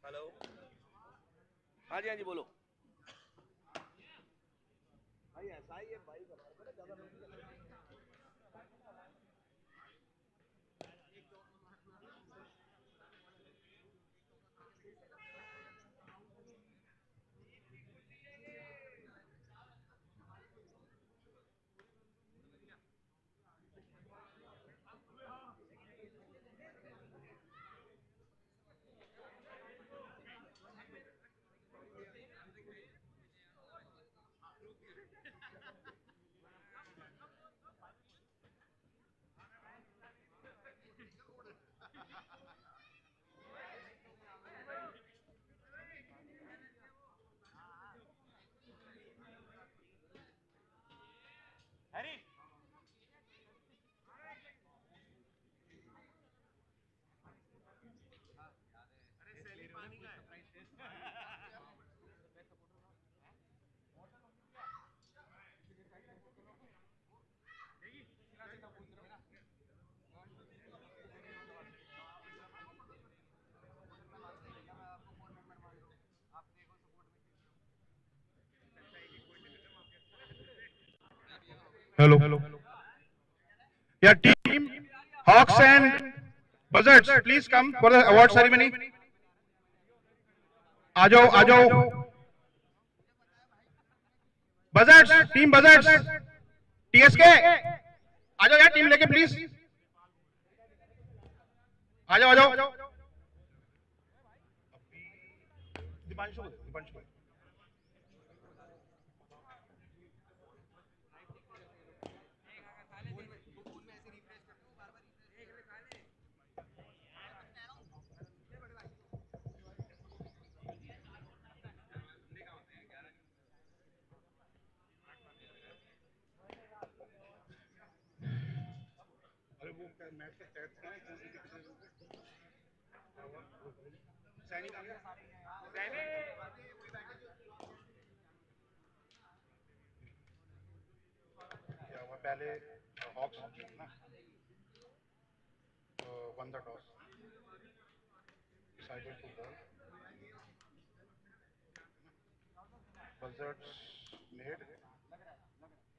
Hello. हाँ जी, हाँ जी, बोलो। भाई ऐसा ही है भाई, ज्यादा Hello. Yeah, team Hawks and Buzzards, please come for the award ceremony. आ जाओ, आ जाओ. Buzzards, team Buzzards, TSK, आ जाओ यार टीम लेके प्लीज. आ जाओ, आ जाओ. दीपांशु, दीपांशु. अरे वो मैच का स्टैट्स क्या है? सैनिक आ गया. क्या हुआ पहले? हॉक्स ना won the toss, decided to bowl. Buzzards made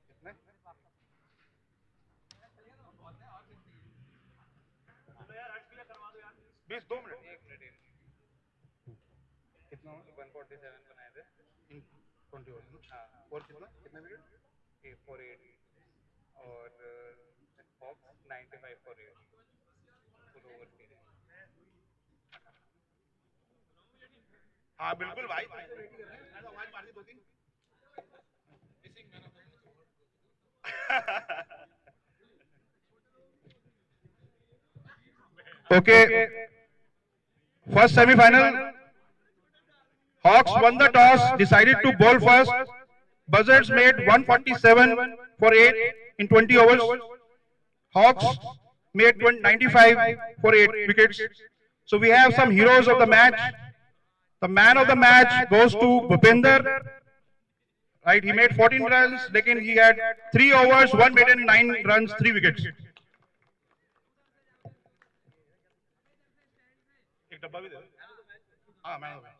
कितने? 20, 2 मिनट. एक मिनट. कितना 147 बनाए थे इन 20 ओवर. हाँ. और कितना, कितने विकेट? 4 8 और हॉक्स 95 फॉर 8 फुल ओवर के. हाँ बिल्कुल भाई, आवाज मार दी 2 3. Okay, first semi-final. Hawks won the toss, decided to bowl first. Buzzards made 147 for 8 in 20 overs. Hawks made 95 for 8 wickets. So we have some heroes of the match. The man of the match goes to Bhupinder. Right, he made 14 runs, लेकिन he had 3 overs, 1 maiden, 9 runs, 3 wickets. एक डब्बा भी दे. हाँ, man of the match.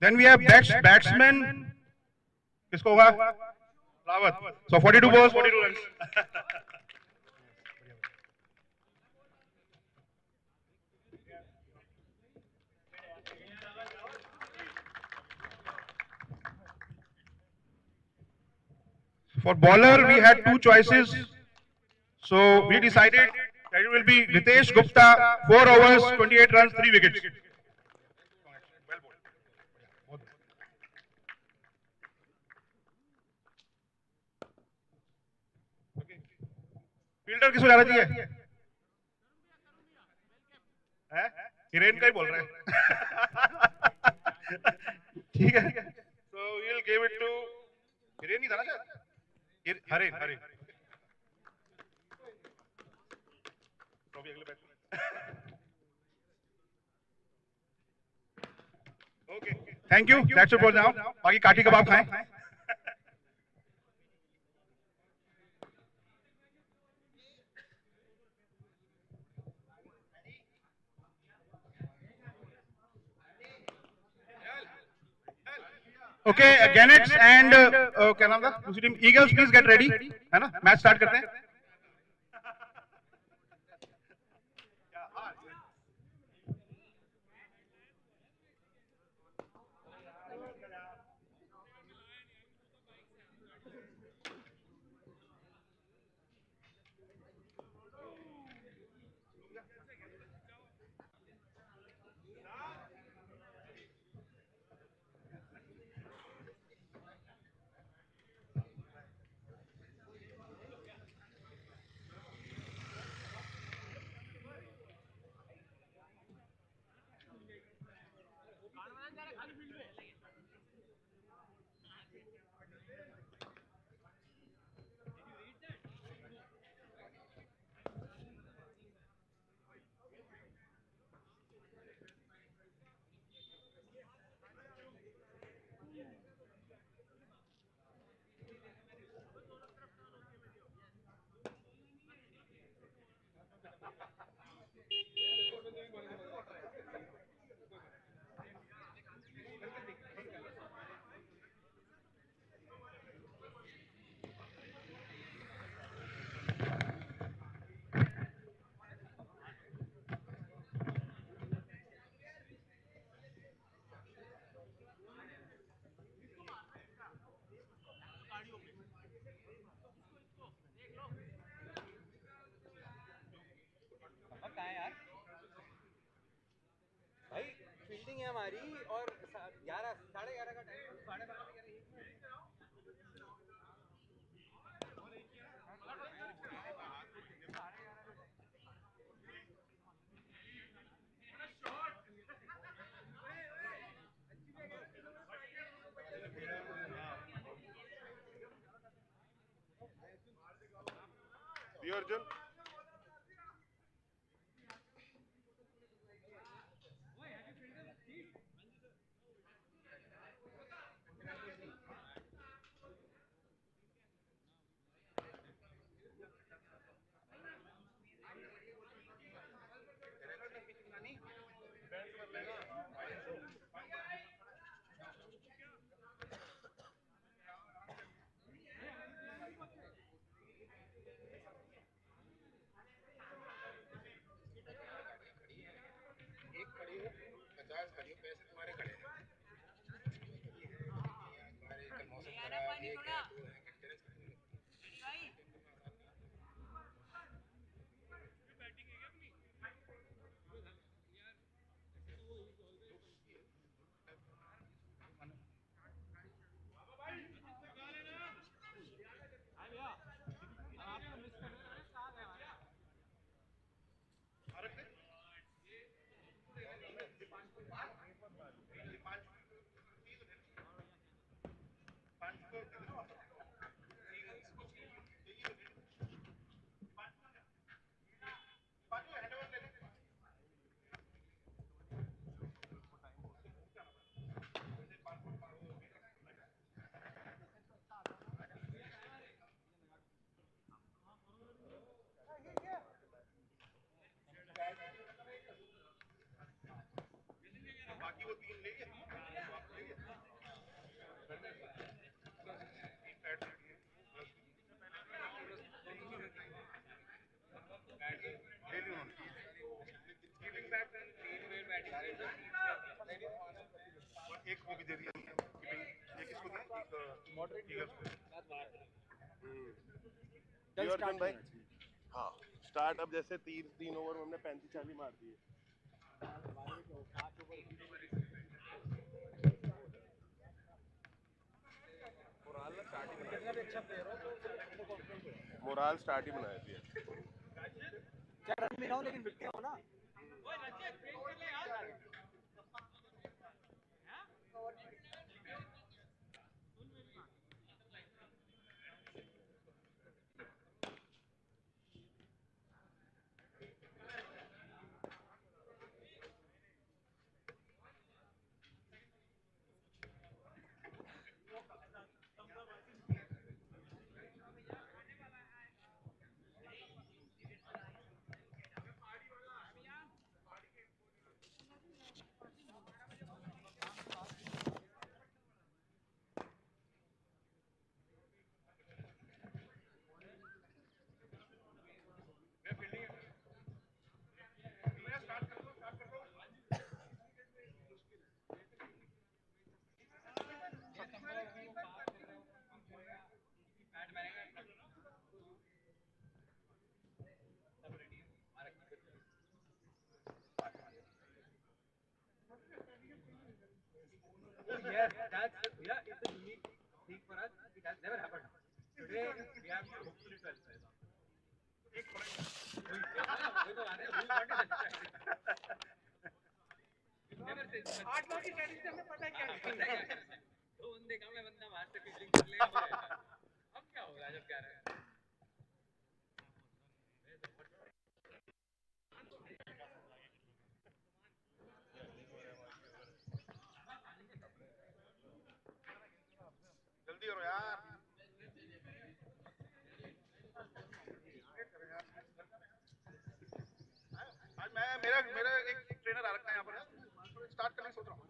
Then we have batsman. किसको होगा? Rawat. So 42 balls, 42 runs. For bowler, we had 2 choices. So we decided that it will be Ritesh Gupta, 4 overs, 28 runs, 3 wickets. Fielder किसको जाना चाहिए? हिरेन का ही बोल रहे हैं. ठीक है. So we'll give it to Hiren ही था ना शायद? हरेन, हरेन. तो अभी अगले batsman. Thank you, that's it for now. बाकी काठी कबाब खाएं। ओके, गैनेट्स एंड क्या नाम था दूसरी team, eagles, please get ready, है ना, मैच स्टार्ट करते हैं। भाई फील्डिंग है हमारी और 11 11:30 का टाइम, 12:30 अर्जुन एक वो भी दे दिया, एक इसको दिया, एक मॉडरेट अर्जुन भाई। हाँ स्टार्ट, अब जैसे 3 ओवर में हमने 35-40 मार दिए। मोराल स्टार्ट ही बनाया दिया। चाहे रन भी ना हो लेकिन विकेट हो ना। peak for us. It has never happened. Today we have hopefully 12 players. वही तो बात है, who got it? Never says much. 8 9 की स्ट्रेटजी हमें पता है क्या करना है। तो बंदे कम है, बंदा बाहर से फील्डिंग कर लेगा हो जाएगा। अब क्या होगा जब क्या रहेगा? जल्दी करो यार। आज मेरा एक ट्रेनर आ रखा है यहाँ पर, स्टार्ट करने सोच रहा हूँ।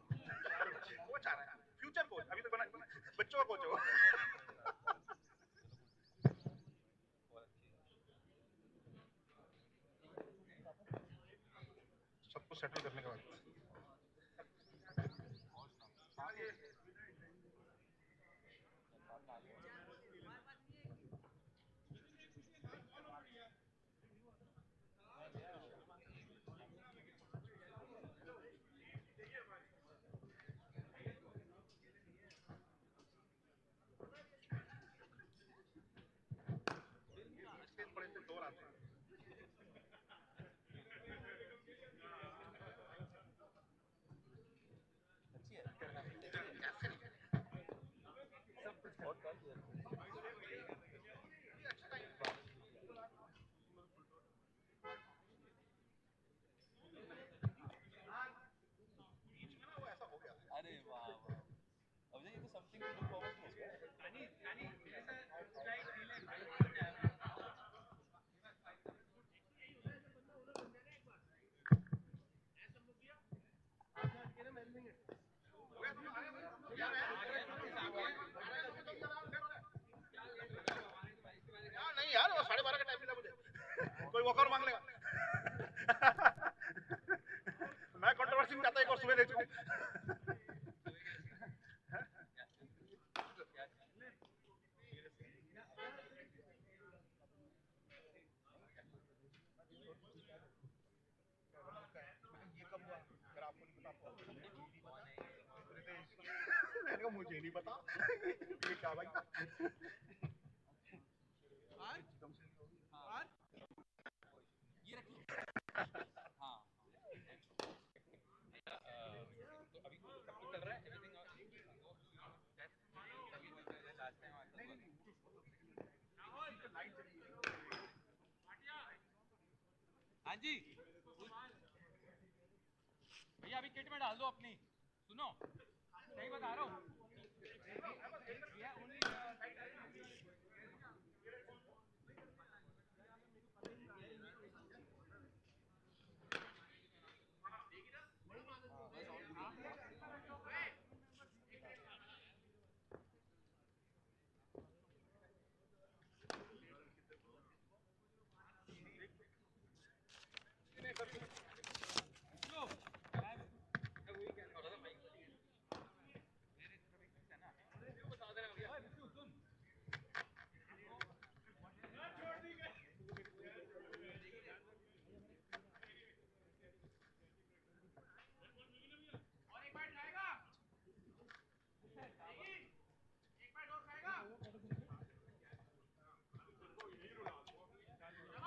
कोच आ रहा है, फ्यूचर कोच, अभी तक बना बच्चों का कोच हो। सब कुछ सेटल करने के बाद बड़े से दौर आते हैं। अरे वाह वाह, अब ये तो something to look forward to हो गया। यानी ऐसा स्ट्राइक फील है। नहीं यार, वो 12:30 का टाइम मिला मुझे, कोई वॉकर मांग लेगा। मैं कंट्रोवर्सी में जाता एक और सुबह ले चुका हूँ। मुझे नहीं पता ये क्या भाई। ये रखिए। हाँ तो अभी सब कुछ चल रहा है, एवरीथिंग लास्ट टाइम हाँ जी भैया, अभी किट में डाल दो अपनी। सुनो, सही बता रहा हूँ।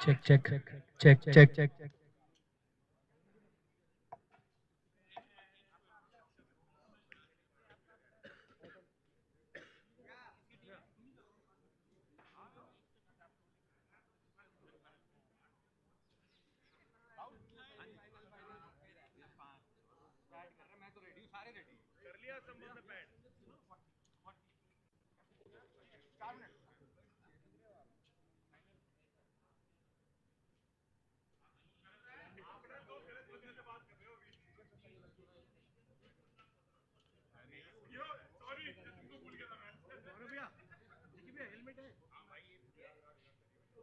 check check check check check मैं तो रेडी हूँ, सारे रेडी कर लिया संभव में पैड।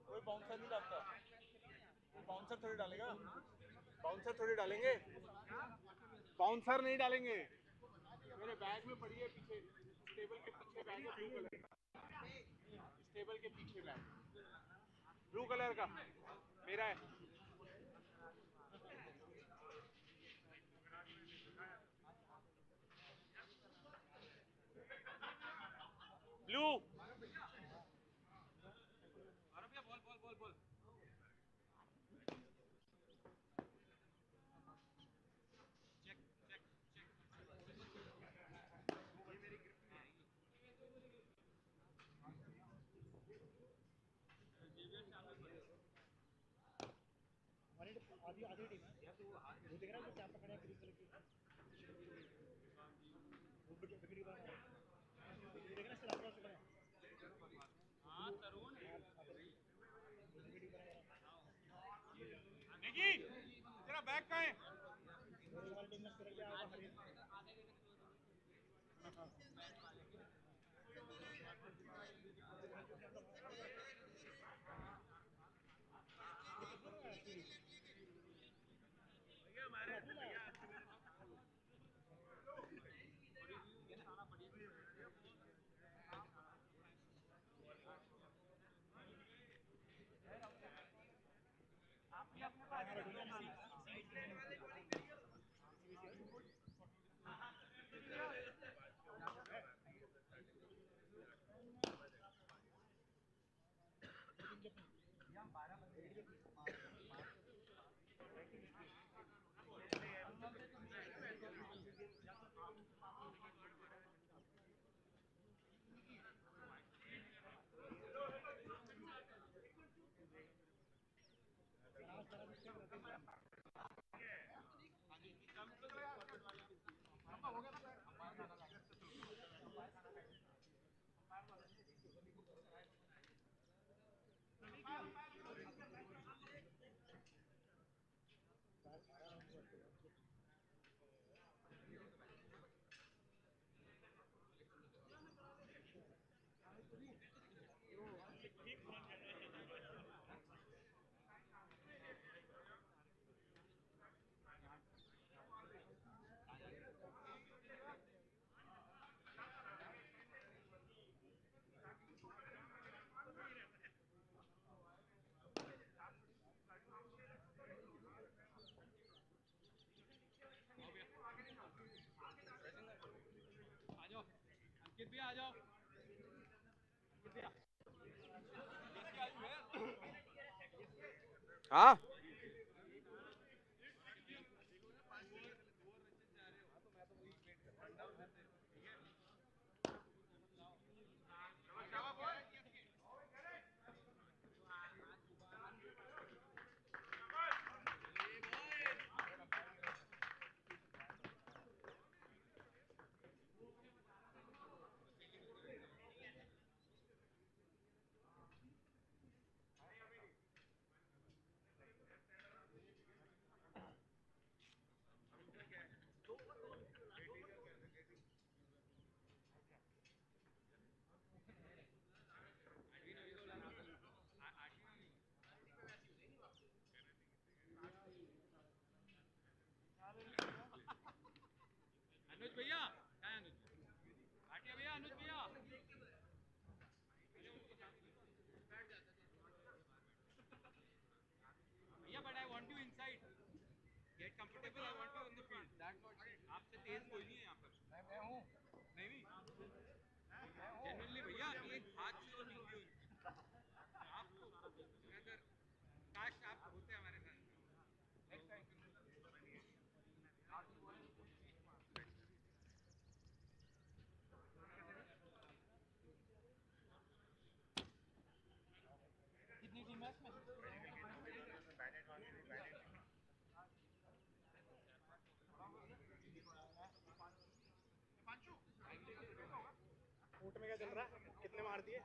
कोई बाउंसर नहीं डालता, बाउंसर थोड़ी डालेगा, बाउंसर थोड़ी डालेंगे, बाउंसर नहीं डालेंगे। मेरे बैग में पड़ी है पीछे, टेबल के पीछे बैग है, ब्लू कलर का, टेबल के पीछे बैग ब्लू कलर का मेरा है। ब्लू और भैया ball ball ball ball check check check ये मेरी ग्रिप में आएगी जेबीएम से आगे बढ़ हमारी आधी आधी टीम है यार तो वो हाथ वो देख रहा है जो क्या पकड़ा है ग्रीन कलर की वो विकेट की बात ये देख रहा है इससे लास्ट चुका है हाँ तरुण विकेट की बात नेगी तेरा बैग कहाँ है और हमारी टीम में सिर्फ क्या होगा हरी भैया हमारे भैया आना पड़ेगा आप भी अपने आ जाओ अंकित भी आ जाओ हाँ अनुज भैया कहाँ है अनुज भाटिया भैया अनुज भैया भैया but I want you inside get comfortable I want you on the field that आपसे तेज कोई नहीं है यहाँ पर मैं हूँ नहीं जेन्युइनली भैया एक हाथ से और नहीं हुई आप तो अगर काश आप होते हमारे साथ नेक्स्ट टाइम कितनी टीम है इसमें कोर्ट में क्या चल रहा है कितने मार दिए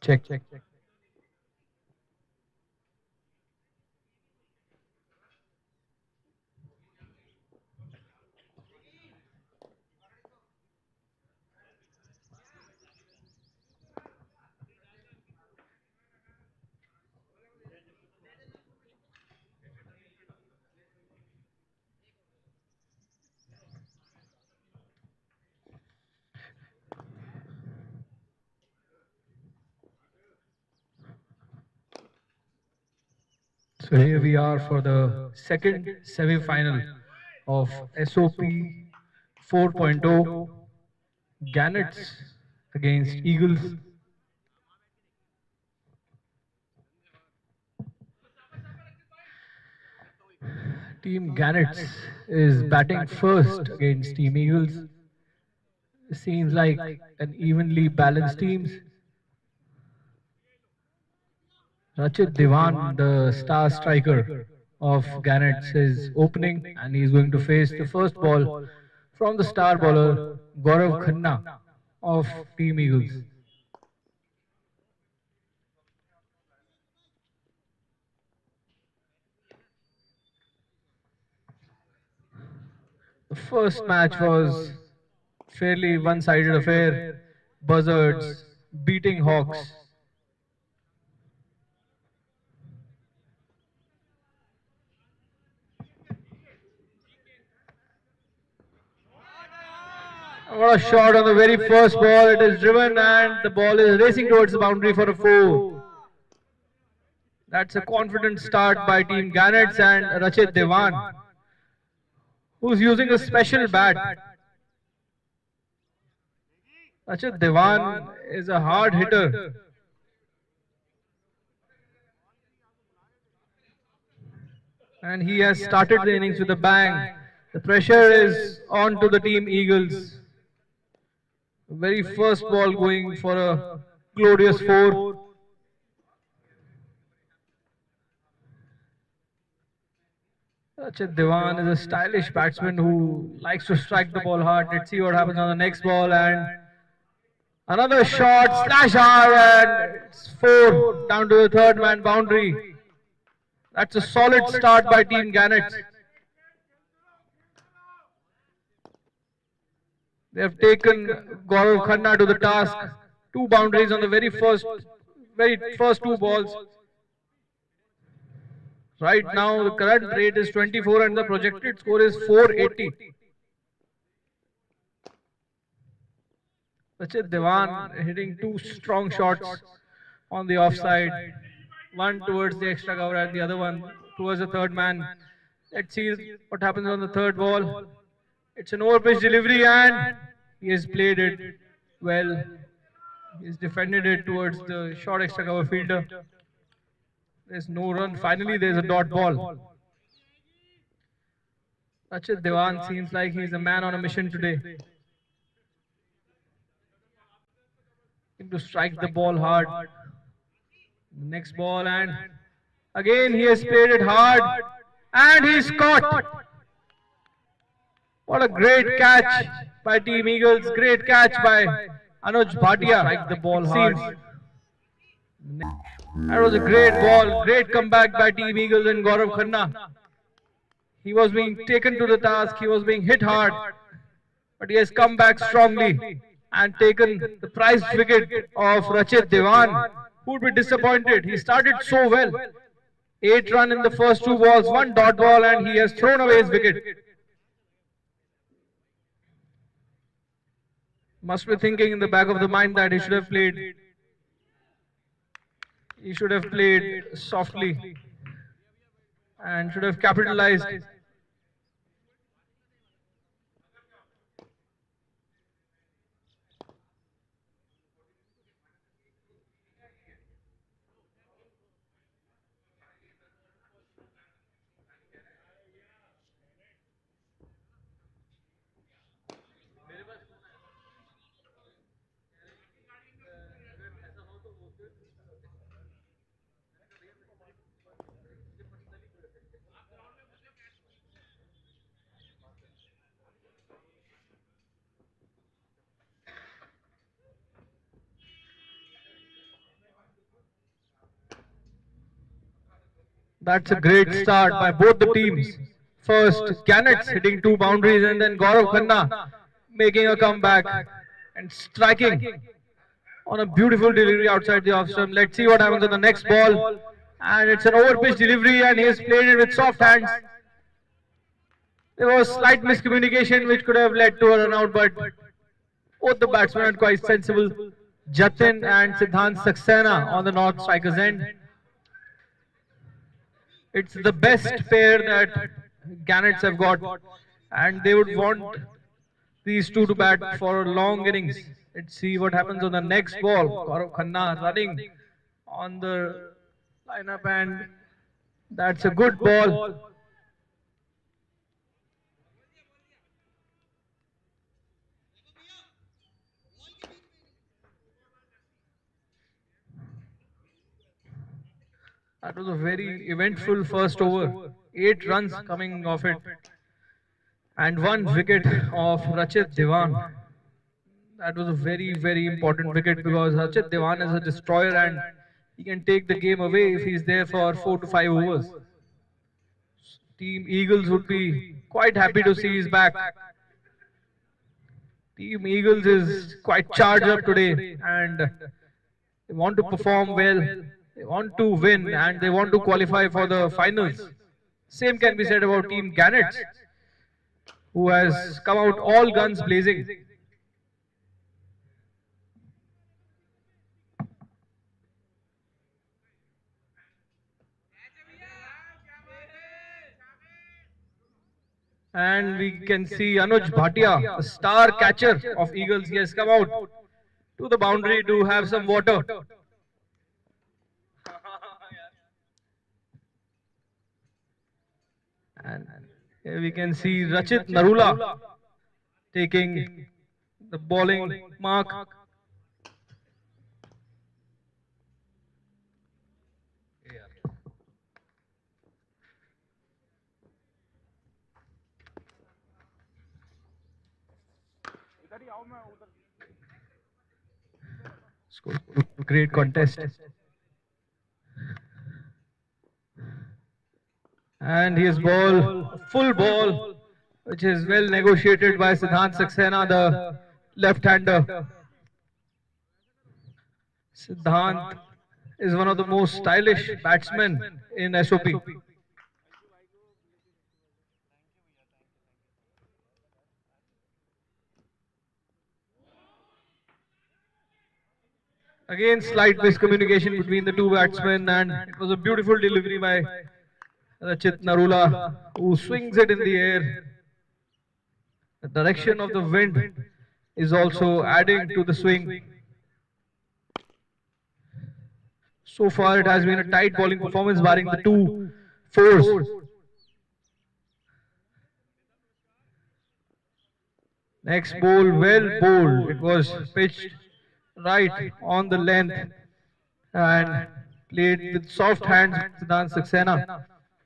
check. So here we are for the second semi-final of SOP 4.0, Gannets against Eagles. Team Gannets is batting first against Team Eagles. Seems like an evenly balanced teams. Rachit Diwan, the star striker of Gannets, is opening and he is going to face the first ball from the star bowler Gaurav Khanna of Team Eagles. The first match was fairly one-sided affair. Buzzards beating Hawks. What a shot on the very first ball. It is driven and the ball is racing towards the boundary for a 4. That's a confident start by Team Gannets and Rachit Devan, who's using a special bat. Rachit Devan is a hard hitter. And he has started the innings with a bang. The pressure is on to the Team Eagles. Very first ball going for a glorious 4. Rachit Devan is a stylish batsman who likes to strike the ball hard. Let's see what happens on the next ball. And another shot, slash hard, and it's 4 down to the third man boundary. That's a solid start by Team Gannets. They have taken Gaurav Khanna to the task. 2 boundaries on the very first 2 balls. Right now, the current rate is 24 and the projected score is 480. Rachit Devan hitting 2 strong shots on the offside. One towards the extra cover and the other one towards the third man. Let's see what happens on the third ball. It's an over-pitch delivery and he has played it well. He's defended it towards the short extra cover fielder. There's no run. Finally, there's a dot ball. Rachit Devan seems like he's a man on a mission today. To strike the ball hard. Next ball and again he has played it hard and he's caught. What a great catch by Team Eagles. Great catch by Anuj Bhatia. Strike the ball hard. That was a great ball. Great comeback by Team Eagles and Gaurav Khanna. He was being taken to the task. He was being hit hard. But he has come back strongly and taken the prized wicket of Rachit Devan, who would be disappointed. He started so well. 8 runs in the first 2 balls, 1 dot ball, and he has thrown away his wicket. Must be thinking in the back of the mind that he should have played. He should have played softly and should have capitalized. That's a great start by both the teams. First, Gannets hitting two boundaries and then Gaurav Khanna making a comeback and striking on a beautiful delivery outside the off stump. Let's see what happens on the next ball. And it's an overpitch delivery and he has played it with soft hands. There was slight miscommunication which could have led to a run out, but both the batsmen are quite sensible. Jatin and Siddhant Saxena on the North strikers end. It's the best pair that Gannets have got, and they would want these two to bat for long innings. Let's see what happens on the next ball. Gaurav Khanna running on the lineup, and that's a good ball. That was a very eventful first over. 8 runs coming off it. And 1 wicket of Rachit Dewan. That was a very, very important wicket because Rachit Dewan is a destroyer and he can take the game away if he's there for 4 to 5 overs. Team Eagles would be quite happy to see his back. Team Eagles is quite charged up today and they want to perform well. They want to win and they want to qualify for the finals. Same can be said about Team Gannets, who has come out all guns blazing. And we can see Anuj Bhatia, the star catcher of Eagles. He has come out to the boundary to have some water. And here we can see Rachit Narula taking the bowling mark. Great contest. And he has ball, a full ball, which is well negotiated by Siddhant Saxena, the left-hander. Siddhant is one of the most stylish batsmen in SOP. Again, slight miscommunication between the two batsmen, and it was a beautiful delivery by Rachit Narula, who swings it in the air. The direction of the wind is also adding to the swing. So far, it has been a tight bowling performance, barring the 2 fours. Next ball, well bowled. It was pitched right on the length and played with soft hands. Siddhant Saxena,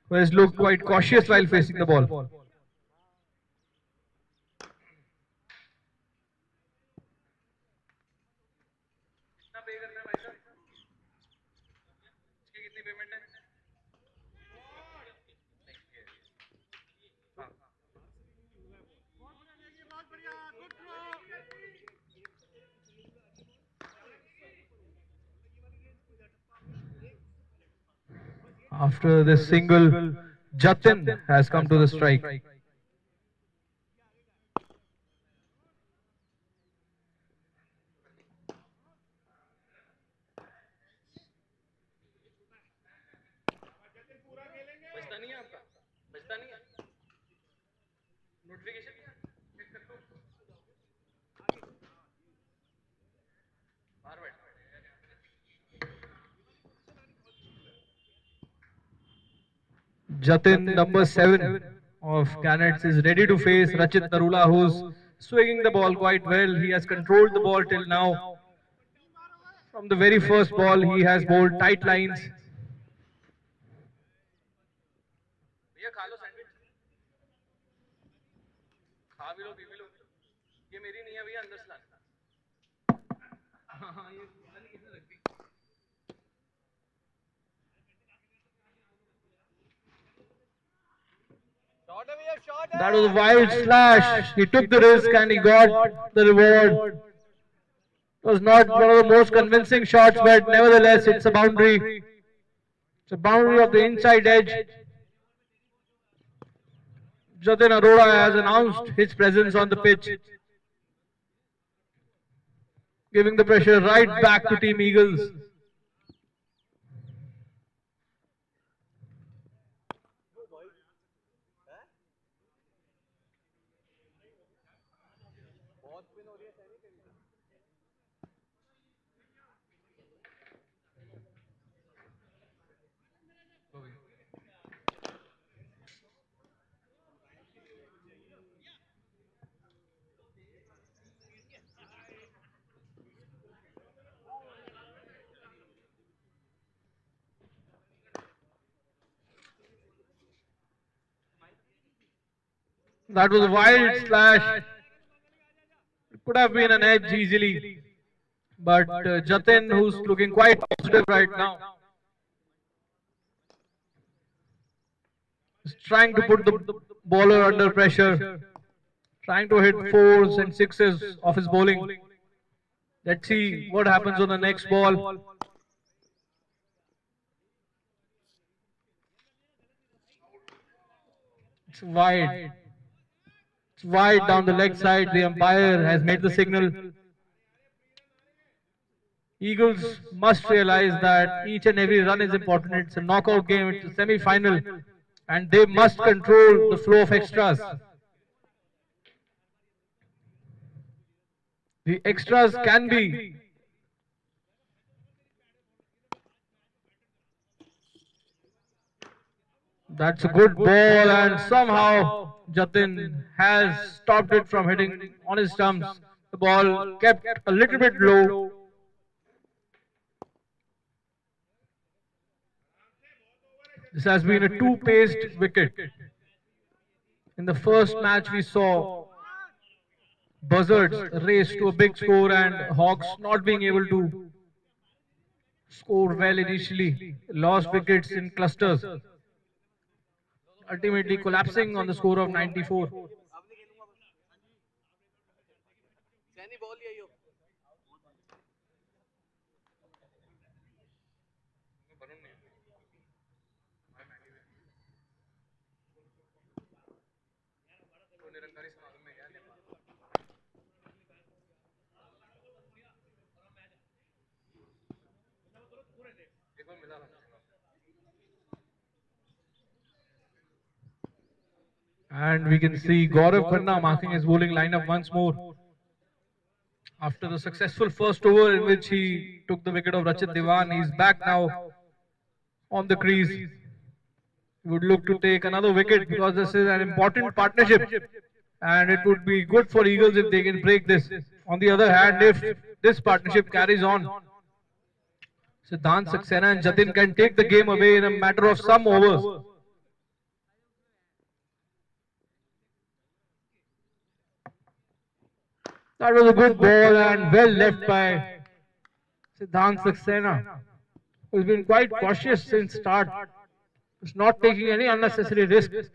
who has looked quite cautious while facing the ball. After this single, Jatin has come to the strike. Jatin, number 7 of Gannets, is ready to face Rachit Narula, who's swinging the ball quite well. He has controlled the ball till now. From the very first ball, he has bowled tight lines. That was a wild slash. He took the risk and he got the reward. It was not one of the most convincing shots, but nevertheless, it's a boundary. It's a boundary of the inside edge. Jatin Arora has announced his presence on the pitch, giving the pressure right back to Team Eagles. That was a wild slash. It could have been an edge easily. But Jatin, who's looking quite positive right now, is trying to put the bowler under pressure, trying to hit fours and sixes of his bowling. Let's see what happens on the next ball. It's wide. It's wide down the leg side. The umpire has made the signal. Eagles must realize that each and every run is important. It's a knockout game. It's a semi-final. And they must control the flow of extras. The extras can be that's a good ball, and somehow Jatin has stopped it from hitting on his stumps. The ball kept a little bit low. This has been a two-paced wicket. In the first match we saw Buzzards race to a big score and Hawks not being able to score well initially, lost wickets in clusters, ultimately collapsing on the score of 94. And we can see Gaurav Khanna marking his bowling lineup once more. After the successful first over in which he took the wicket of Rachit Diwan, he's back now on the crease. He would look to take another wicket because this is an important partnership and it would be good for Eagles if they can break this. On the other hand, if this partnership carries on, Siddhant Saxena and Jatin can take the game away in a matter of some overs. That was a good ball and well left by Siddhant Saxena, who's been quite cautious since start. He's not taking any unnecessary risks.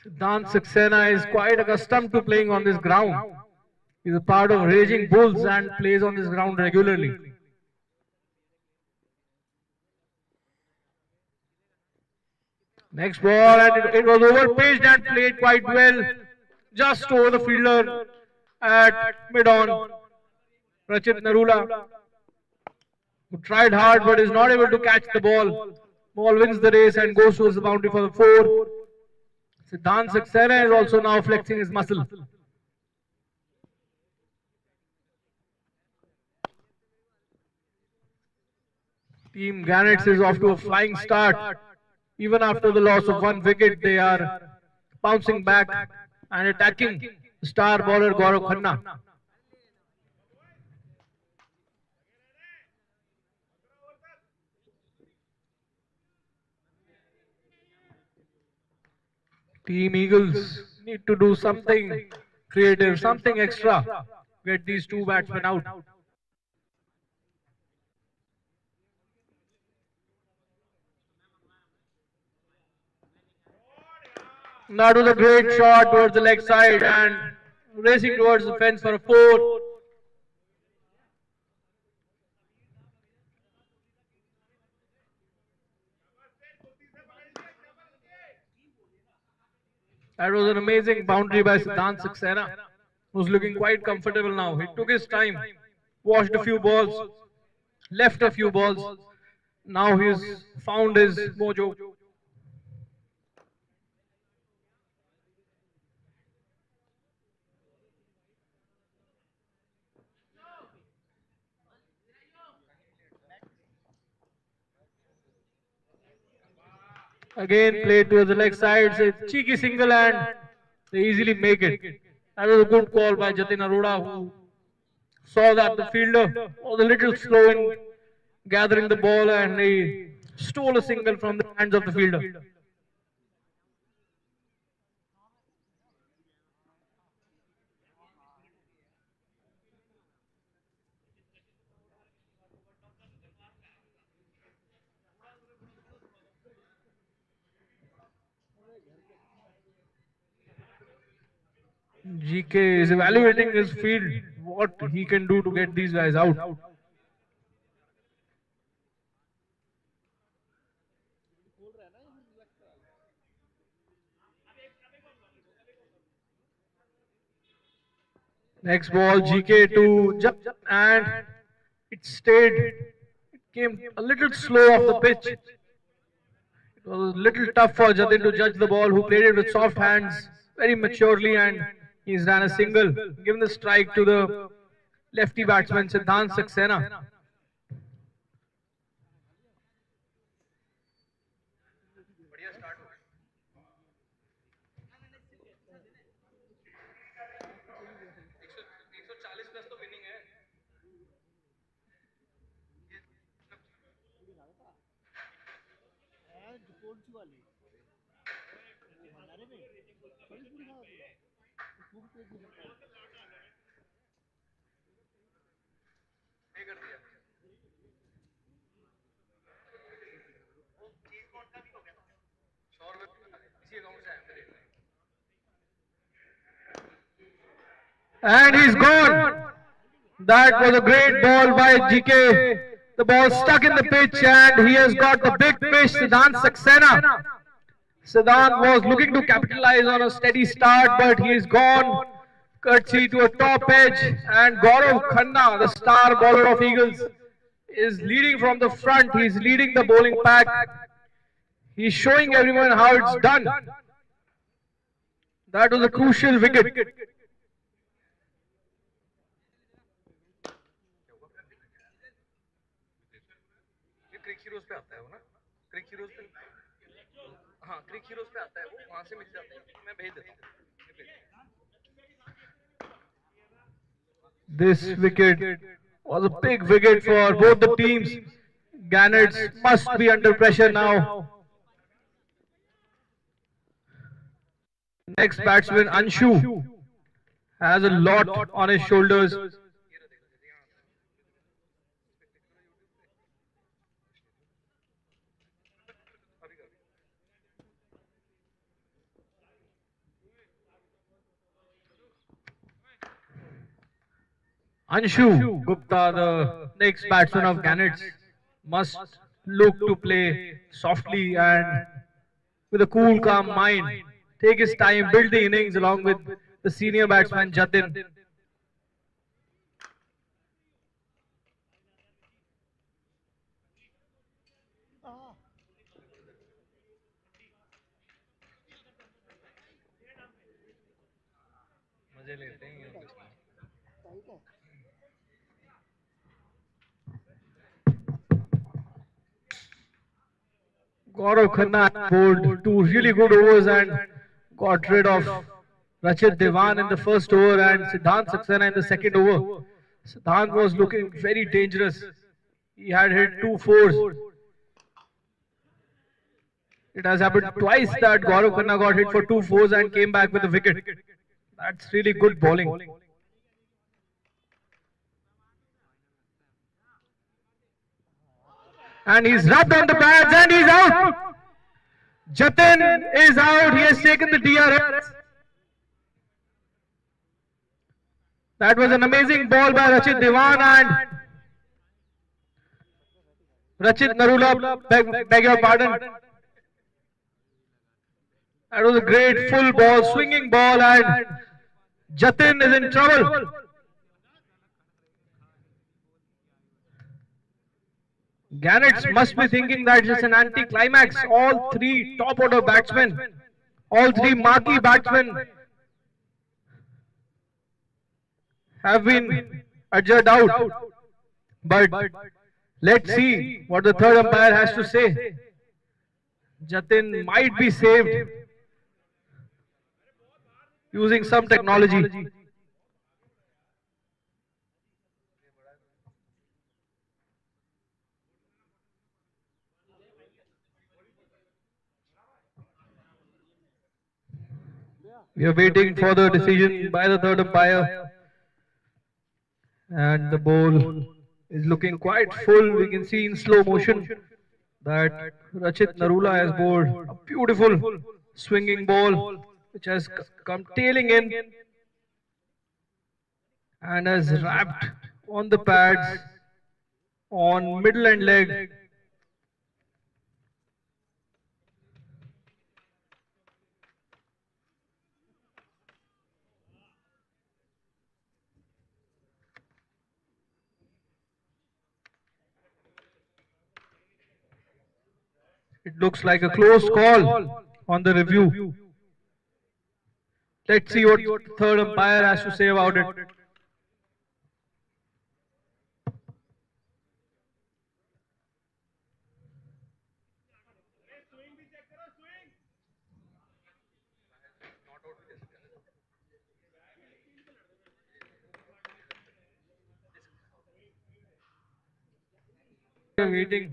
Siddhant Saxena is quite accustomed to playing on this ground. He's a part of Raging Bulls and plays on this ground regularly. Next ball, and it was overpitched and played quite well, just over the fielder at mid-on. Rachit Narula, who tried hard but is not able to catch the ball. Ball wins the race and goes towards the boundary for the 4. Siddhant Saxena is also now flexing his muscle. Team Gannets is off to a flying start. Even after the loss of 1 wicket, they are bouncing back and attacking star bowler Gaurav Khanna. Team Eagles need to do something creative, something extra, get these 2 batsmen out. That was a great shot towards the leg side and racing towards the fence for a 4. That was an amazing boundary by Siddhant Saxena, who's looking quite comfortable now. He took his time, washed a few balls, left a few balls. Now he's found his mojo. Again played towards the leg side, it's a cheeky single and they easily make it. That was a good call by Jatin Arora, who saw that the fielder was a little slow in gathering the ball and he stole a single from the hands of the fielder. GK is evaluating his field, what he can do to get these guys out. Next ball, GK to jump and it stayed. It came a little slow off the pitch. It was a little tough for Jatin to judge the ball, who played it with soft hands very maturely, and he's ran a single, given the strike to the lefty batsman Siddhant Saxena. And he's gone. That was a great ball by GK. The ball stuck in the pitch and he has got the big fish, Siddhant Saxena. Siddhant was looking to capitalize on a steady start, but he's gone courtesy to a top edge, and Gaurav Khanna, the star bowler of Eagles, is leading from the front. He's leading the bowling pack. He's showing everyone how it's done. That was a crucial wicket. This wicket was a big wicket for both the teams. Gannets must be under pressure now. Next batsman Anshu has a lot on his shoulders. Anshu Gupta, the next batsman of Gannets, must look to play softly and with a cool, calm mind. Take his time, build the innings along with the senior batsman Jatin. Gaurav Khanna bowled 2 really good overs and got rid of Rachit Devan in the first over and Siddhant Saxena in the second over. Siddhant was looking very dangerous. He had hit 2 fours. It has happened twice that Gaurav Khanna got hit for 2 fours and came back with a wicket. That's really good bowling. And he's rubbed on the pads and he's out. Jatin is out. He has taken the DRS. That was an amazing ball by Rachit Dewan and Rachit Narula. Beg your pardon. That was a great full ball, swinging ball, and Jatin is in trouble. Gannets must be thinking that it's an anti-climax. All three top order batsmen, all three marquee batsmen have been adjudged out. But let's see what the third umpire has to say. Jatin might be saved using some technology. We are waiting for the decision by the third umpire. And the ball is looking quite full. We can see in slow motion that Rachit Narula has bowled a beautiful swinging ball which has come tailing in and has wrapped on the pads on middle and leg. It looks like a close call on the review. Let's see what the third umpire has to say about it. We are waiting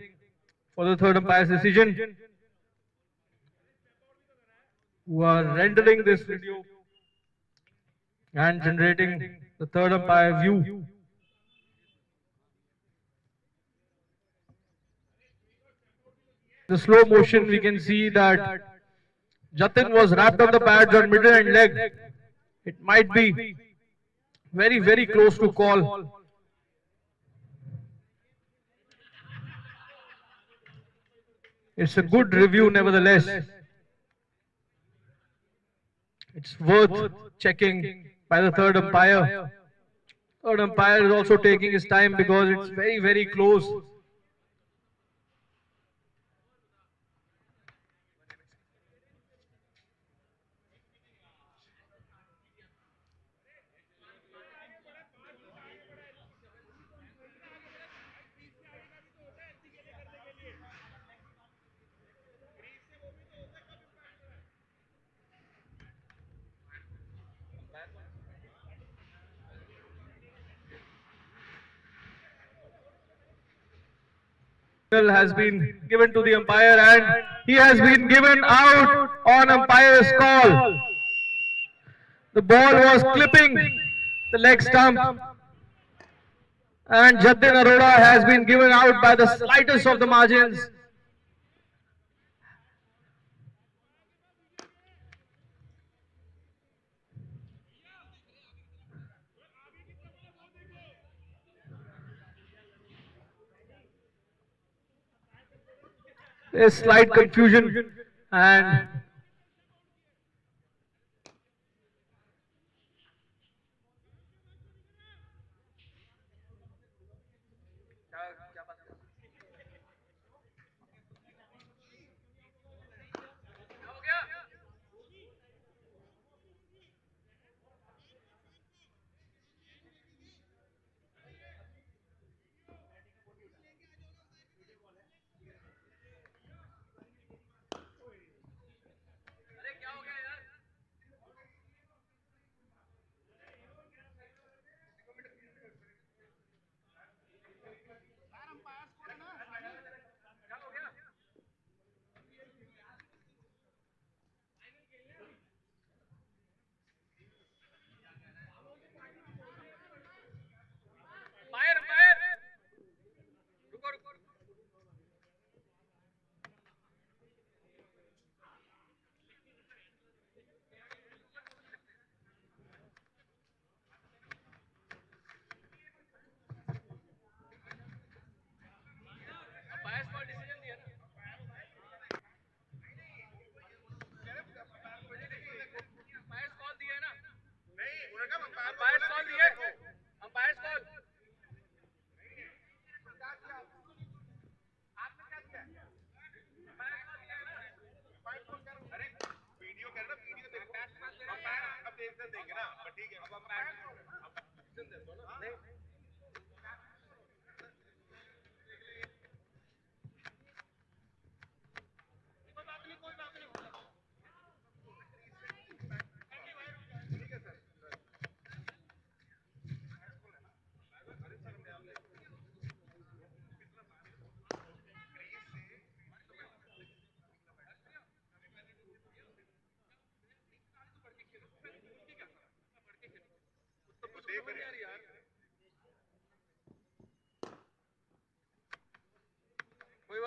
for the third umpire's decision. Who are rendering this video and generating the third umpire view. The slow motion we can see that Jatin was wrapped on the pads on middle and leg. It might be very close to call. It's a good review nevertheless. It's worth checking by the third umpire. Third umpire is also taking his time because it's very close. Has been given to the umpire and he has been given out on umpire's call. The ball was clipping the leg stump and Jatin Arora has been given out by the slightest of the margins. There's slight confusion and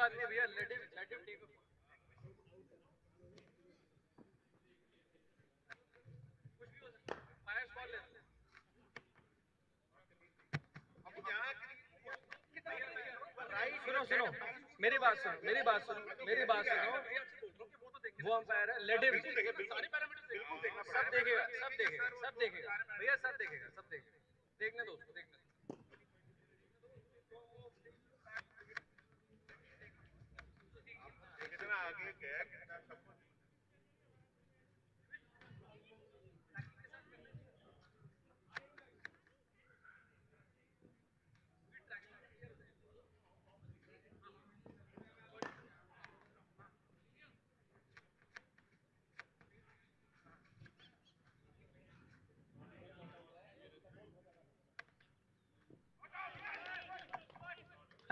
बात नहीं भैया, let him take a ball. कुछ भी हो सकता है, umpires call लेते हैं. सुनो, मेरी बात सुनो. वो अंपायर है, let him. सारे पैरामीटर सब देखेगा भैया, सब देखेगा. देखने दो उसको, देखने दो.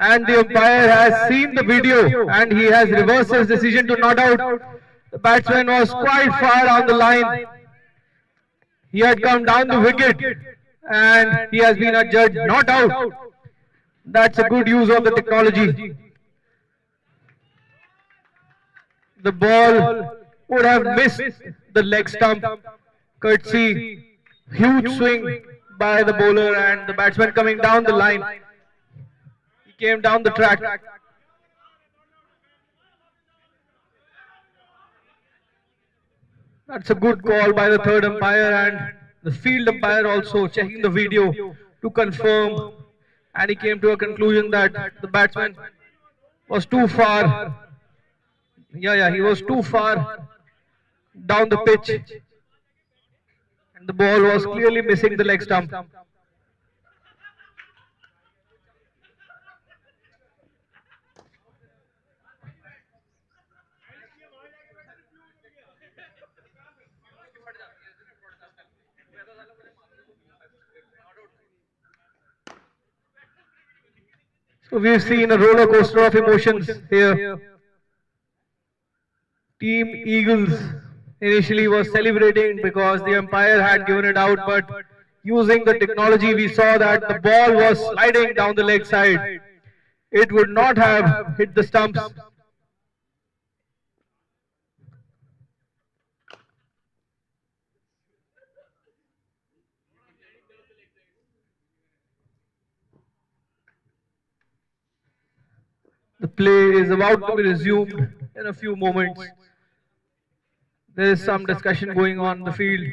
And the umpire has seen the video and he has reversed his decision to not out. The batsman was quite far on the line. He had come down the wicket and he has been adjudged not out. That's a good use of the technology. The ball would have missed the leg stump. Courtesy, huge swing by the bowler and the batsman coming down the line. He came down the track. That's a good call by the third umpire and the field umpire also checking the video to confirm, and he came to a conclusion that the batsman was too far. He was too far down the pitch and the ball was clearly missing the leg stump. So we've seen a roller coaster of emotions here. Team Eagles initially was celebrating because the umpire had given it out, but using the technology we saw that the ball was sliding down the leg side. It would not have hit the stumps. The play is about to be resumed in a few moments. There is some discussion going on in the field,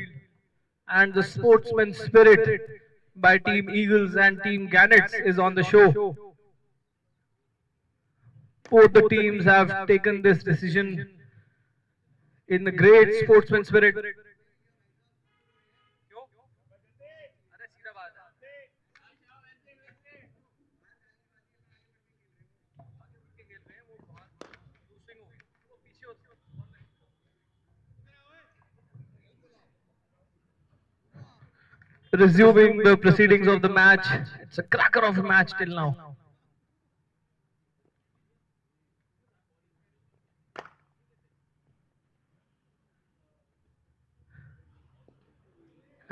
and the sportsman spirit by Team Eagles and Team Gannets is on the show. Both the teams have taken this decision in the great sportsman spirit. Resuming the proceedings of the match. It's a cracker of a match till now.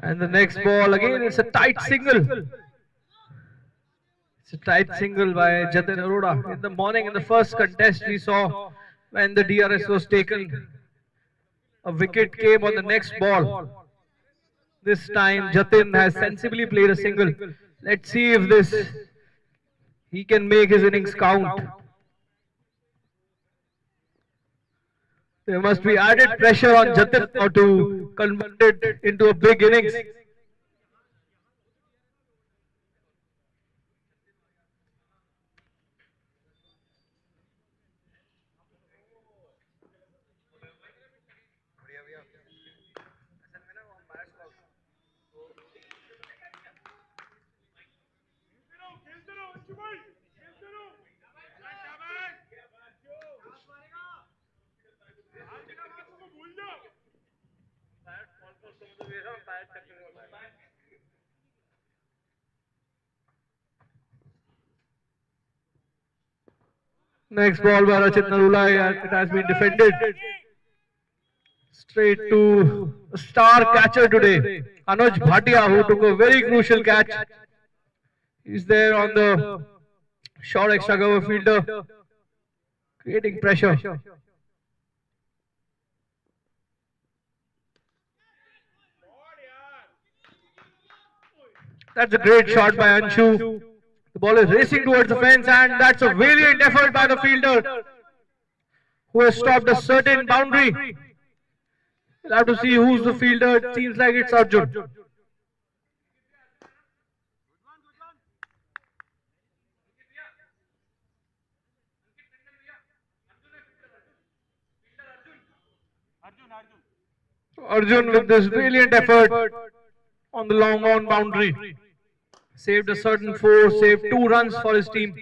And the next ball again, it's a tight single. It's a tight single by Jatin Arora. In the morning, in the first contest, we saw when the DRS was taken, a wicket came on the next ball. This time Jatin has sensibly played a single. Let's see if he can make his innings count. There must be added pressure on Jatin now to convert it into a big innings. Next ball by Rachit Narula, it has been defended. Straight to a star catcher today, Anuj Bhatia, who took a very crucial catch. He's there on the short extra cover fielder. creating pressure. That's a great shot by Anshu. The ball is racing towards the fence, and that's a valiant effort by the fielder who has stopped a certain boundary. We'll have to see who's the fielder. It seems like it's Arjun. Arjun with this brilliant effort on the long on boundary. Saved a certain four, saved 2 runs for his team.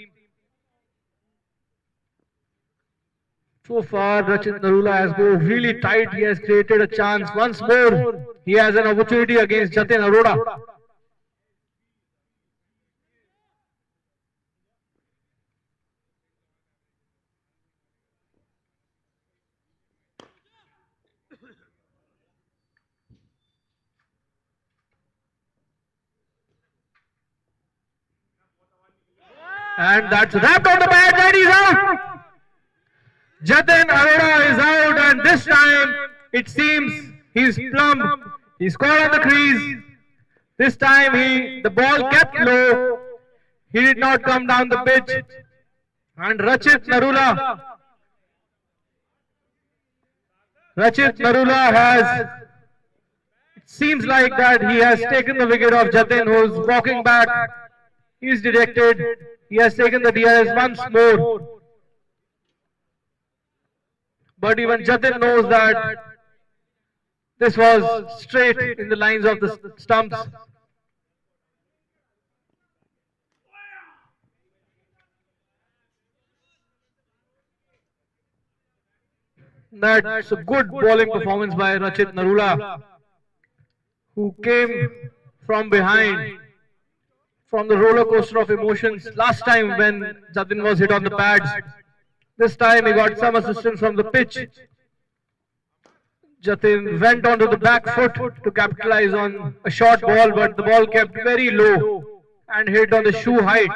So far, Rachit Narula has gone really tight. He has created a chance. Once more, he has an opportunity against Jatin Arora. And that's wrapped on the bat and he's out. Jatin Arora is out, and this time it seems he's plumb. He scored on the crease. This time the ball kept low. He did not come down the pitch. And Rachit Narula has, it seems like that he has taken the wicket of Jatin, who is walking back. He is dejected. He has taken the DRS once more. But even Jatin knows that this was straight in the lines of the stumps. That's a good bowling performance by Rachit Narula, who came from behind, from the roller coaster of emotions last time when Jatin was hit on the pads. This time he got some assistance from the pitch. Jatin went onto the back foot to capitalize on a short ball, but the ball kept very low and hit on the shoe height.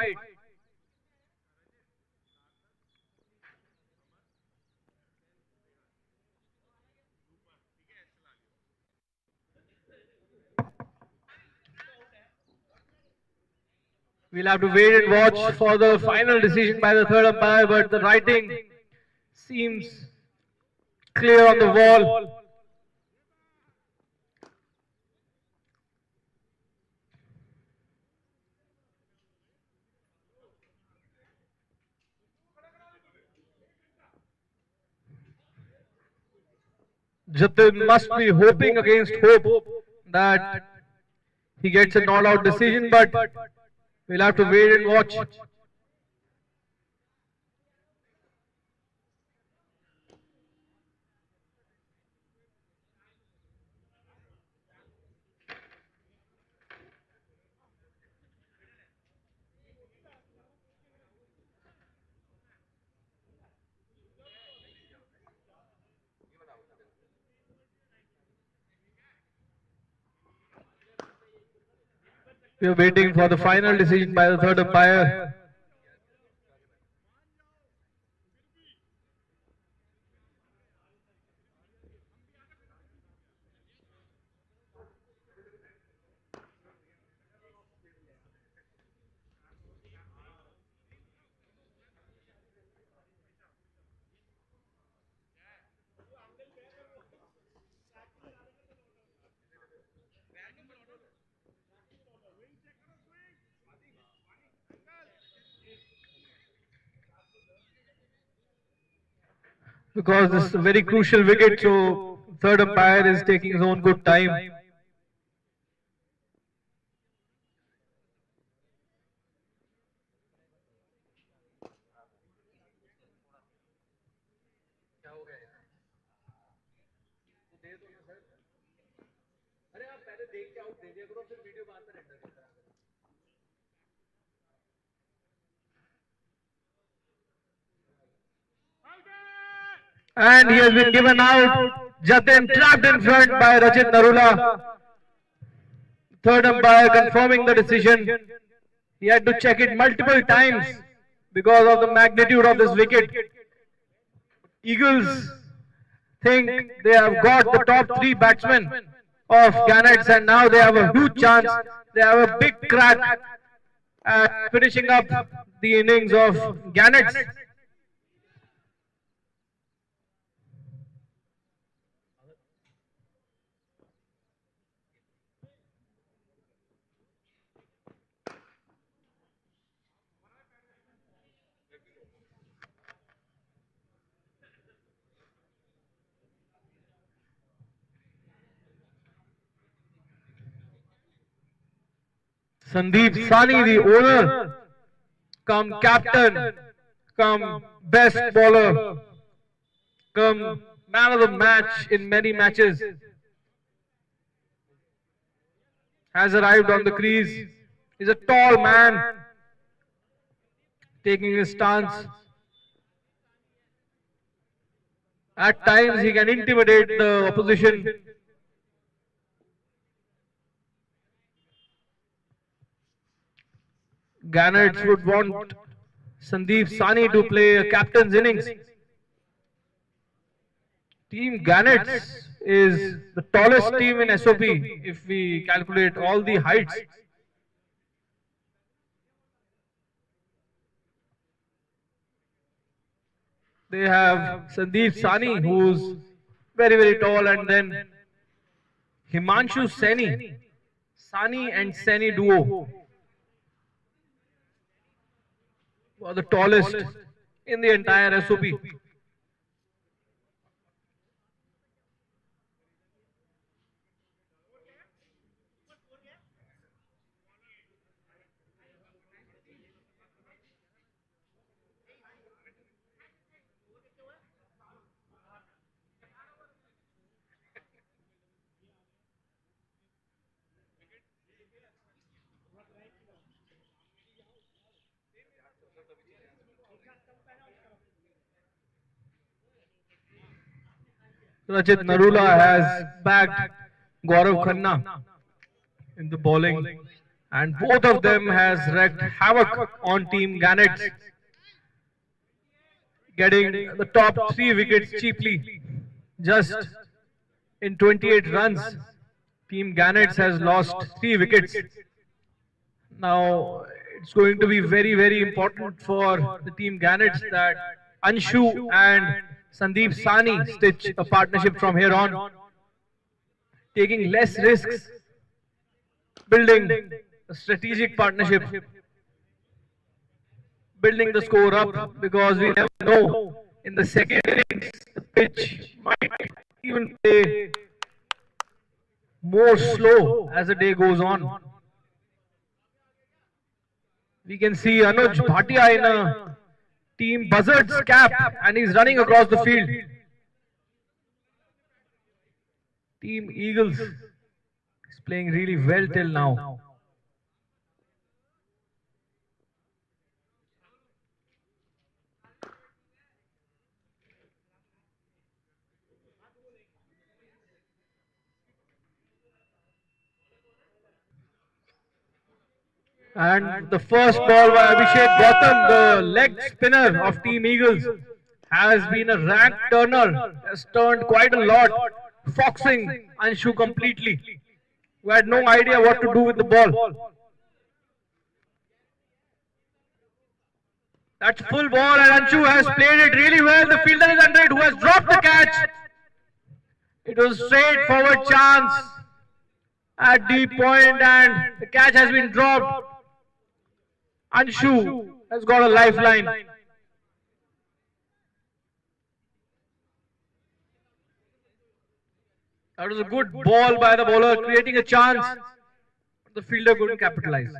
We'll have to wait and watch for the final decision by the third umpire, but the writing seems clear on the wall. Jatin must be hoping against hope that he gets an all-out decision, but we'll have to wait and watch. We are waiting for the final decision by the third umpire. Because this is a very crucial wicket, so third umpire is taking his own good time. And he has been given out. Jatin trapped in front by Rachit Narula. Third umpire confirming the decision. He had to check it multiple times because of the magnitude of this wicket. Eagles think they have got the top three batsmen of Gannets, and now they have a huge chance. They have a big crack at finishing up the innings of Gannets. Sandeep Sani, the owner, come captain, come best bowler, come man of the match in many matches, has arrived on the crease. He's a tall man, taking his stance. At times he can intimidate the opposition. Gannets would want Sandeep Sani to play a captain's innings. Team Gannets is the tallest team in SOP if we calculate all the heights. They have Sandeep Sani, who's very, very tall, and then Himanshu Saini, Sani and Saini duo, who are the tallest in the entire SOP. Rajit Narula has backed Gaurav Khanna in the bowling, and both of them has wreaked havoc on Team Gannets, getting the top 3 wickets cheaply. Just in 28 runs, Team Gannets has lost 3 wickets. Now it's going to be very, very important for the Team Gannets that Anshu and Sandeep Sani stitch a partnership from here on, taking less risks, building a strategic partnership, building the score up, because we never know, in the second innings the pitch might even play more slow as the day goes on. We can see Anuj Bhatia in a Team Buzzard's cap, and he's running across the field. Team Eagles is playing really well till now. And the first ball by Abhishek Gautam, the leg spinner of Team Eagles, has been a rank turner, has turned quite a lot, foxing Anshu completely, who had no idea what to do with the ball. That's full ball, and Anshu has played it really well. The fielder is under it, who has dropped the catch. It was straightforward chance at deep point, and the catch has been dropped. Anshu has got a lifeline. That was a good ball by the bowler, creating a chance. The fielder couldn't capitalize.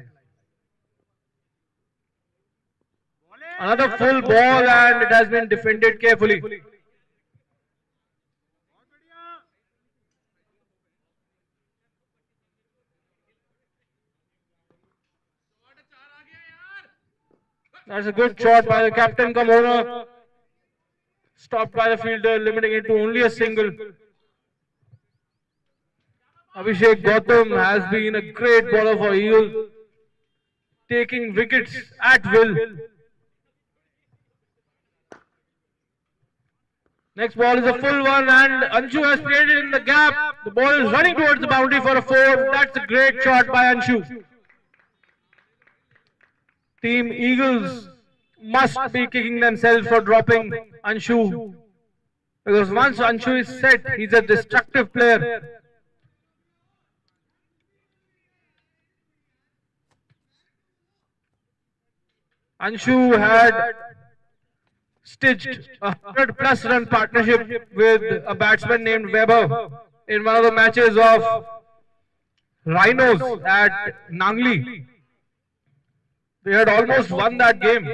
Another full ball, and it has been defended carefully. That's a good shot by the captain come owner. Stopped by the fielder, limiting it to only a single. Abhishek Gautam has been a great bowler for Eagles, taking wickets at will. Next ball is a full one and Anshu has created in the gap. The ball is running towards the boundary for a 4. That's a great shot by Anshu. Team Eagles must be kicking themselves for dropping Anshu. Because once Anshu is set, he's a destructive player. Anshu had stitched a 100+ run partnership with a batsman named Weber in one of the matches of Rhinos at Nangli. They had almost won that game.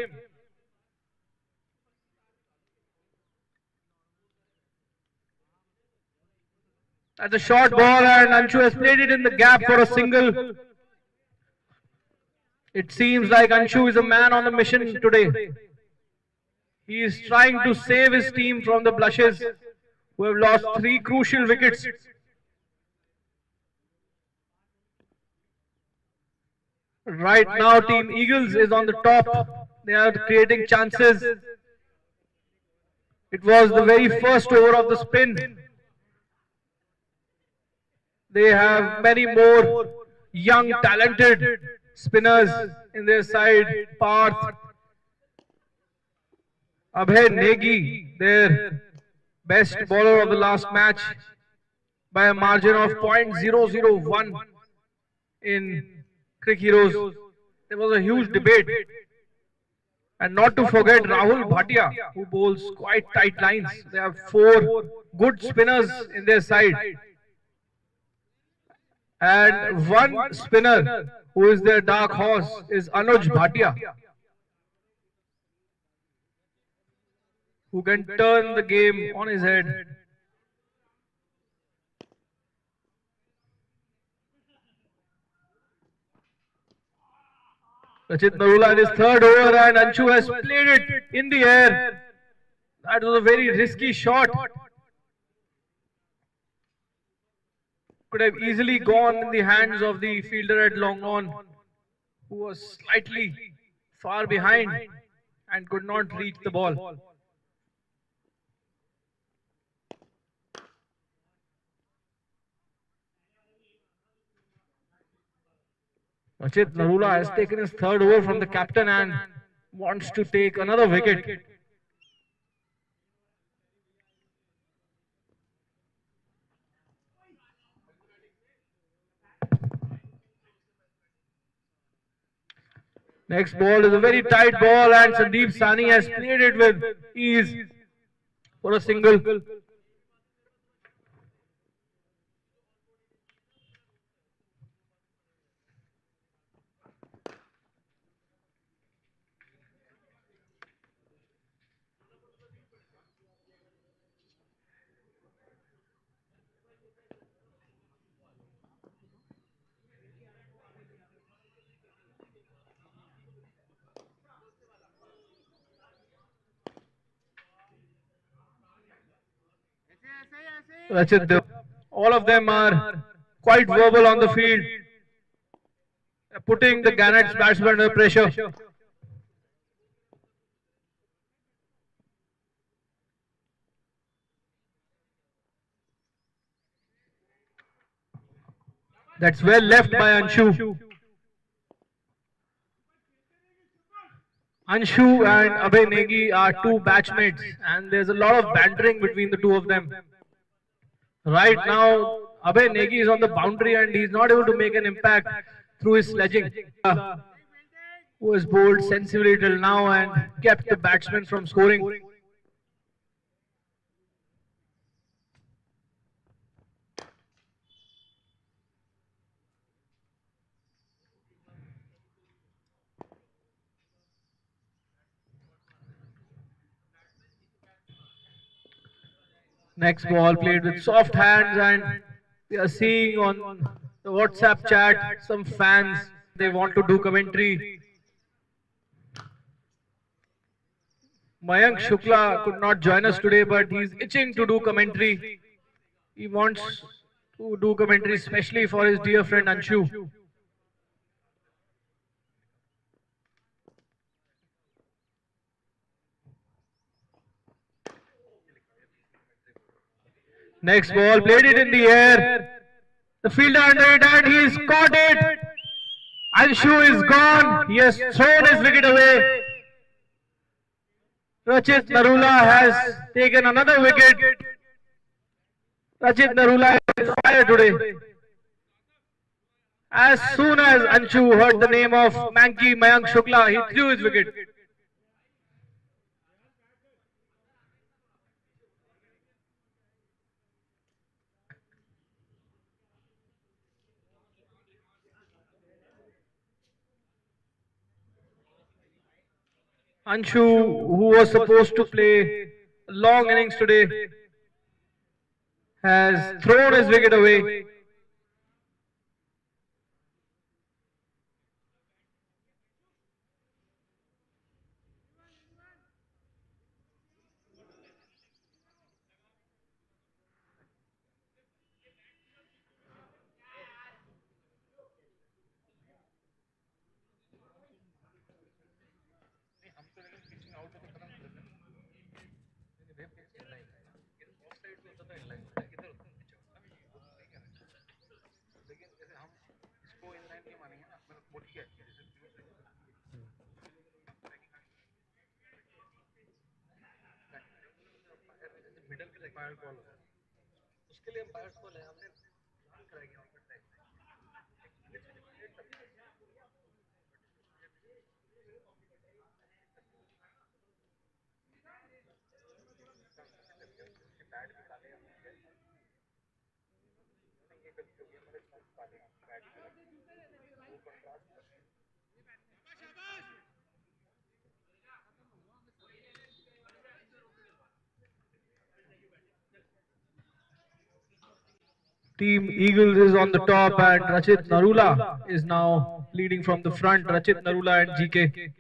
That's a short ball and Anshu has played it in the gap for a single. It seems like Anshu is a man on a mission today. He is trying to save his team from the blushes, who have lost 3 crucial wickets. Right now, Team Eagles is on the top. They are creating chances. It was the very first over of the spin. They have many more young, talented spinners in their side. Parth, Abhay Negi, their best bowler of the last match by a margin of .001 in Cricket Heroes. There was a huge debate. And not to forget Rahul Bhatia, who bowls quite tight lines. They have 4 good spinners in their side. And one spinner who is their dark horse is Anuj Bhatia, who can turn the game on his head. Rachit Narula in his 3rd over and Anshu has played it in the air. That was a very risky shot. Could have easily gone in the hands of the fielder at long on, who was slightly far behind and could not reach the ball. Rachit Narula has taken his 3rd over from the captain and wants to take another wicket. Next ball is a very tight ball and Sandeep Sani has played it with ease for a single. Rachit, all of them are quite verbal on the field, putting the Gannets batsmen under pressure. That's well left by Anshu. Anshu and Abhay Negi are 2 batchmates and there's a lot of bantering between the 2 of them. Right now, Abhay Negi is on the boundary and he's not able to make an impact through his sledging. Who has bowled sensibly till now and kept the batsmen from scoring. Next ball played with soft hands and we are seeing on the WhatsApp chat some fans, they want to do commentary. Mayank Shukla could not join us today but he's itching to do commentary. He wants to do commentary especially for his dear friend Anshu. Next ball, played it in the air. The fielder under it and he's caught it. Anshu is gone. He has thrown his wicket away. Rachit Narula has taken another wicket. Rachit Narula is fire today. As soon as Anshu heard the name of Manky Mayank Shukla, he threw his wicket. Anshu, who was supposed to play a long innings today, has thrown his wicket away. Team Eagles is on the top and Rachit Narula is now leading from the front. Rachit Narula and GK.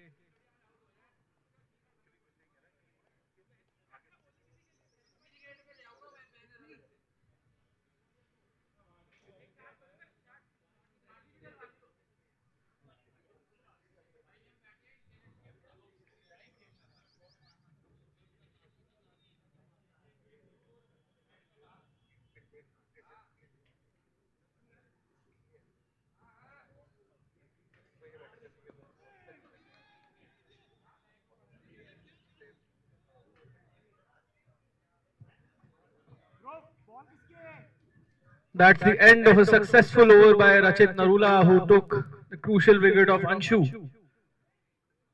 That's the end of a successful over by Rachit Narula, who took the crucial wicket of Anshu.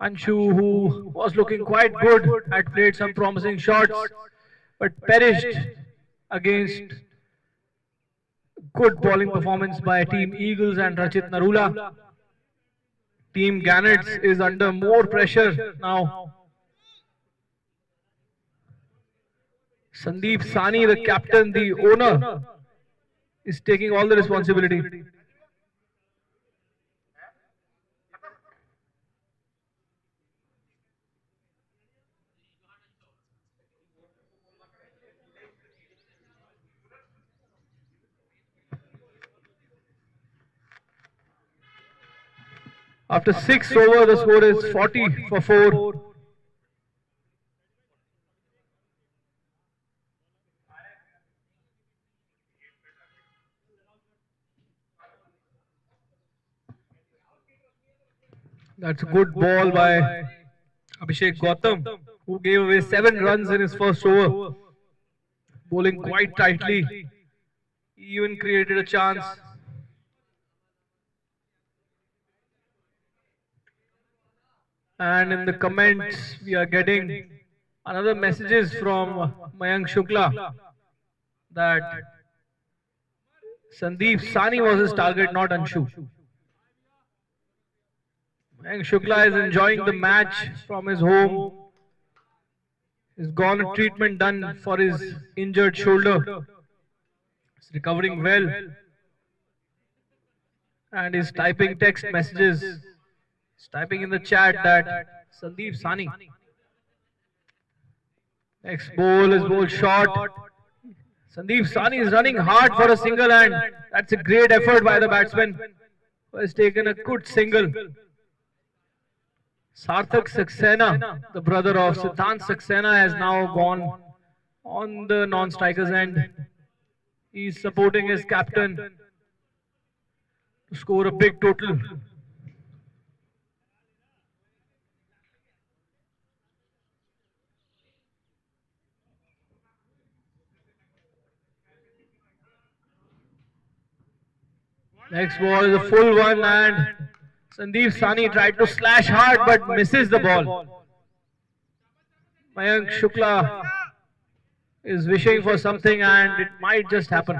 Anshu, who was looking quite good, had played some promising shots, but perished against good bowling performance by Team Eagles and Rachit Narula. Team Gannets is under more pressure now. Sandeep Sani, the captain, the owner, is taking all the responsibility. After 6 overs, the score is 40 for 4. That's a good ball by Abhishek Gautam, who gave away 7 runs in his first over. Bowling quite tightly. He even created a chance. And in the comments, we are getting another messages from Mayank Shukla that Sandeep Sani was his target, not Anshu. Mayank Shukla is enjoying the match from his home. He's gone a treatment done for his injured shoulder. He's recovering well. And he's typing text messages. He's typing in the chat that Sandeep Sani. Next ball is ball short. Sandeep Sani is running hard for a single and that's a great effort by the batsman who has taken a good single. Sarthak Saxena, the brother of Siddhant Saxena, has now gone on the non-strikers end. He's supporting his captain to score a big total. Next ball is a full one and Sandeep Sani tried to slash hard but misses the ball. Mayank Shukla is wishing for something and it might just happen.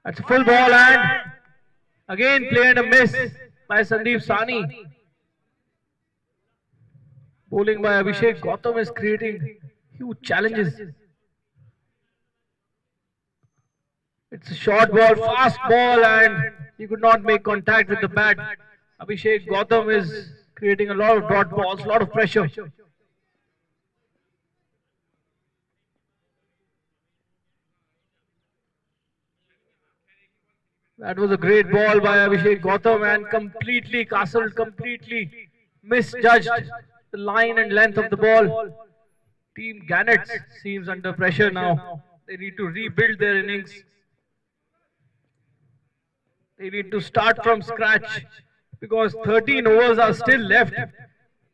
That's a full ball and again play and a miss by Sandeep Sani. Bowling by Abhishek Gautam is creating huge challenges. It's a short ball, fast ball and he could not make contact with the bat. Abhishek Gautam is creating a lot of dot balls, a lot of pressure. That was a great ball by Abhishek Gautam and completely castled, completely misjudged the line and length of the ball. Team Gannets seems under pressure now. They need to rebuild their innings. They need to start from scratch because 13 overs are still left.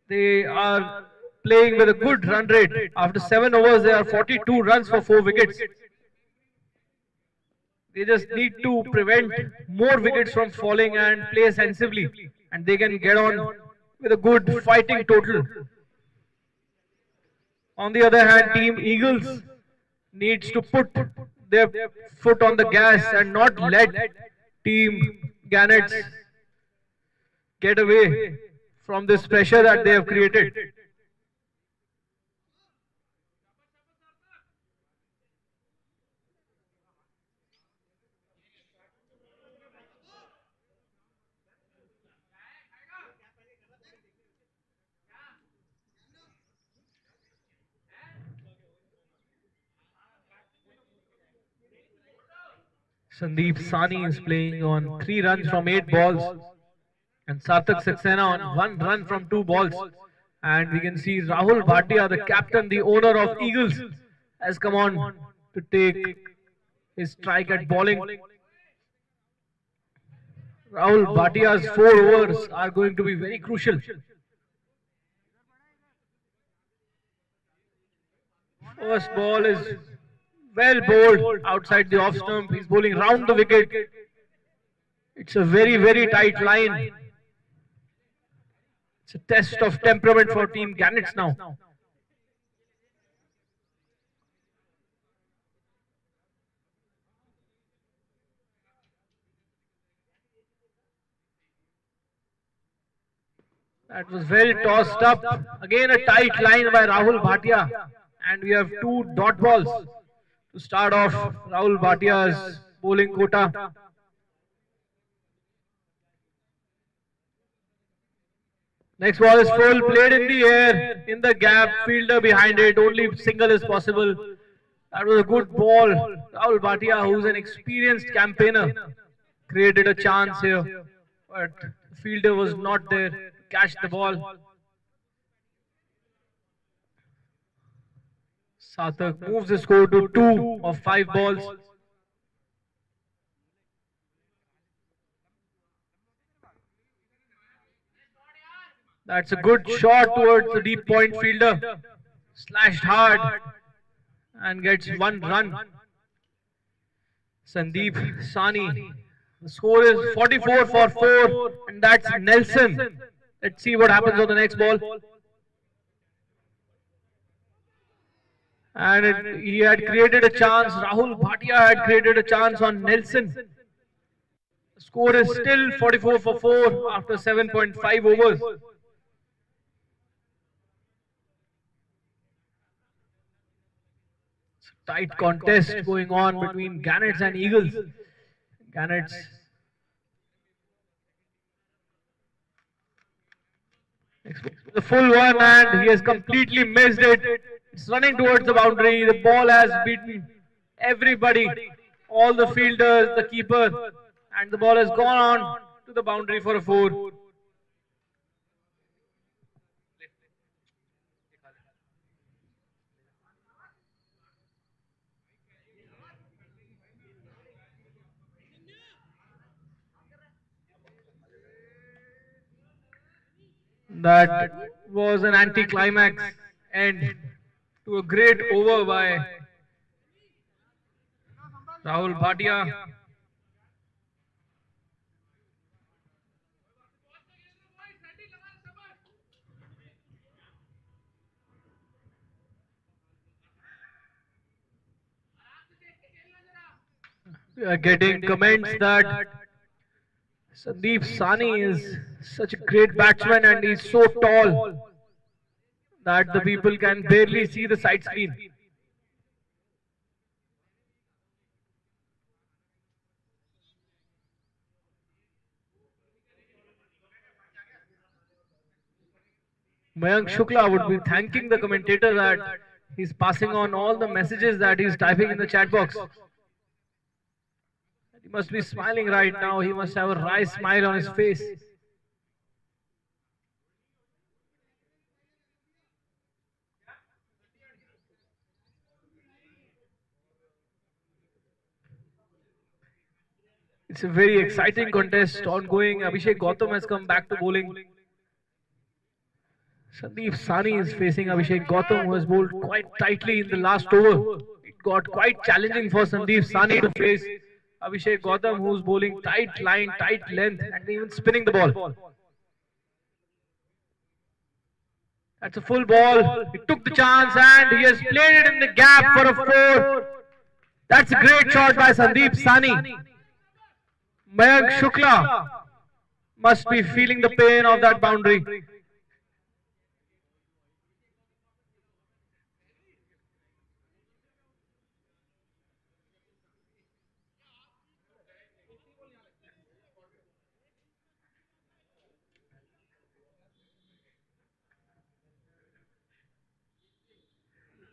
They are playing with a good run rate. After 7 overs, there are 42 runs for 4 wickets. They just need to prevent more wickets from falling and play sensibly. And they can get on with a good fighting total. On the other hand, Team Eagles needs to put their foot on the gas and not let Team Gannets get away from this pressure that they have created. Sandeep Sani is playing on 3 runs from 8 balls and Sarthak Saxena on 1 run from 2 balls. And we can see Rahul Bhatia, the captain, the owner of Eagles, has come on to take his strike at bowling. Rahul Bhatia's 4 overs are going to be very crucial. First ball is well bowled outside the off stump. He's bowling round the wicket. It's a very, very tight line. It's a test of temperament for Team Gannets now. That was well tossed up. Again a tight line by Rahul Bhatia. And we have 2 dot balls to start off Rahul Bhatia's bowling quota. Next ball is full, played in the air, in the gap, fielder behind it, only single is possible. That was a good ball. Rahul Bhatia, who's an experienced campaigner, created a chance here, but the fielder was not there to catch the ball. Sarthak moves the score to 2 of 5 balls. That's a good shot towards the deep point fielder. Slashed hard and gets 1 run. Sandeep Sani. The score is 44 for 4 and that's Nelson. Let's see what happens on the next ball. And he had created a chance. Rahul Bhatia had created a chance on Nelson. The score is still 44 for 4 after 7.5 overs. It's a tight contest going on between Gannets and Eagles. Gannets the full one and he has completely missed it. It's running towards the boundary. The ball has beaten everybody, all the fielders, the keeper, and the ball has gone on to the boundary for a 4. That was an anti-climax end to a great over by Rahul Bhatia. We are getting comments that Sandeep Sani is such a great batsman and he's so tall that the people can barely see the side screen. Mayank Shukla would be thanking the commentator that he's passing on all the messages that he's typing in the chat box. He must be smiling right now. He must have a wry smile on his face. It's a very exciting contest ongoing. Abhishek Gautam has come back to bowling. Sandeep Sani is facing Abhishek Gautam, who has bowled quite tightly in the last over. It got quite challenging for Sandeep Sani to face Abhishek Gautam, who's bowling tight line, tight length, and even spinning the ball. That's a full ball. He took the chance and he has played it in the gap for a 4. That's a great shot by Sandeep Sani. Mayank Shukla must be feeling the pain of that boundary.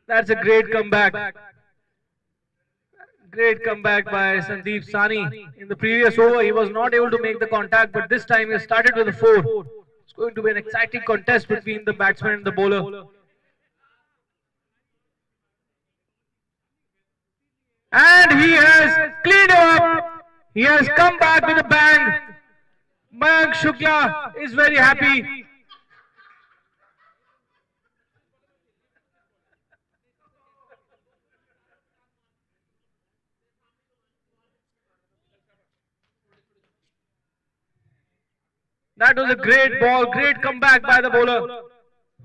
That's a great comeback. Great comeback by Sandeep Sani. In the previous over, he was not able to make the contact, but this time he started with a 4. It's going to be an exciting contest between the batsman and the bowler. And he has cleaned up. He has come back with a bang. Mayank Shukla is very happy. That was a great ball, great comeback by the bowler,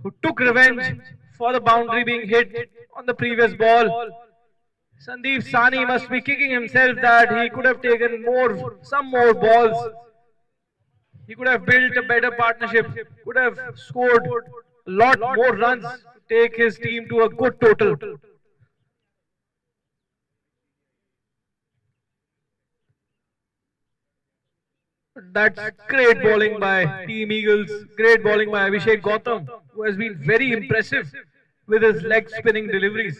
who took revenge for the boundary being hit on the previous ball. Sandeep Sani must be kicking himself that he could have taken some more balls. He could have built a better partnership, could have scored a lot more runs to take his team to a good total. That's great bowling by Team Eagles. Great bowling by Abhishek Gautam, who has been very impressive with his leg spinning deliveries.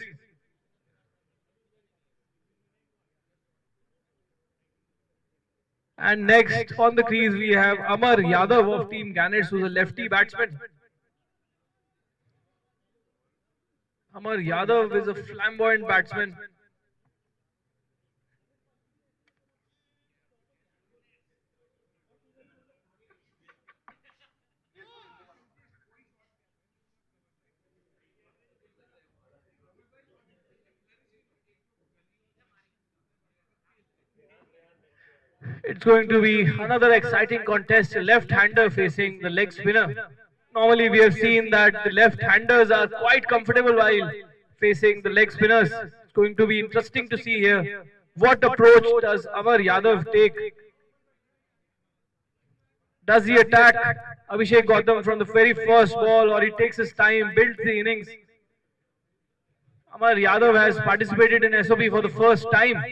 And next on the crease we have Amar Yadav of Team Gannets, who's a lefty batsman. Amar Yadav is a flamboyant batsman. It's going to be another exciting contest, a left-hander facing the leg spinner. Normally we have seen that the left-handers are quite comfortable while facing the leg spinners. It's going to be interesting to see here. What approach does Amar Yadav take? Does he attack Abhishek Gautam from the very first ball, or he takes his time, builds the innings? Amar Yadav has participated in SOP for the first time.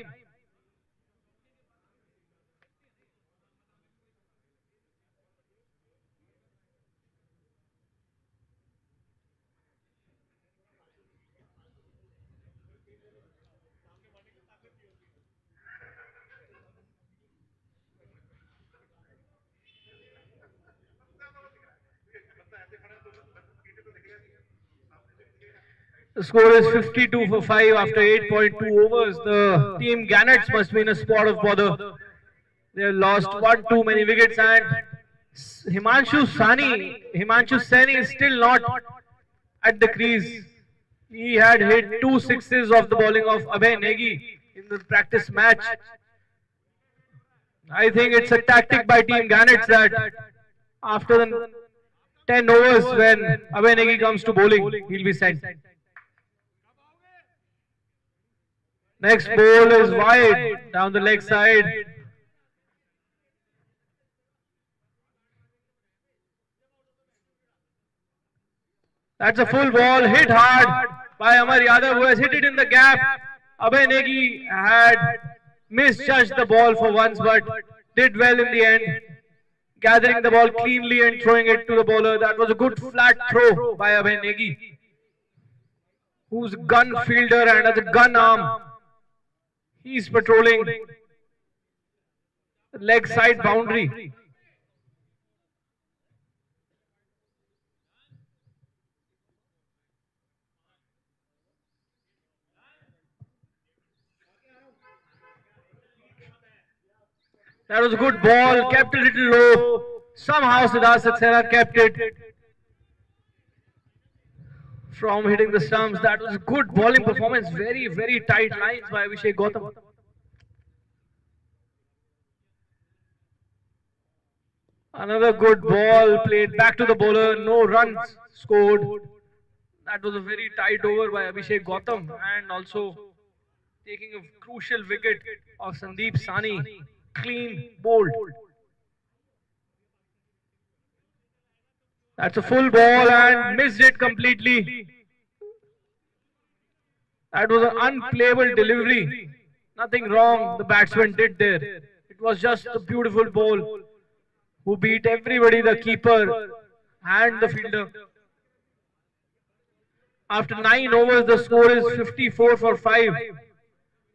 The score is 52 for 5 after 8.2 overs. The team Gannets must be in a spot of bother. They have lost one too many wickets and Himanshu Sani is still not at the crease. He had hit 2 sixes of the bowling of Abhay Negi in the practice match. I think it's a tactic by Team Gannets that after the 10 overs when Abhay Negi comes to bowling, he'll be sent. Next ball is wide down the leg side. That's a full ball, hit hard by Amar Yadav, who has hit it in the gap. Abhay Negi had misjudged the ball for once, but did well in the end, gathering the ball cleanly and throwing it to the bowler. That was a good flat throw by Abhay Negi, who's a gun fielder and has a gun arm. He's patrolling the leg side boundary. That was a good ball, kept a little low. Somehow Siddharth Saxena kept it from hitting the stumps. That was a good bowling performance. Very, very tight lines by Abhishek Gautam. Another good ball played back to the bowler. No runs scored. That was a very tight over by Abhishek Gautam, and also taking a crucial wicket of Sandeep Sani. Clean bowled. That's a full ball and missed it completely. That was an unplayable delivery. Nothing wrong the batsman did there. It was just a beautiful ball who beat everybody, the keeper and the fielder. After 9 overs, the score is 54 for 5.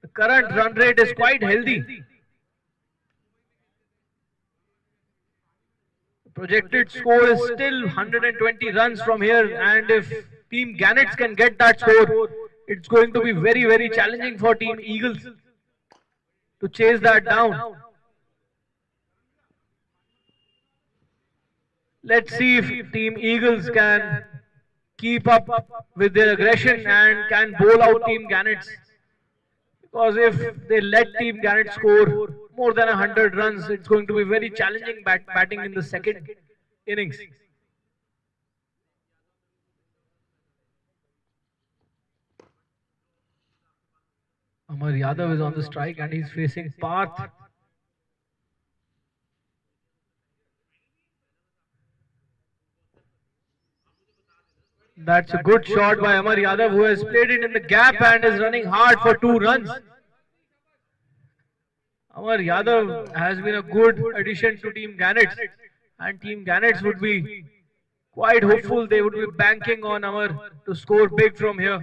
The current run rate is quite healthy. Projected score is still 120 runs from here, and if Team Gannets can get that score, it's going to be very, very challenging for Team Eagles to chase that down. Let's see if Team Eagles can keep up with their aggression and can bowl out Team Gannets. Because if they let Team Gannets score more than 100 runs, it's going to be very challenging batting in the second innings. Amar Yadav is on the strike and he's facing Parth. That's a good shot by Amar Yadav, who has played it in the gap and is running hard for 2 runs. Amar Yadav has been a good addition to Team Gannets, and Team Gannets would be quite hopeful. They would be banking on Amar to score big from here.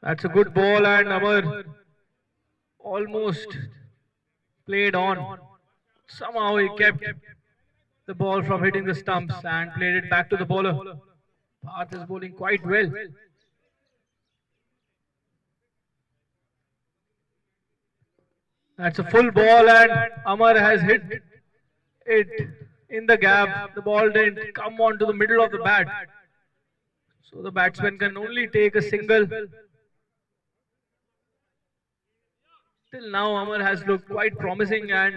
That's a good ball, and Amar almost played on. Somehow he kept the ball from hitting the stumps and played it back to the bowler. Parth is bowling quite well. That's a full ball and Amar has hit it in the gap. The ball didn't come on to the middle of the bat. So the batsman can only take a single. Till now Amar has looked quite promising, and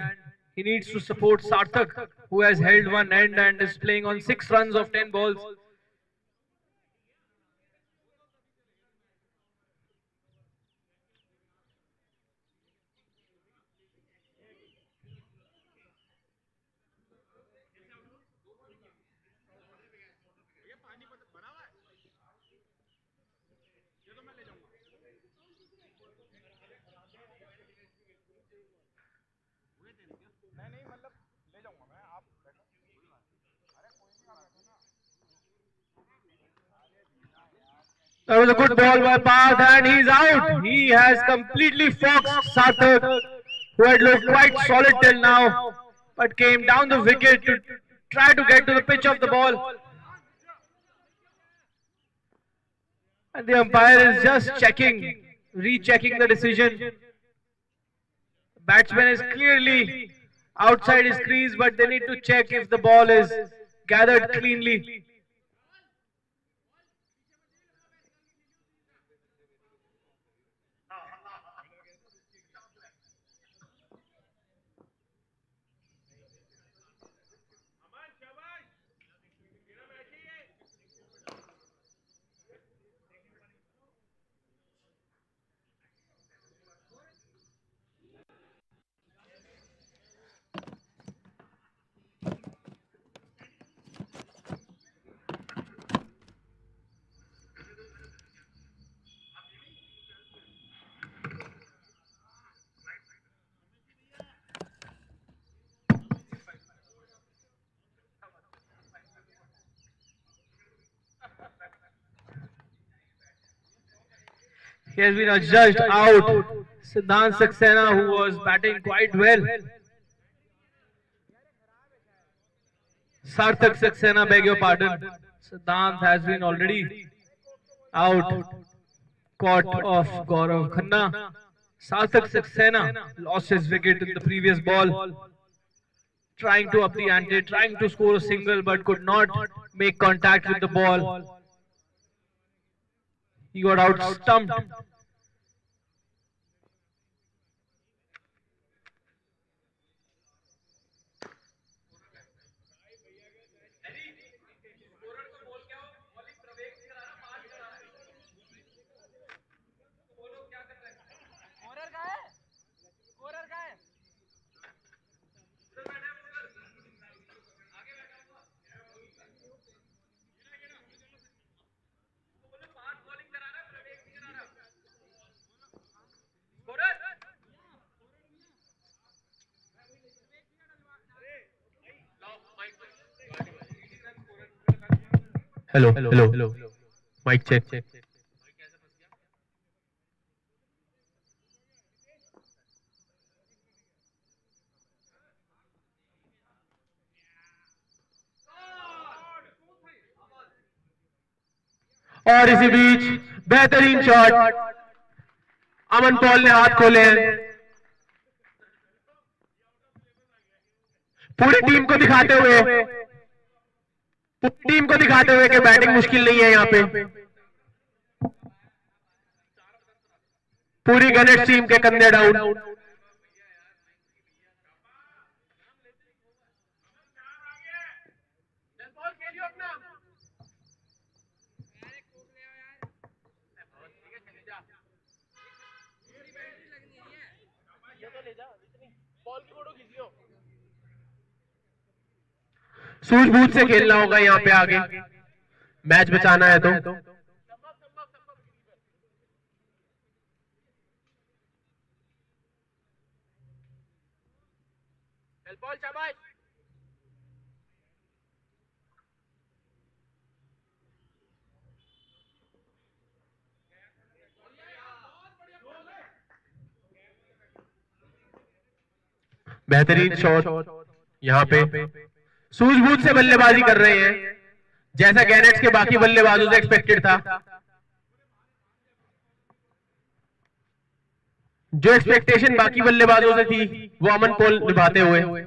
he needs to support Sarthak, who has held one end and is playing on 6 runs of 10 balls. That was a good ball by Parth and he's out. He has completely foxed Sarthak, who had looked quite solid till now, but came down the wicket to try to get to the pitch of the ball. And the umpire is just checking rechecking the decision. Batsman is clearly outside his crease, but they need to check if the ball is gathered cleanly. He has been adjudged out. Siddhant Saxena, who was batting quite well. Sarthak Saxena, beg your pardon. Siddhant has been already out. Caught of Gaurav Khanna. Sarthak Saxena lost his wicket in the previous ball. Trying to up the ante, trying to score a single, but could not make contact with the ball. He got out stumped. Hello, hello. Mic check. और इसी बीच बेहतरीन shot, अमन Paul ने हाथ खोले हैं। पूरी team को दिखाते हुए कि बैटिंग मुश्किल नहीं है यहाँ पे। पूरी गनेट्स टीम के कंधे डाउन। सूझबूझ से खेलना होगा यहाँ पे आगे, मैच बचाना है तो। बेहतरीन शॉट यहाँ पे, सूझबूझ से बल्लेबाजी कर रहे हैं जैसा गैनेट्स के बाकी बल्लेबाजों से एक्सपेक्टेड था। जो एक्सपेक्टेशन बाकी बल्लेबाजों से थी वो अमन पॉल निभाते हुए।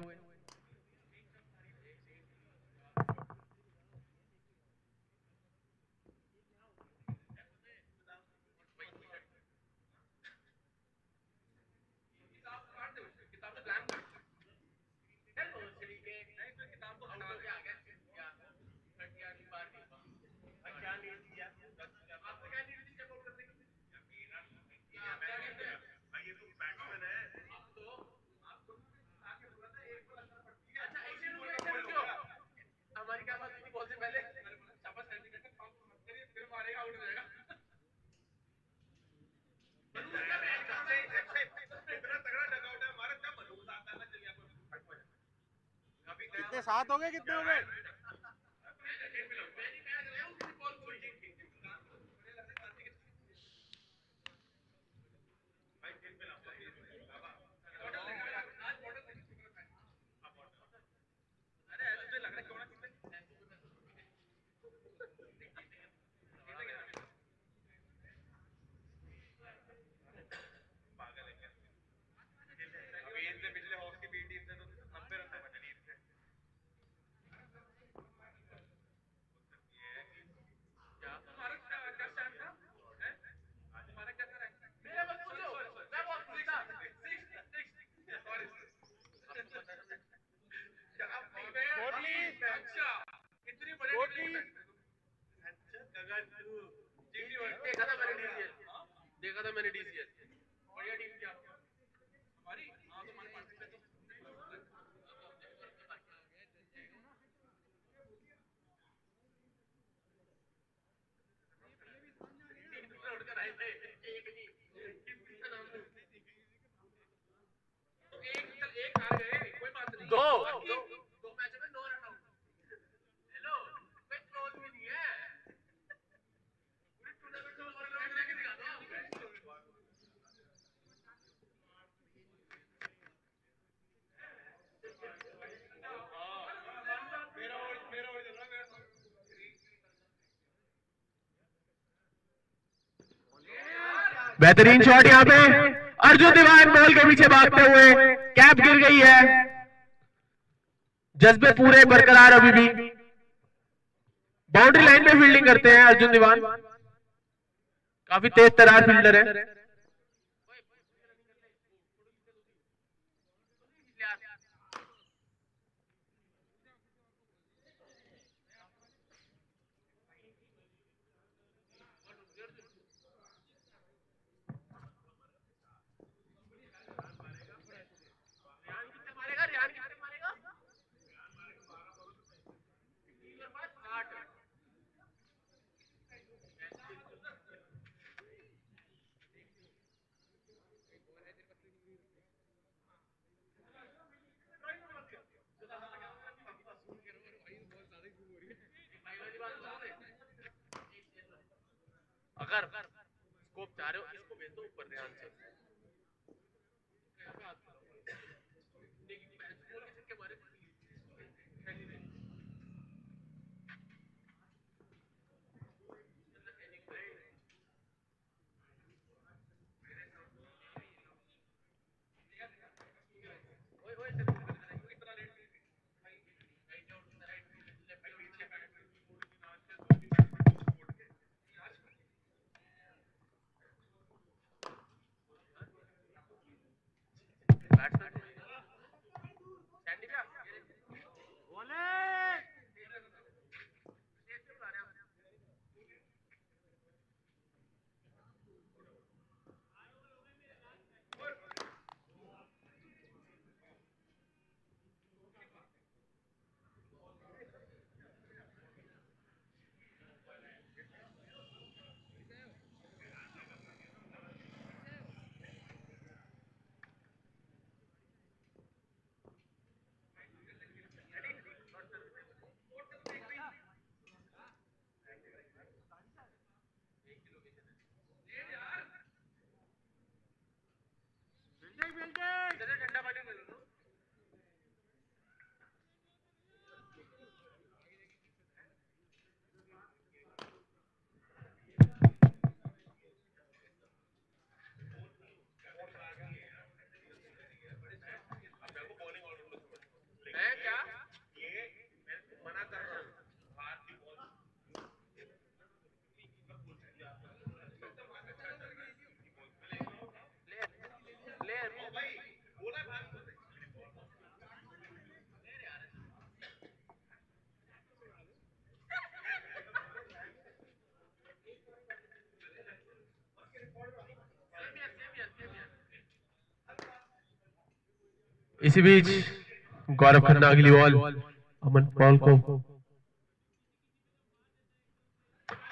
कितने 7 हो गए, कितने हो गए? देखा था मैंने डीसीएल बढ़िया टीम थी आपकी हमारी हाँ तो मैंने पार्टिसिपेट एक हार गए कोई बात नहीं दो मैच में 9 रन आउट हेलो कोई क्लोज भी नहीं है पूरी टूर्नामेंट में और लोग लेके दिखा दो बेहतरीन शॉट यहाँ पे अर्जुन दीवान बॉल के पीछे भागते हुए कैप गिर गई है जज्बे पूरे बरकरार अभी भी बाउंड्री लाइन पे फील्डिंग करते हैं अर्जुन दीवान काफी तेज तरार फील्डर है अगर स्कोप चाह रहे हो इसको भेज दो ऊपर ध्यान से इसी बीच गौरव खन्ना अगली बॉल अमन बॉल को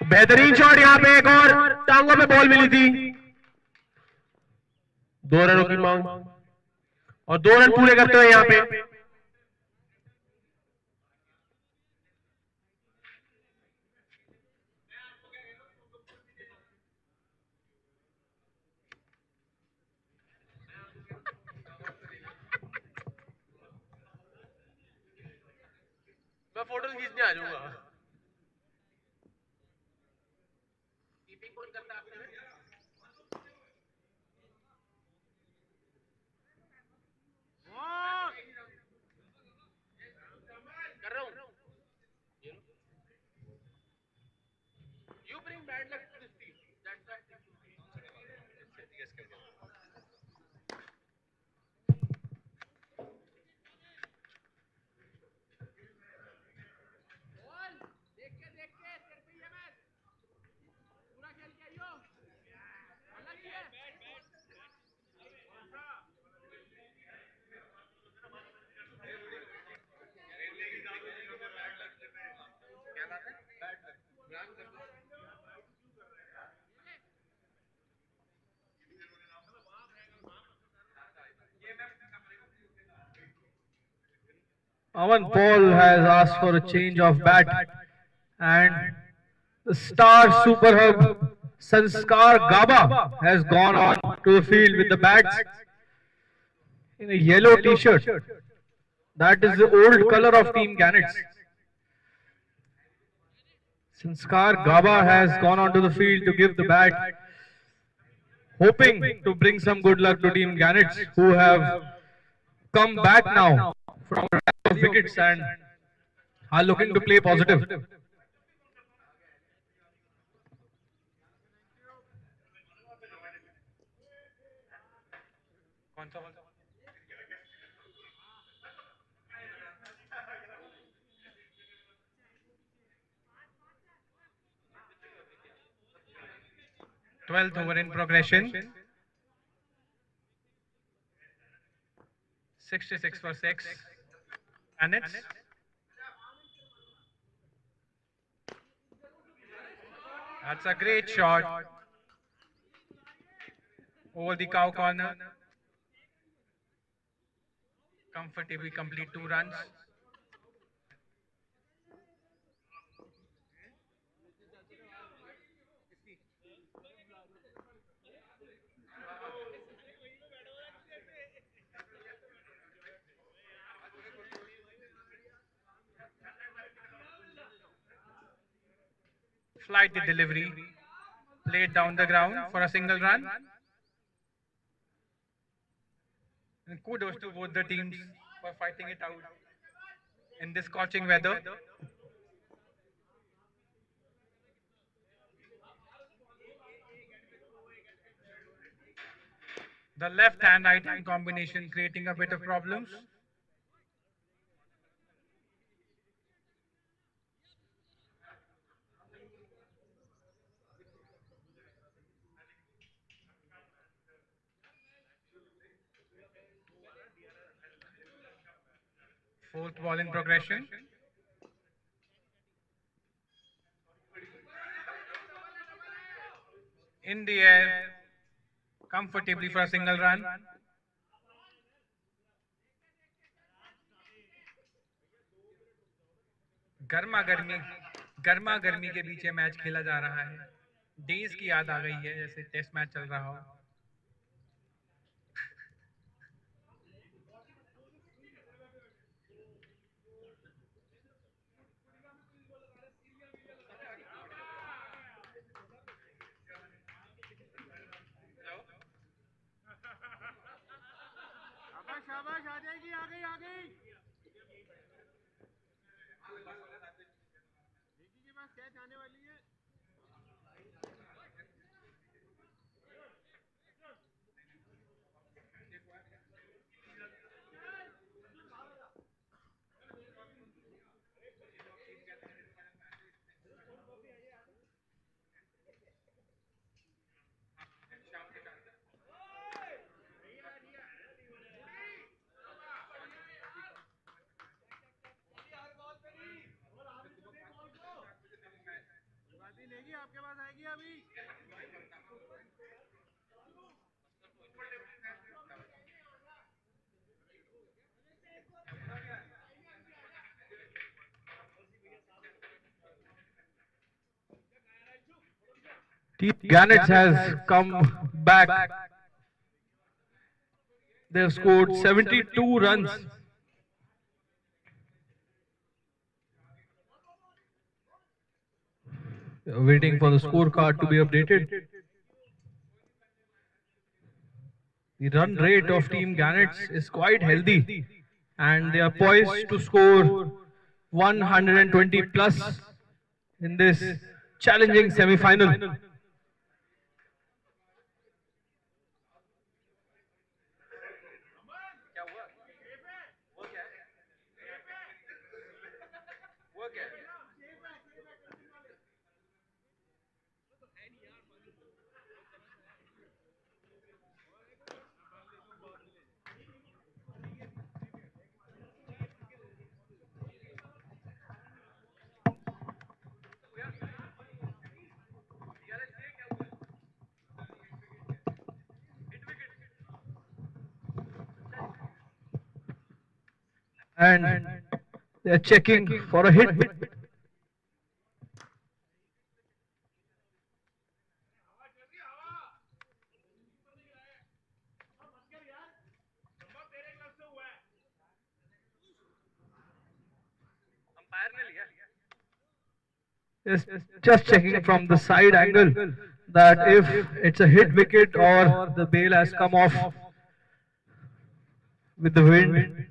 बेहतरीन शॉट यहाँ पे एक और टांगों पे बॉल मिली थी 2 रनों की मांग और 2 रन पूरे करते हुए यहाँ पे मैं फोटो खींचने आ जाऊंगा कीपिंग कौन करता है आपने कर रहा हूं you bring bad luck to this team that's Aman Paul has asked for a change of bat, and the star super hub Sanskar Gaba has gone on to the field with the bats in a yellow t-shirt. That is the old color of Team Gannets. Sanskar Gaba has gone onto the field to give the bat, hoping to bring some good luck to Team Gannets, who have come back now from a rally of wickets and are looking to play positive. 12th over in progression. 66 for 6. Gannets. That's a great shot over the cow corner. Comfortably complete 2 runs. Flight the delivery, played down the ground for a single run. And kudos to both the teams for fighting it out in this scorching weather. The left hand right hand combination creating a bit of problems. Fourth ball in progression. In the air, comfortably for a single run. गर्मा गर्मी के बीच ये match खेला जा रहा है. Days की याद आ गई है जैसे टेस्ट मैच चल रहा हो. शाबाश आ जाएगी आ गई देखी के पास कैच आने वाली है. लेगी आपके पास आएगी अभी. Team Gannets has come back. They have scored 72 runs. Waiting for the scorecard to be updated. The run rate of Team Gannets is quite healthy and they are poised to score 120 plus in this challenging semi-final. And They are checking for a hit. Just checking from the side angle that if it's a hit wicket or the bail has come off with the wind.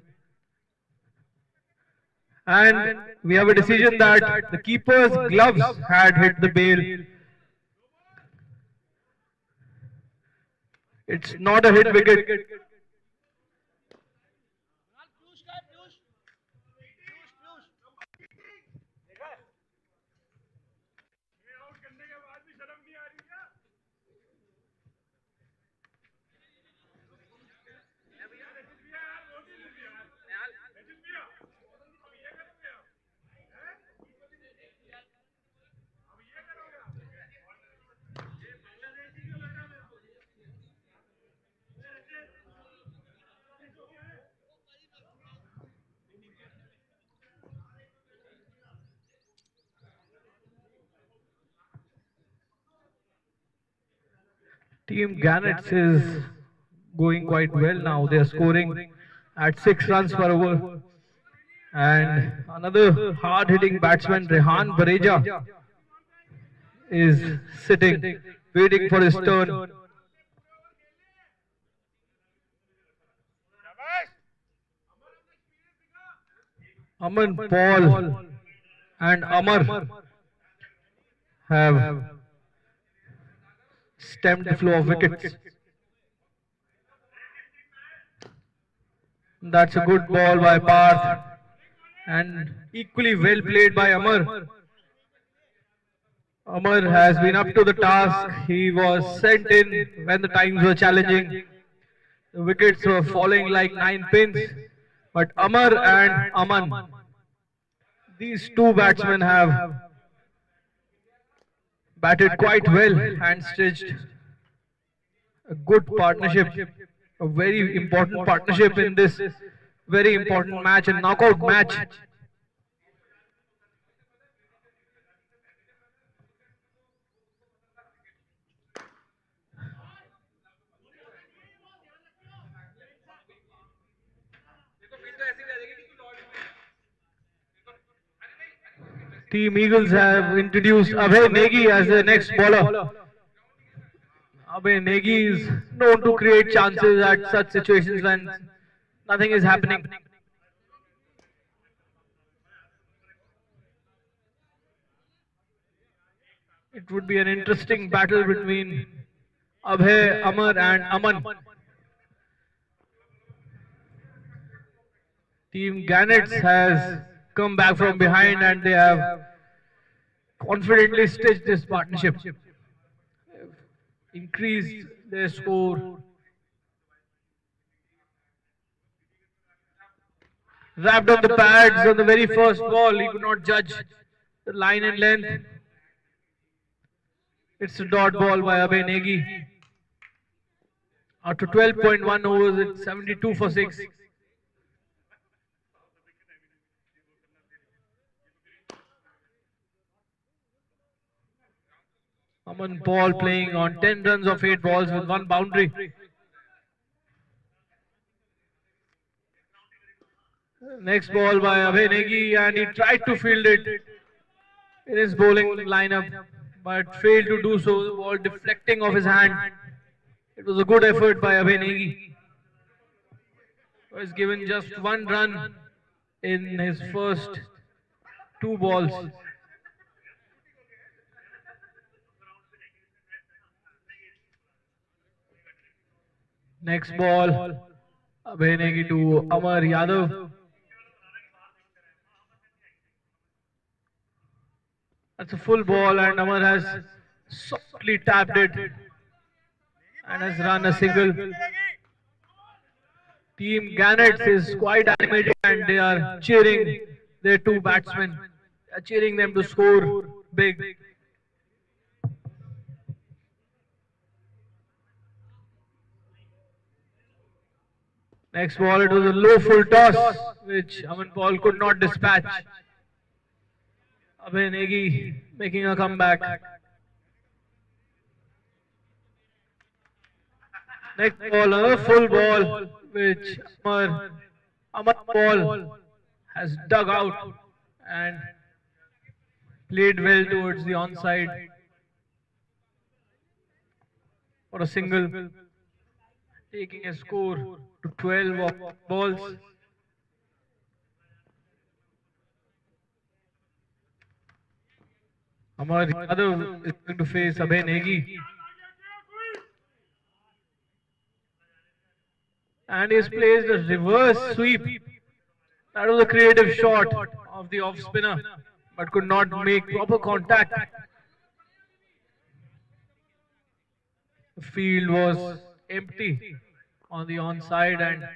And we have a decision that the keeper's gloves had hit the bail. It's not a hit wicket. Team Gannets is going quite well now. They are scoring at 6 runs per over. And another hard-hitting batsman, Rehan Bareja, is sitting, waiting for his turn. Aman, Paul and Amar have stemmed the flow of wickets. That's a good ball by Parth and equally well played by Amar. Amar has been up to the task. He was sent in when the times were challenging. The wickets were falling like 9 pins. But Amar and Aman, these two batsmen have batted quite well and stitched a good partnership, a very important partnership in this very important match, a knockout match. Team Eagles have introduced Abhay Negi as the next bowler. Abhay Negi is known to create chances at such situations when nothing is happening. It would be an interesting battle between Abhay, Amar and Aman. Team Gannets has come back from behind and they have confidently stitched this partnership. Increased their score. Wrapped on the pads on the very first ball, he could not judge the line and length. It's a dot ball by Abhay Negi. After 12.1 overs, it's 72 for 6. Aman Paul playing on 10 runs of 8 balls with 1 boundary. Next ball by Abhay Negi and he tried to field it in his bowling lineup but failed to do so, the ball deflecting off his hand. It was a good effort by Abhay Negi. He was given just 1 run in his first 2 balls. Next ball, Abhay Negi to Amar Yadav. That's a full ball and Amar has softly tapped it and has run a single. Team Gannets is quite animated and they are cheering their 2 batsmen. They are cheering them to score big. Next ball, it was a low full toss, which Aman Paul could not dispatch. Abhay Negi making a comeback. Next ball, another full ball, which Aman Paul has dug out and played well towards the onside for a single, taking a score to 12 balls. Amar Yadav is going to face Abhay Negi. And he's placed a reverse sweep. That was a creative shot of the off spinner, but could not make proper contact. The field was empty on the onside, and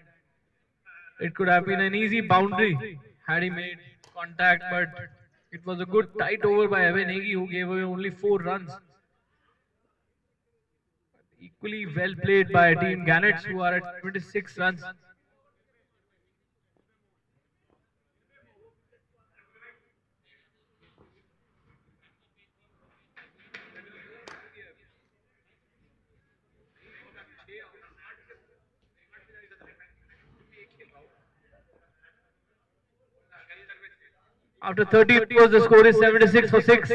it could have been an easy boundary had he made contact, but it was a good tight over by Abhay Negi, who gave away only 4 runs. Equally well played by Team Gannets, who are at 76 runs. After 30 overs, the score is 76 for 6.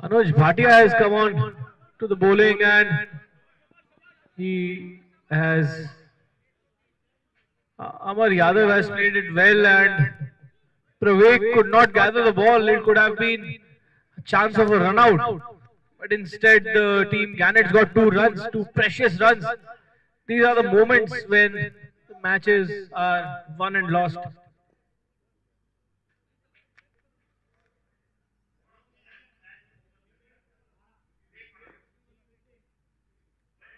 Anuj Bhatia has come on to the bowling, and he has Amar Yadav has played it well, and Pravek could not gather the ball. It could have been a chance of a run out, but instead the team Gannets got 2 runs, 2 precious runs. These are the moments when the matches are won and lost.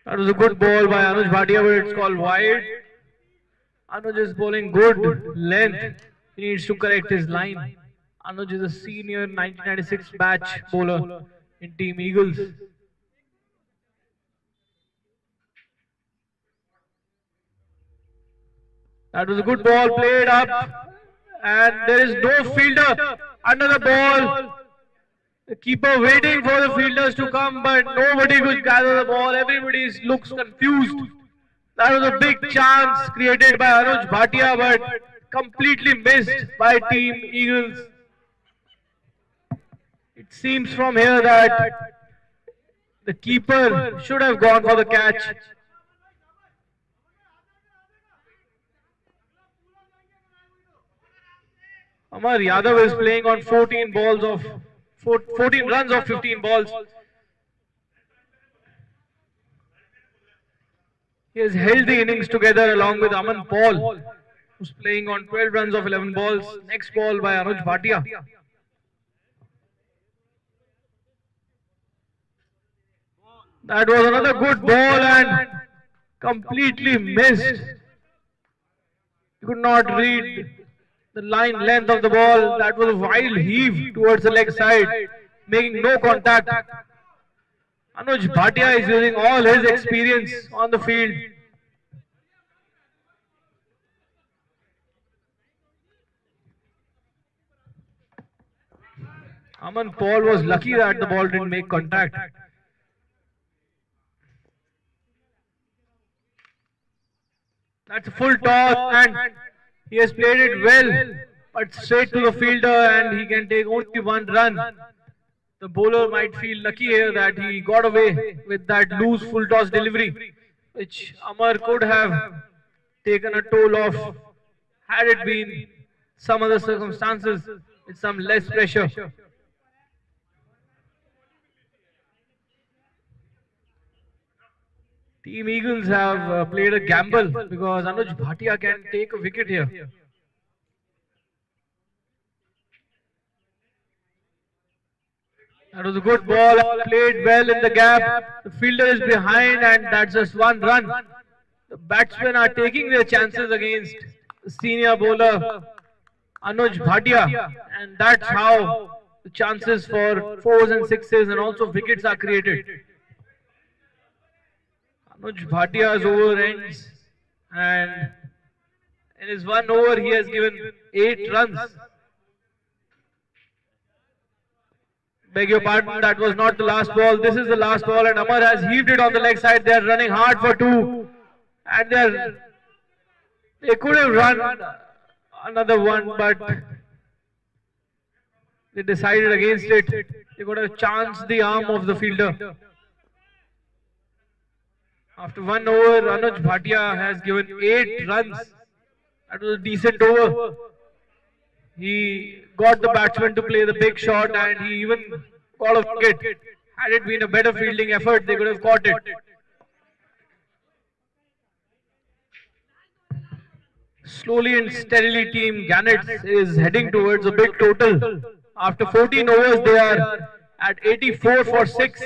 That was a good ball by Anuj Bhatia, but it's called wide. Anuj is bowling good length. He needs to correct his line. Anuj is a senior 1996 batch bowler in Team Eagles. That was a good ball played up, and there is no fielder under the ball. The keeper waiting for the fielders to come, but nobody could gather the ball. Everybody looks confused. That was a big chance created by Anuj Bhatia, but completely missed by Team Eagles. It seems from here that the keeper should have gone for the catch. Amar Yadav is playing on 14 runs of 15 balls. He has held the innings together along with Aman Paul, who's playing on 12 runs of 11 balls. Next ball by Anuj Bhatia. That was another good ball and completely missed. He could not read the line length of the ball. That was a wild heave towards the leg side, making no contact. Anuj Bhatia is using all his experience on the field. Aman Paul was lucky that the ball didn't make contact. That's a full toss, and he has played it well, but straight to the fielder, and he can take only 1 run. The bowler might feel lucky here that he got away with that loose full toss delivery, which Amar could have taken a toll of had it been some other circumstances with some less pressure. Team Eagles have played a gamble because Anuj Bhatia can take a wicket here. That was a good ball, played well in the gap. The fielder is behind, and that's just one run. The batsmen are taking their chances against the senior bowler Anuj Bhatia, and that's how the chances for fours and sixes and also wickets are created. Anuj Bhatia's over ends, and in his one over he has given 8 runs. Beg your pardon, that was not the last ball. This is the last ball, and Amar has heaved it on the leg side. They are running hard for 2, and they could have run another one, but they decided against it. They could have chanced the arm of the fielder. After 1 over, Anuj Bhatia has given 8 runs. That was a decent over. He got the batsman to play the big shot, and he even got a wicket. Had it been a better fielding effort, they could have caught it. Slowly and steadily, team Gannets is heading towards a big total. After 14 overs, they are at 84 for 6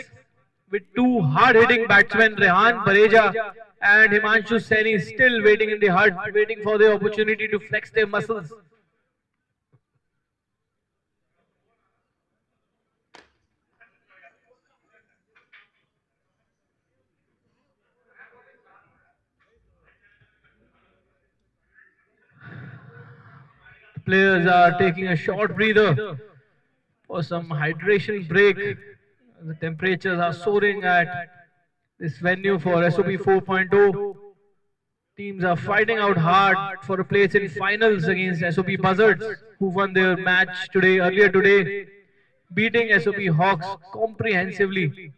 with 2 hard-hitting batsmen, Rehan Bareja and Himanshu Saini, still waiting in the hut, waiting for the opportunity to flex their muscles. Players are taking a short breather for some hydration break. The temperatures are soaring at this venue for SOP 4.0. Teams are fighting out hard for a place in finals against SOP Buzzards, who won their match earlier today, beating SOP Hawks comprehensively.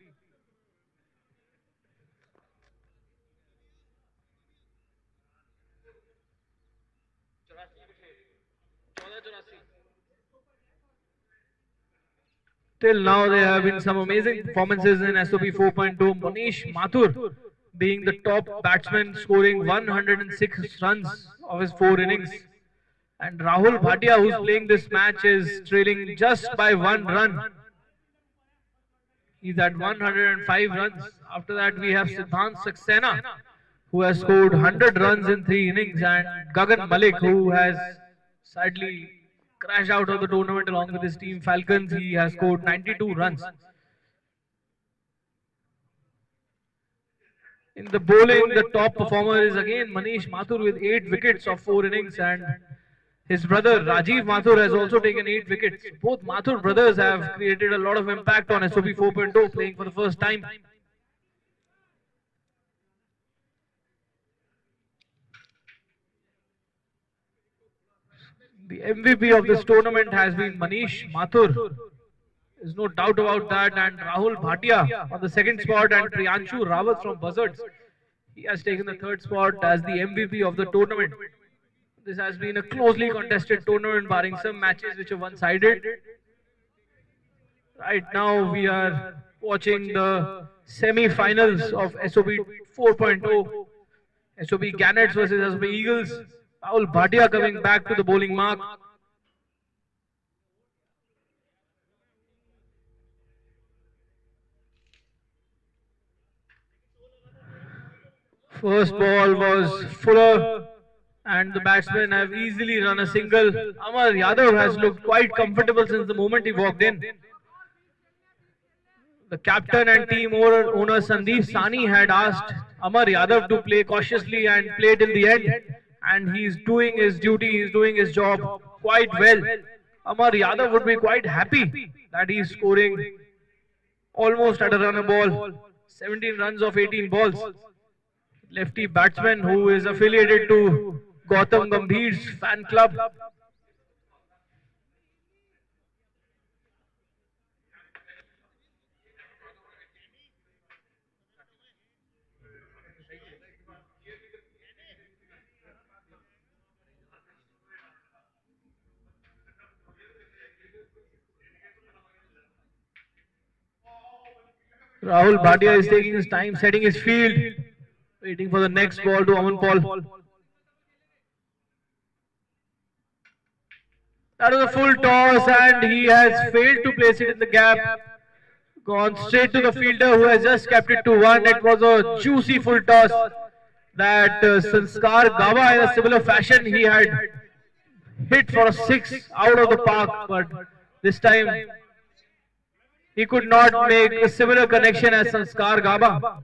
Till now, there have been some amazing performances in SOP 4.2. Manish Mathur being the top batsman, scoring 106 runs of his 4 innings. And Rahul Bhatia, who's playing this match, is trailing just by 1 run. He's at 105 runs. After that, we have Siddhant Saxena, who has scored 100 runs in 3 innings, and Gagan Malik, who has sadly crashed out of the tournament along with his team Falcons. He has scored 92 runs. In the bowling, the top performer is again Manish Mathur with 8 wickets of 4 innings, and his brother Rajiv Mathur has also taken 8 wickets. Both Mathur brothers have created a lot of impact on SOP 4.0, playing for the first time. The MVP of this tournament has been Manish Mathur. There's no doubt about that. And Rahul Bhatia on the 2nd spot, and Priyanshu Rawat from Buzzards. He has taken the 3rd spot as the MVP of the tournament. This has been a closely contested tournament, barring some matches which are one-sided. Right now we are watching the semi-finals of SOP 4.0. SOP Gannets versus SOP Eagles. Rahul Bhatia coming back to the bowling mark. First ball was fuller, and the batsmen have easily run a single. Amar Yadav has looked quite comfortable since the moment he walked in. The captain and team owner Sandeep Sani had asked Amar Yadav to play cautiously and play till the end. And he's doing his duty, he's doing his job quite well. Amar Yadav would be quite happy that he's scoring almost at a run a ball. 17 runs of 18 balls. Lefty batsman who is affiliated to Gautam Gambhir's fan club. Rahul Bhatia is taking his time, setting his field, waiting for the next ball to Aman Paul. That was a full toss, and he has failed to place it in the gap. Gone straight to the fielder who has just kept it to 1. It was a juicy full toss that Sanskar Gaba in a similar fashion he had hit for a 6 out of the park, but this time he could not make a similar connection as Sanskar Gaba.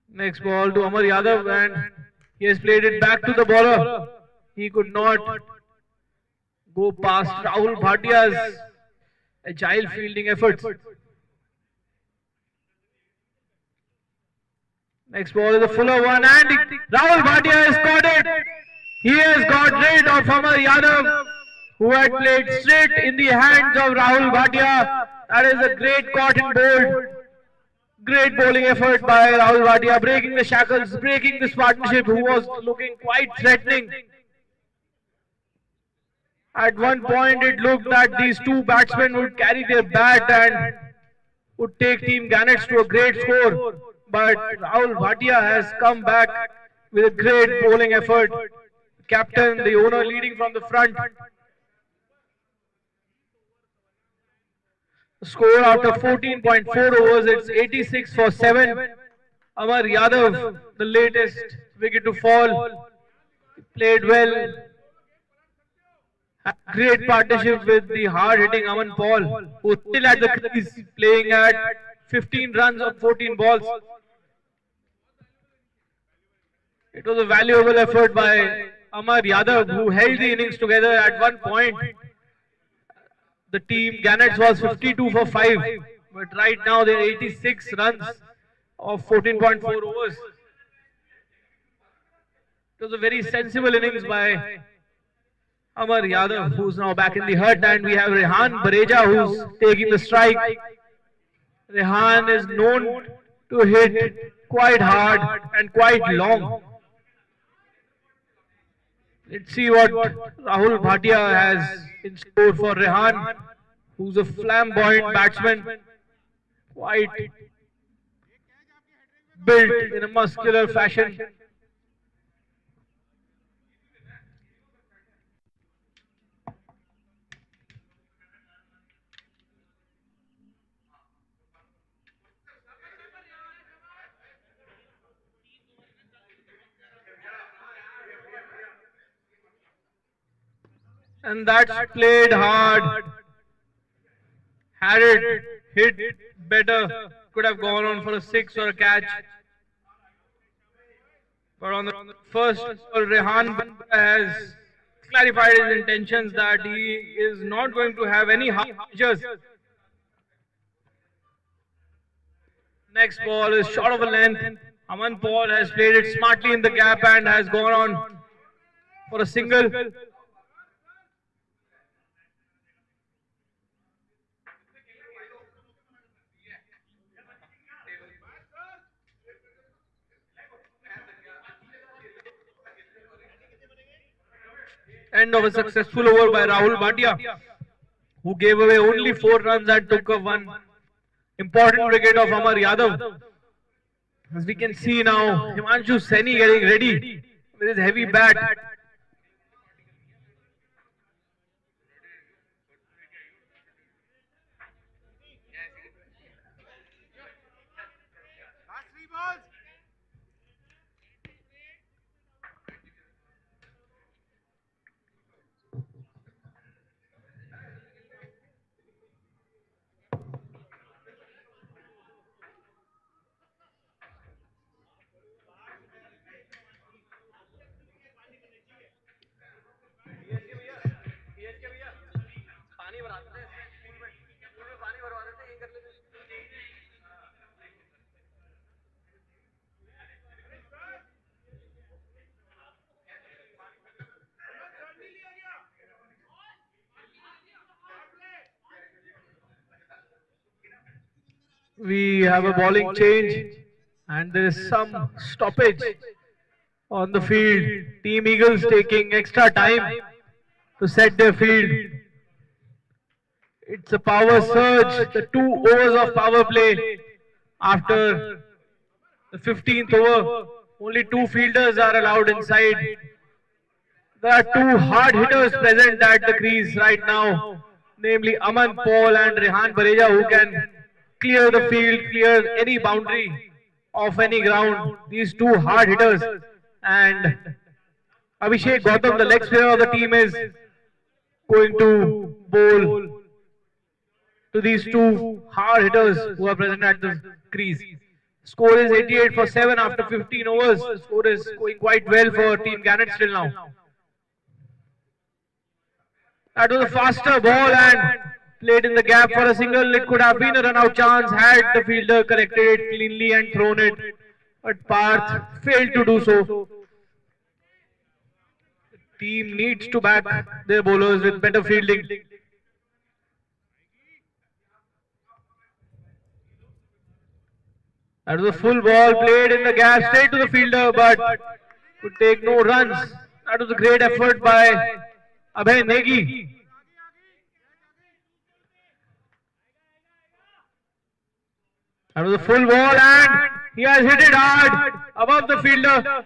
Next ball to Amar Yadav and he has played it back to the bowler. He could not go past Rahul Bhatia's agile fielding efforts. Next ball is a fuller one and Rahul Bhatia has caught it. He has got rid of Amar Yadav who had played straight in the hands of Rahul Bhatia. That is a great caught in bold. Great bowling effort by Rahul Bhatia, breaking the shackles, breaking this partnership who was looking quite threatening. At one point it looked that these two batsmen would carry their bat and would take Team Gannets to a great score. But Rahul Bhatia has come back with a great bowling effort. Captain, the owner leading from the front. Score after 14.4 overs, it's 86 for 7. Amar Yadav, the latest wicket to fall, played well. Had great partnership with the hard-hitting Aman Paul, who is still at the crease, playing at 15 runs on 14 balls. It was a valuable effort by Amar Yadav, who held the innings together at one point. The team Gannets was 52 for 5, but right now they're 86 runs of 14.4 overs. It was a very sensible innings by Amar Yadav, who's now back in the hut, and we have Rehan Bareja who's taking the strike. Rehan is known to hit quite hard and quite long. Let's see what Rahul Bhatia has in store for Rehan, who's a flamboyant batsman, quite built in a muscular fashion. And that's played hard. Had it hit better, could have gone on for a 6 or a catch. But on the first, Rehan has clarified his intentions that he is not going to have any hard pitches. Next ball is short of a length. Aman Paul has played it smartly in the gap and has gone on for a single. End of a successful over by Rahul Bhatia, who gave away only 4 runs and took a 1 important wicket of Amar Yadav. As we can see now, Himanshu Saini getting ready with his heavy bat. Last 3 balls. We have a bowling change and there is some stoppage on the field. Team Eagles taking extra time to set their field. It's a power surge, the 2 overs of power play after the 15th over. Only 2 fielders are allowed inside. There are 2 hard hitters present at the crease right now, namely Aman Paul and Rehan Bareja, who can clear the field, clear any boundary of any ground. These 2 hard hitters. And Abhishek Gautam, the leg spinner of the team, is going to bowl to these 2 hard hitters who are present at the crease. Score is 88 for 7 after 15 overs. The score is going quite well for Team Gannets till now. That was a faster ball and played in the gap for a single. It could have been a run-out chance had the fielder corrected it cleanly and thrown it. But Parth failed to do so. The team needs to back their bowlers with better fielding. That was a full ball played in the gap straight to the fielder, but could take no runs. That was a great effort by Abhay Negi. That was a full ball and he has hit it hard above the fielder.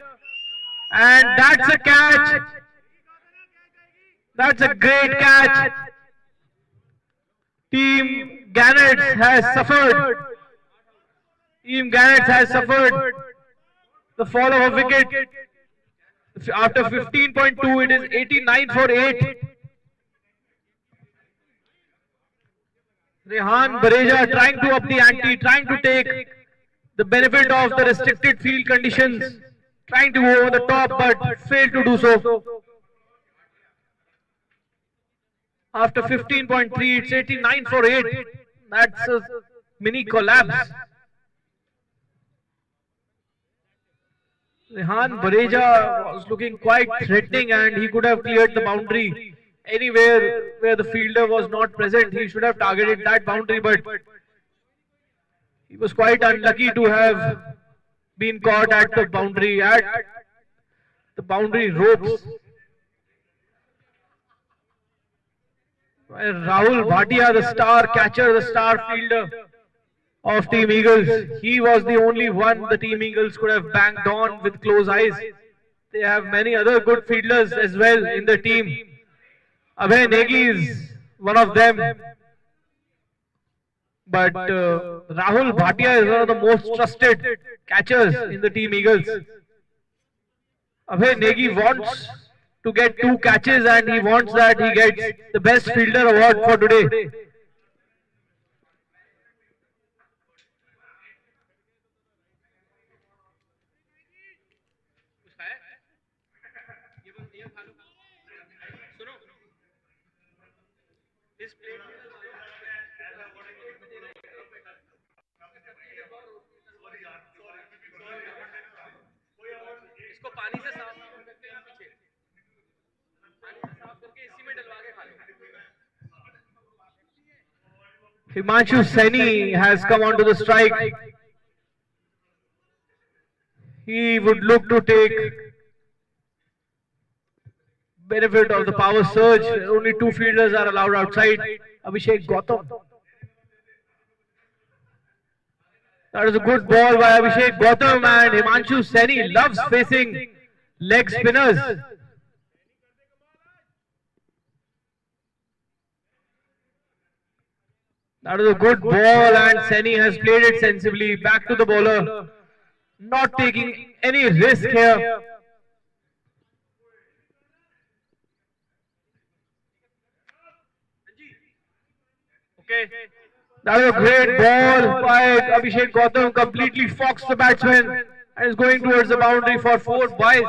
And that's a catch. That's a great catch. Team Gannets has suffered. Team Gannets has suffered the fall of a wicket. After 15.2, it is 89 for 8. Rehan Bareja trying to up the ante, trying to take the benefit of the restricted field conditions, trying to go over the top but failed to do so. After 15.3, it's 89 for 8. That's a mini collapse. Rehan Bareja was looking quite threatening and he could have cleared the boundary anywhere where the fielder was not present. He should have targeted that boundary, but he was quite unlucky to have been caught at the boundary ropes. Rahul Bhatia, the star catcher, the star fielder of Team Eagles. He was the only one the Team Eagles could have banked on with close eyes. They have many other good fielders as well in the team. Abhay Negi is one of them. But Rahul Bhatia is one of the most trusted catchers in the Team Eagles. Abhay Negi wants to get 2 catches and he wants that he gets the best fielder award for today. इसको पानी से साफ करके यहाँ पीछे पानी से साफ करके इसी में डलवा के खा लो. Himanshu Saini has come onto the strike. He would look to take benefit of the power surge. Only 2 fielders are allowed outside. Abhishek Gautam. That is a good ball by Abhishek Gautam, and Himanshu Saini loves facing leg spinners. That is a good ball and Saini has played it sensibly back to the bowler. Not taking any risk here. Okay. That was a great ball by Abhishek Gautam, completely foxed the batsman and is going towards the boundary for 4 byes.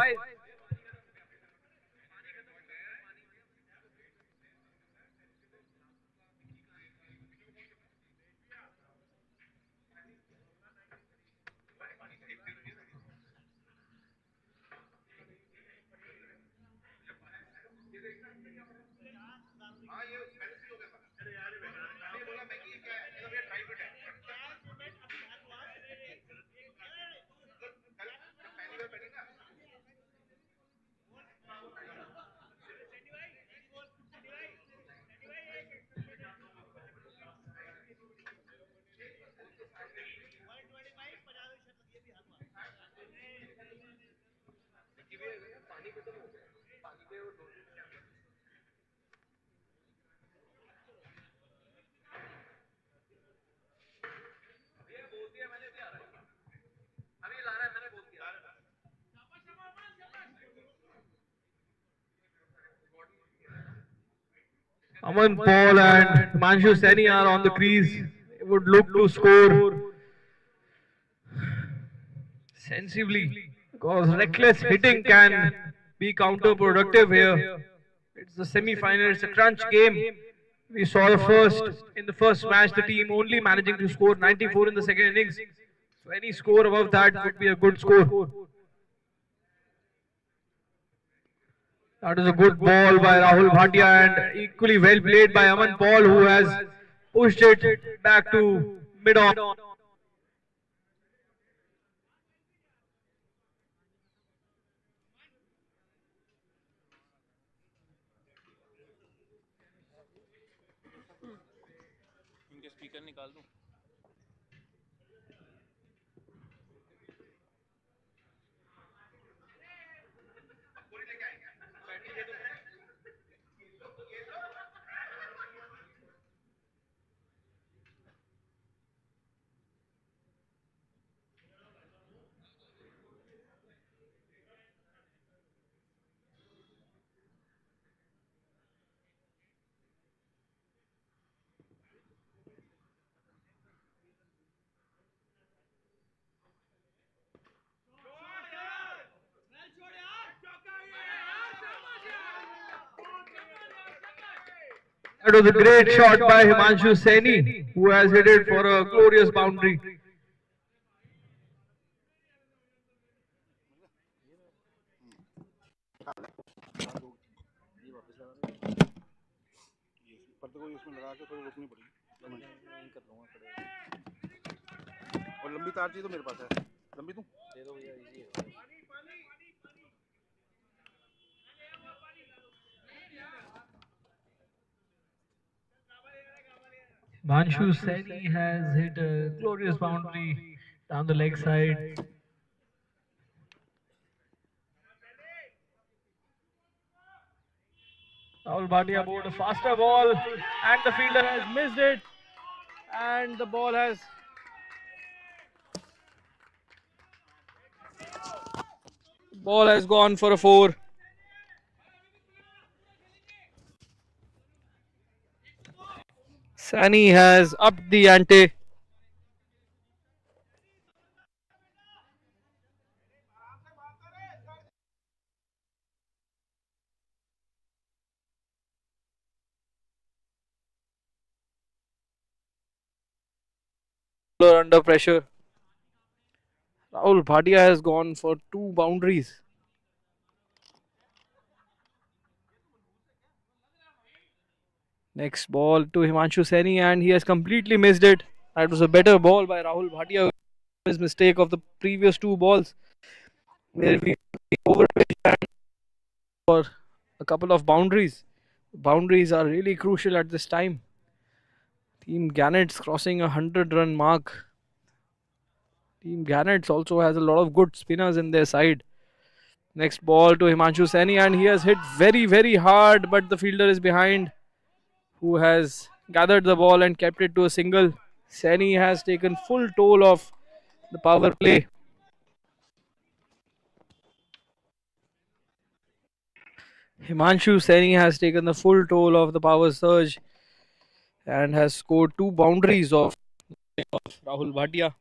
Aman Paul and Himanshu Saini are on the crease. They would look to score sensibly because reckless hitting can be counterproductive here. It's the semi-final, it's a crunch game. We saw in the first match, the team only managing to score 94 in the second innings. So any score above that would be a good score. That is a good ball by Rahul Bhatia and equally well played by Aman Paul, who has pushed it back to mid-on. इनके speaker निकाल दूं That was a great shot by Himanshu Saini, who has hit it for a glorious boundary. पर्दे को इसमें लगा के थोड़ी रोकनी पड़ेगी और लंबी तार चाहिए तो मेरे पास है लंबी दूं दे दो भैया इजी है Himanshu Saini has hit a glorious boundary down the leg side. Rahul Bhatia bowled a faster ball and the fielder has missed it, and the ball has gone for a 4. Saini has upped the ante. Under pressure. Rahul Bhatia has gone for 2 boundaries. Next ball to Himanshu Saini and he has completely missed it. That was a better ball by Rahul Bhatia. His mistake of the previous 2 balls where we overpitched for a couple of boundaries. Boundaries are really crucial at this time. Team Gannets crossing a 100-run mark. Team Gannets also has a lot of good spinners in their side. Next ball to Himanshu Saini and he has hit very, very hard, but the fielder is behind, who has gathered the ball and kept it to a single. Saini has taken full toll of the power play. Himanshu Saini has taken the full toll of the power surge and has scored 2 boundaries of Rahul Bhatia.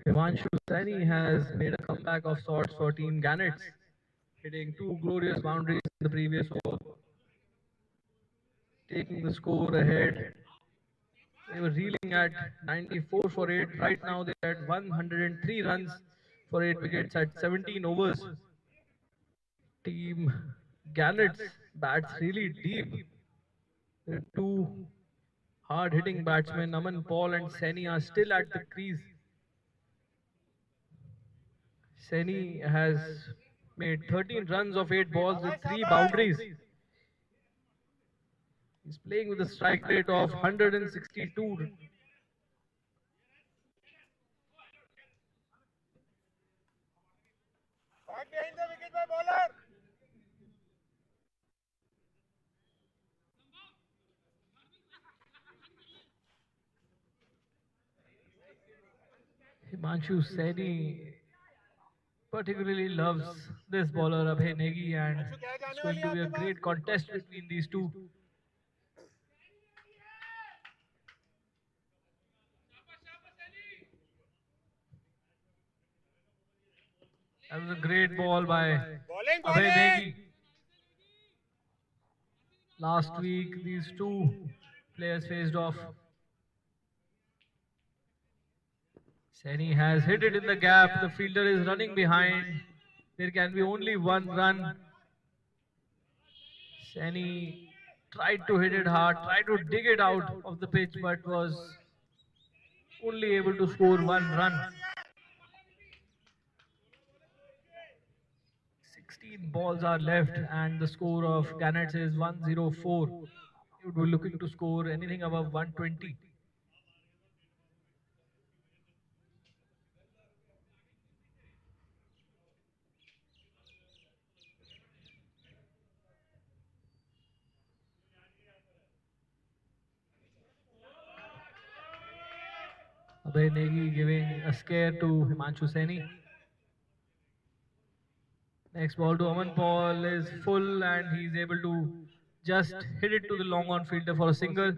Himanshu Saini has made a comeback of sorts for Team Gannets, hitting 2 glorious boundaries in the previous over, taking the score ahead. They were reeling at 94 for 8. Right now they are at 103 runs for 8 wickets at 17 overs. Team Gannets bats really deep. There are 2 hard-hitting batsmen Aman Paul and Saini are still at the crease. Saini has made 13 runs of 8 balls with 3 boundaries. He's playing with a strike rate of 162. Back behind the wicket by bowler. Himanshu Saini particularly loves this bowler Abhay Negi, and it's going to be a great contest between these two. That was a great ball by Abhay Negi. Last week, these two players faced off. Saini has hit it in the gap. The fielder is running behind. There can be only one run. Saini tried to hit it hard, tried to dig it out of the pitch, but was only able to score one run. 16 balls are left and the score of Gannets is 104. He would be looking to score anything above 120. Abhay Negi giving a scare to Himanshu Saini. Next ball to Aman Paul is full and he's able to just hit it to the long on fielder for a single.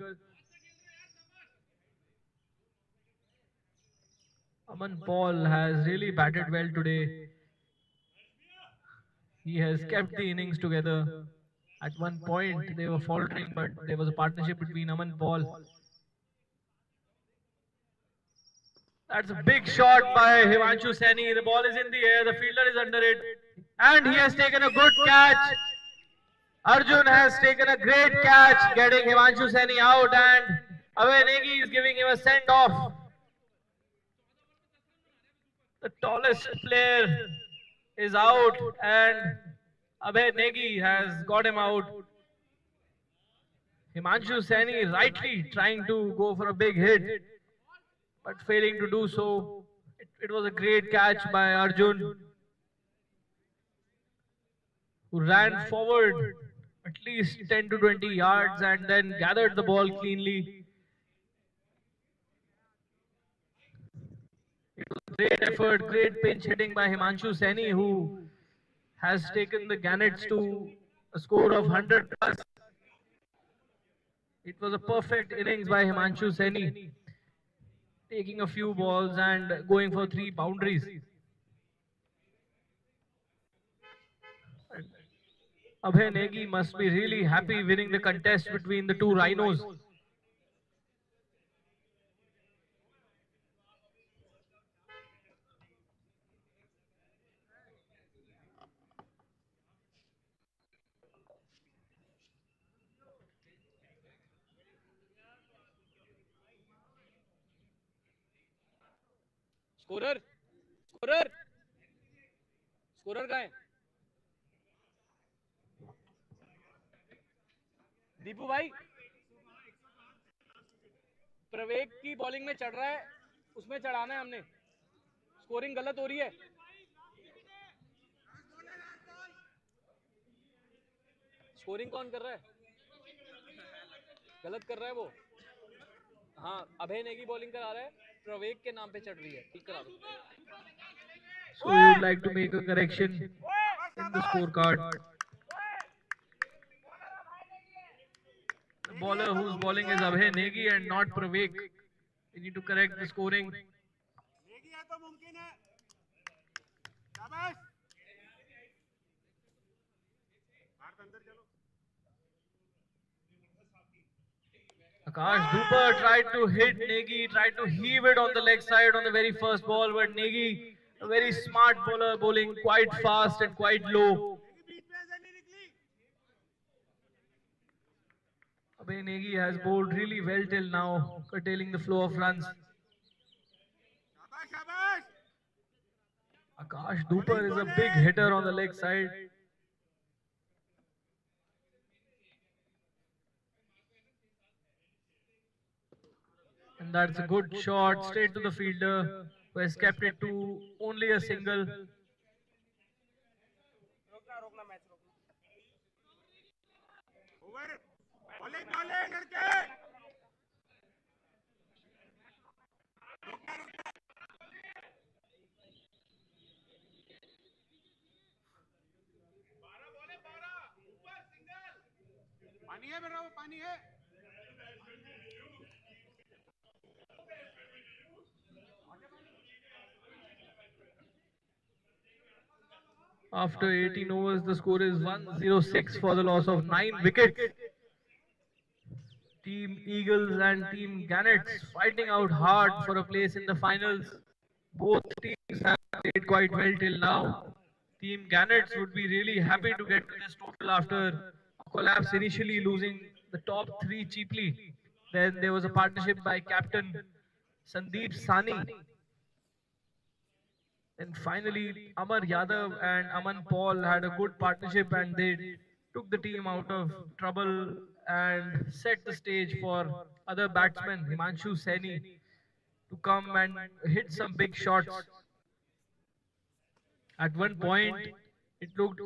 Aman Paul has really batted well today. He has kept the innings together. At one point they were faltering, but there was a partnership between Aman Paul. That's a big shot by Himanshu Saini. The ball is in the air, the fielder is under it. And he has taken a good catch. Arjun has taken a great catch, getting Himanshu Saini out, and Abhay Negi is giving him a send-off. The tallest player is out, and Abhay Negi has got him out. Himanshu Saini rightly trying to go for a big hit, but failing to do so. It was a great catch by Arjun, who ran forward at least 10 to 20 yards and then gathered the ball cleanly. It was a great effort, great pinch hitting by Himanshu Saini, who has taken the Gannets to a score of 100 plus. It was a perfect innings by Himanshu Saini, taking a few balls and going for 3 boundaries. Abhay Negi must be really happy winning the contest between the two rhinos. Scorer scorer scorer कहाँ है? दीपू भाई, प्रवेक की bowling में चढ़ रहा है, उसमें चढ़ाना है हमने. स्कोरिंग गलत हो रही है. स्कोरिंग कौन कर रहा है? गलत कर रहा है वो. हाँ, अभय नेगी बॉलिंग करा रहा है, प्रवेक के नाम पे चढ़ रही है. ठीक करा दो. So you would like to make a correction in the scorecard. The bowler whose bowling is Abhay Negi and not Pravek. We need to correct the scoring. Negi है तो मुमकिन है. शाबाश. बाहर अंदर चलो. Akash Duper tried to hit Negi, tried to heave it on the leg side on the very first ball, but Negi, a very smart bowler, bowling quite fast and quite low. Abhay Negi has bowled really well till now, curtailing the flow of runs. Akash Duper is a big hitter on the leg side. And that's a good shot straight to the fielder, who has kept it to only a single. पानी है मेरा वो पानी है After 18 overs, the score is 106 for the loss of 9 wickets. Team Eagles and Team Gannets fighting out hard for a place in the finals. Both teams have played quite well till now. Team Gannets would be really happy to get to this total after a collapse, initially losing the top three cheaply. Then there was a partnership by captain Sandeep Sani. And finally, Amar Yadav and Aman Paul had a good partnership and they took the team out of trouble and set the stage for other batsmen, Himanshu Saini, to come and hit some big shots. At one point, it looked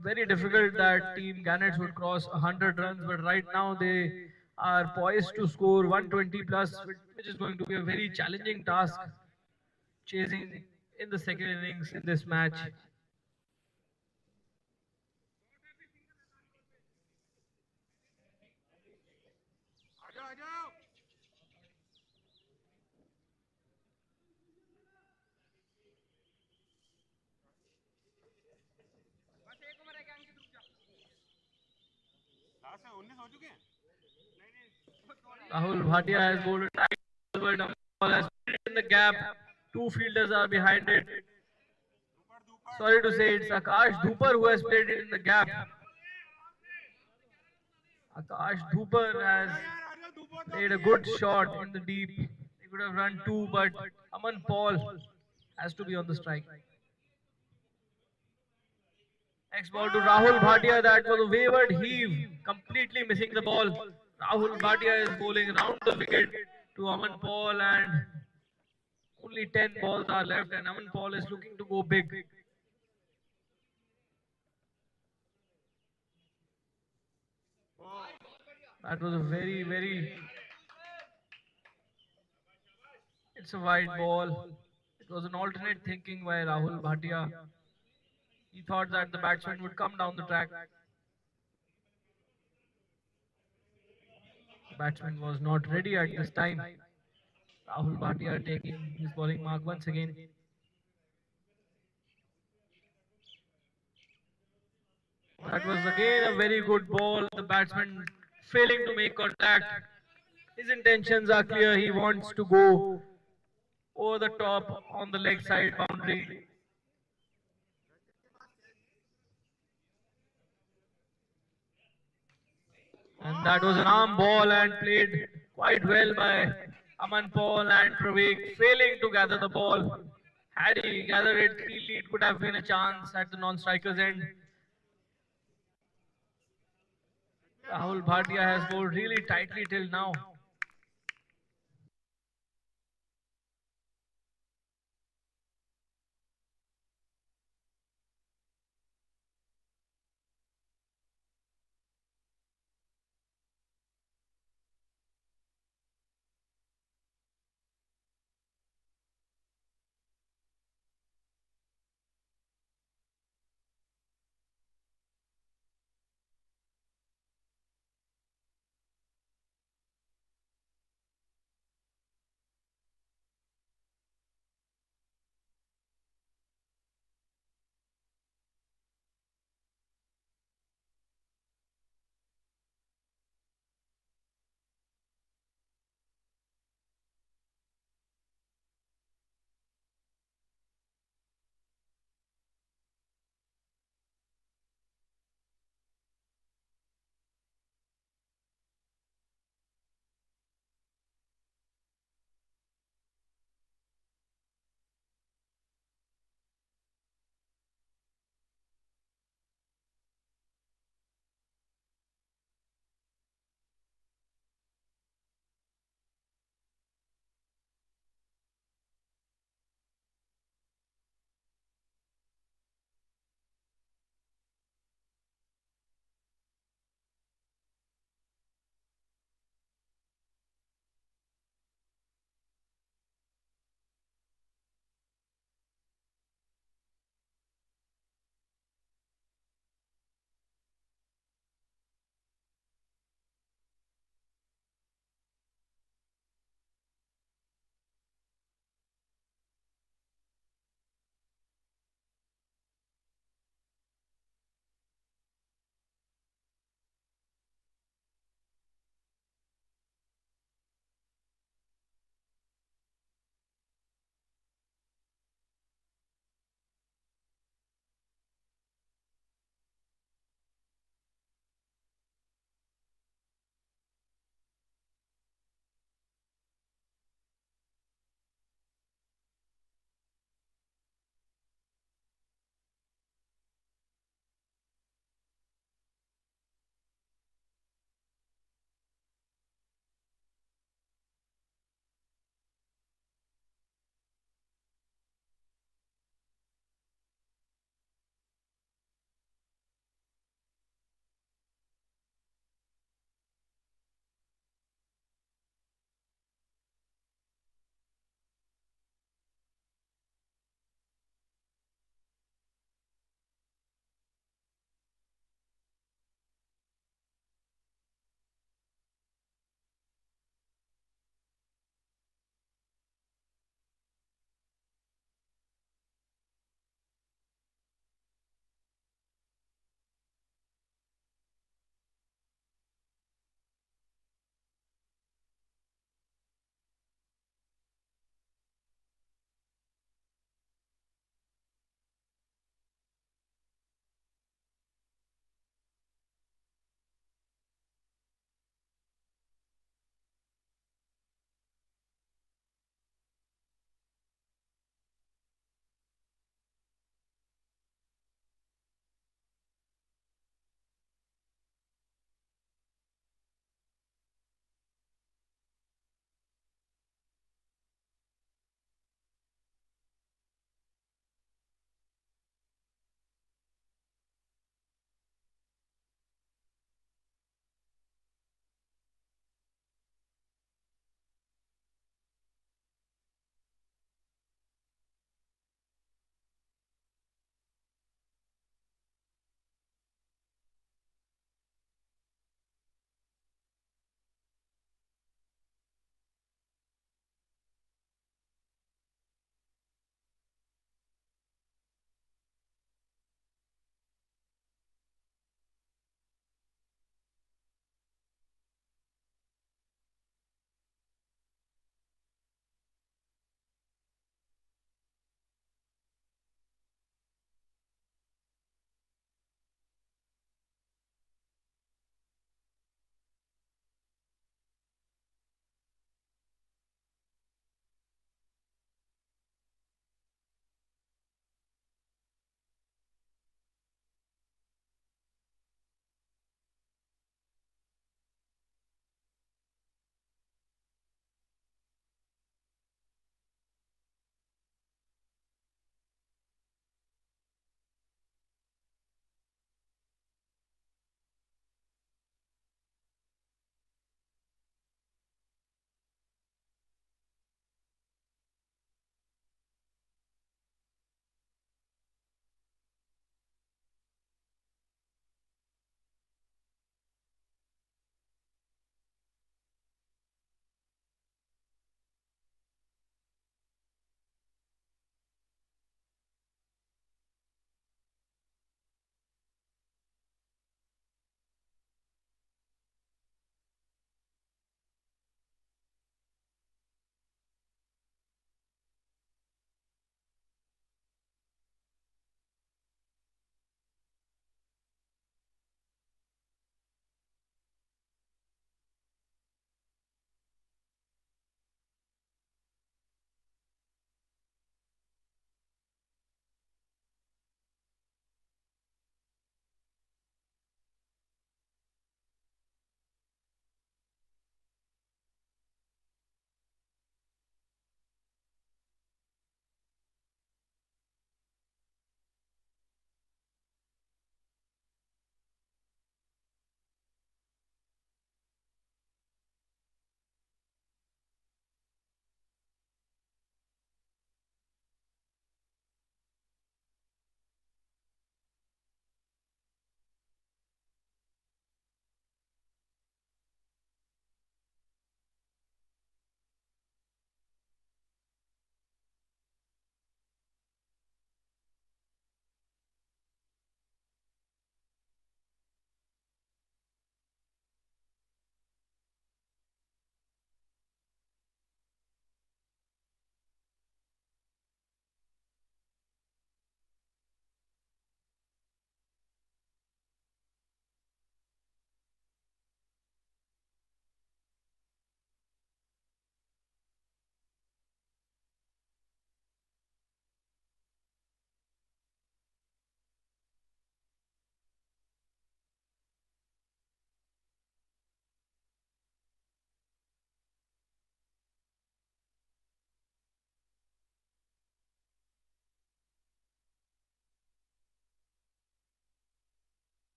very difficult that Team Gannets would cross 100 runs, but right now they are poised to score 120 plus, which is going to be a very challenging task chasing in the second innings in this match. Rahul Bhatia has bowled a tight ball, but ball has put it in the gap. Two fielders are behind it. Sorry to say, it's Akash Duper who has played it in the gap. Akash Duper has played a good shot in the deep. He could have run two, but Aman Paul has to be on the strike. Next ball to Rahul Bhatia. That was a wayward heave, completely missing the ball. Rahul Bhatia is bowling around the wicket to Aman Paul, and only 10 balls are left, and Aman Paul is looking to go big. That was a very. It's a wide ball. It was an alternate thinking by Rahul Bhatia. He thought that the batsman would come down the track. The batsman was not ready at this time. Rahul Bhatia taking his bowling mark once again. That was again a very good ball. The batsman failing to make contact. His intentions are clear. He wants to go over the top on the leg side boundary. And that was an arm ball and played quite well by Aman Paul and Pravik, failing to gather the ball. Had he gathered it cleanly, it could have been a chance at the non-striker's end. Rahul Bhatia has bowled really tightly till now.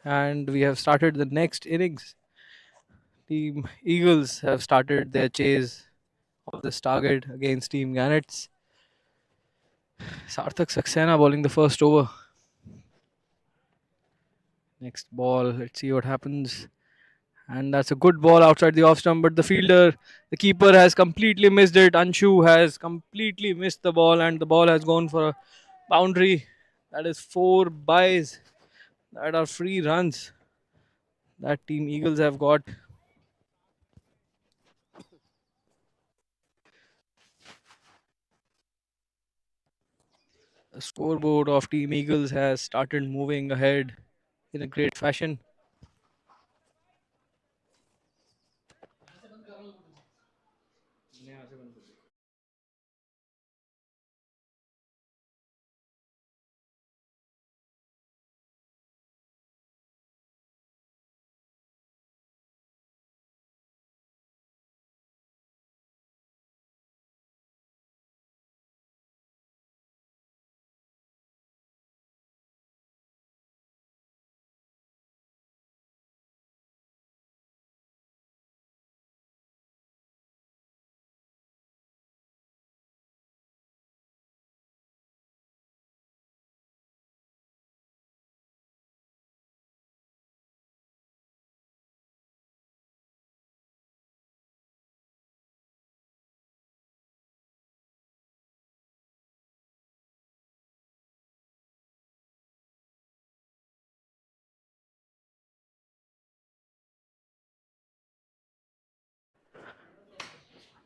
and we have started the next innings. Team Eagles have started their chase of this target against Team Gannets. Sarthak Saxena bowling the first over. Next ball, let's see what happens. And that's a good ball outside the off stump, but the keeper has completely missed it. Anshu has completely missed the ball, and the ball has gone for a boundary. That is 4 byes. That are free runs that Team Eagles have got. The scoreboard of Team Eagles has started moving ahead in a great fashion.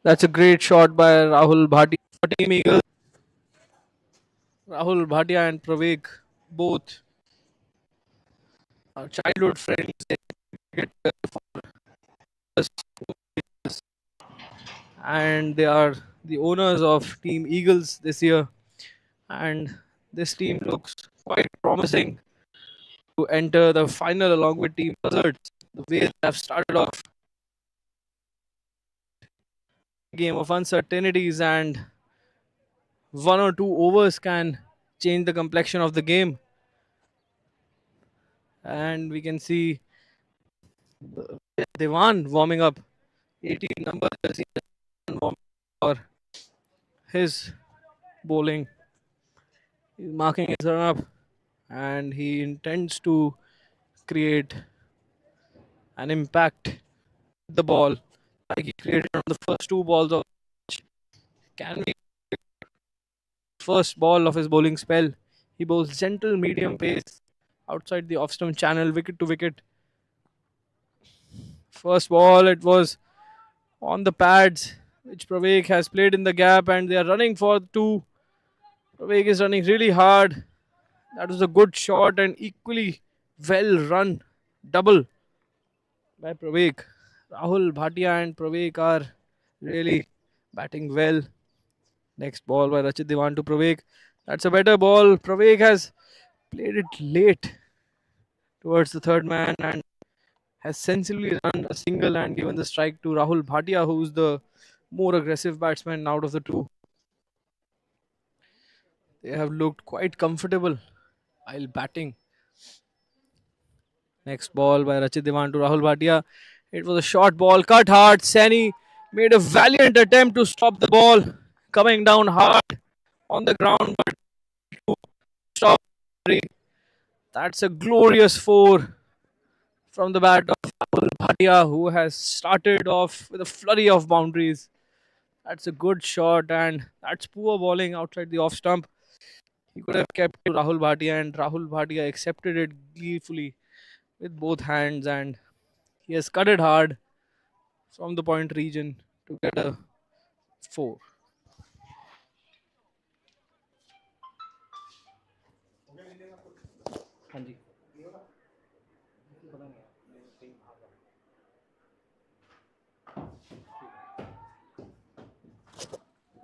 That's a great shot by Rahul Bhatia for Team Eagles. Rahul Bhatia and Pravik both are childhood friends. And they are the owners of Team Eagles this year. And this team looks quite promising to enter the final along with Team Buzzards. The way they have started off game of uncertainties, and 1 or 2 overs can change the complexion of the game. And we can see Devan warming up. 18 number jersey warming up for his bowling. He's marking his run up, and he intends to create an impact with the ball like he created on the first 2 balls of can be first ball of his bowling spell. He bowls gentle medium pace outside the off stump channel, wicket to wicket. First ball, it was on the pads, which Pravik has played in the gap, and they are running for 2. Pravik is running really hard. That was a good shot and equally well run double by Pravik. Rahul Bhatia and Pravik are really batting well. Next ball by Rachit Diwan to Pravik. That's a better ball. Pravik has played it late towards the third man and has sensibly run a single and given the strike to Rahul Bhatia, who's the more aggressive batsman out of the two. They have looked quite comfortable while batting. Next ball by Rachit Diwan to Rahul Bhatia. It was a short ball, cut hard. Sani made a valiant attempt to stop the ball, coming down hard on the ground, but stop. That's a glorious 4 from the bat of Rahul Bhatia, who has started off with a flurry of boundaries. That's a good shot, and that's poor bowling outside the off stump. He could have kept to Rahul Bhatia, and Rahul Bhatia accepted it gleefully with both hands, and he has cut it hard from the point region to get a 4.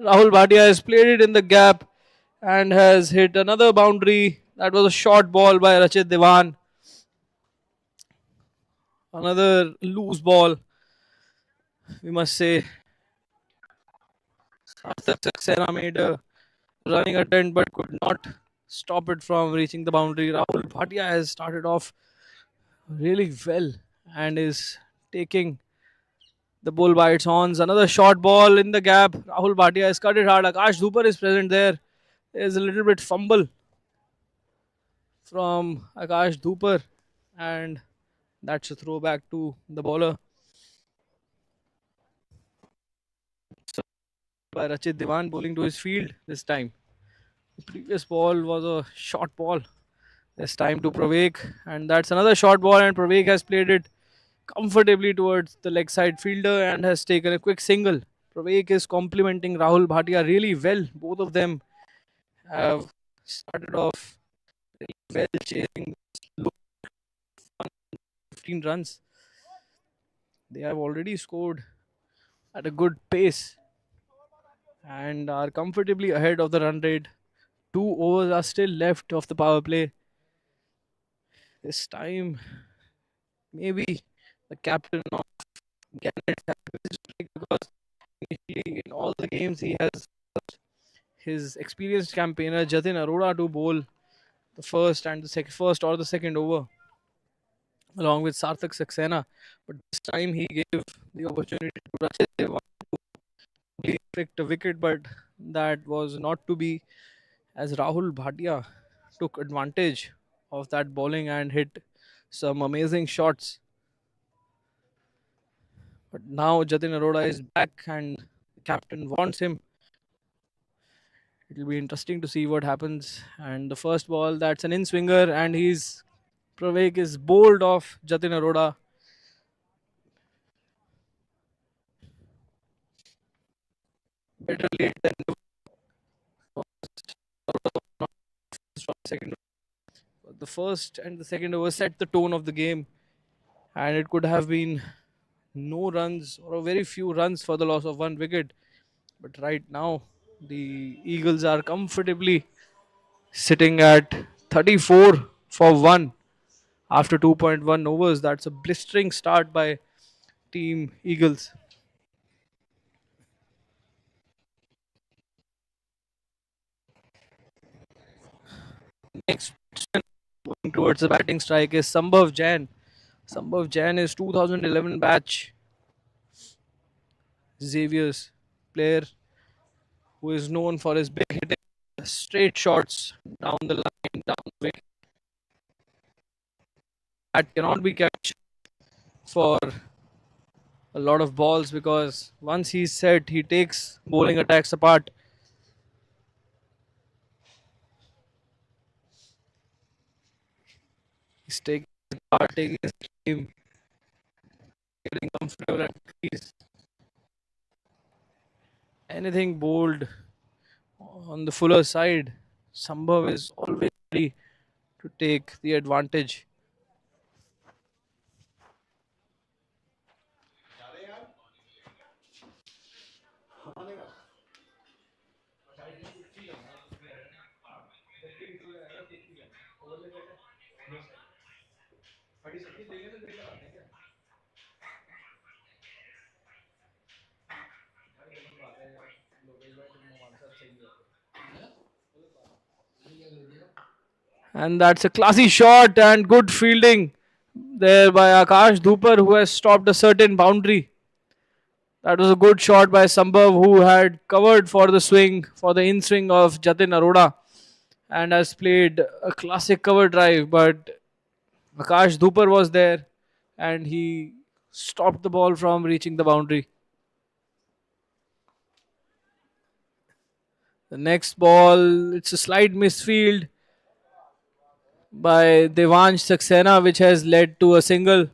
Rahul Bhatia has played it in the gap and has hit another boundary. That was a short ball by Rachit Diwan. Another loose ball, we must say. Sarthak Saxena made a running attempt but could not stop it from reaching the boundary. Rahul Bhatia has started off really well and is taking the bull by its horns. Another short ball in the gap. Rahul Bhatia has cut it hard. Akash Dhupar is present there. There's a little bit fumble from Akash Dhupar, and that's a throwback to the bowler by Rachit Diwan, bowling to his field this time. The previous ball was a short ball. This time to Pravek, and that's another short ball, and Pravek has played it comfortably towards the leg side fielder and has taken a quick single. Pravek is complimenting Rahul Bhatia really well. Both of them have started off very well, chasing low 15 runs. They have already scored at a good pace and are comfortably ahead of the run rate. 2 overs are still left of the power play. This time, maybe the captain of Gannets has to strike because initially in all the games he has his experienced campaigner Jatin Arora to bowl the first or the second over along with Sarthak Saxena. But this time he gave the opportunity to Rachit Dewan to picked a wicket, but that was not to be as Rahul Bhatia took advantage of that bowling and hit some amazing shots. But now Jatin Arora is back and the captain wants him. It'll be interesting to see what happens. And the first ball, that's an in swinger, and Pravek is bowled off Jatin Arora. Better late than second. The first and the second over set the tone of the game, and it could have been no runs or a very few runs for the loss of one wicket. But right now, the Eagles are comfortably sitting at 34 for 1 after 2.1 overs. That's a blistering start by Team Eagles. Next going towards the batting strike is Sambhav Jain. Sambhav Jain is 2011 batch Xavier's player who is known for his big hitting straight shots down the line, down the wicket. That cannot be catch for a lot of balls because once he's set, he takes bowling attacks apart. He's taking his part, taking his time, getting comfortable at crease. Anything bowled on the fuller side, Sambhav is always ready to take the advantage. And that's a classy shot and good fielding there by Akash Dhupar, who has stopped a certain boundary. That was a good shot by Sambhav, who had covered for the swing, for the in swing of Jatin Arora, and has played a classic cover drive. But Akash Dhupar was there and he stopped the ball from reaching the boundary. The next ball, it's a slight misfield by Devansh Saxena, which has led to a single.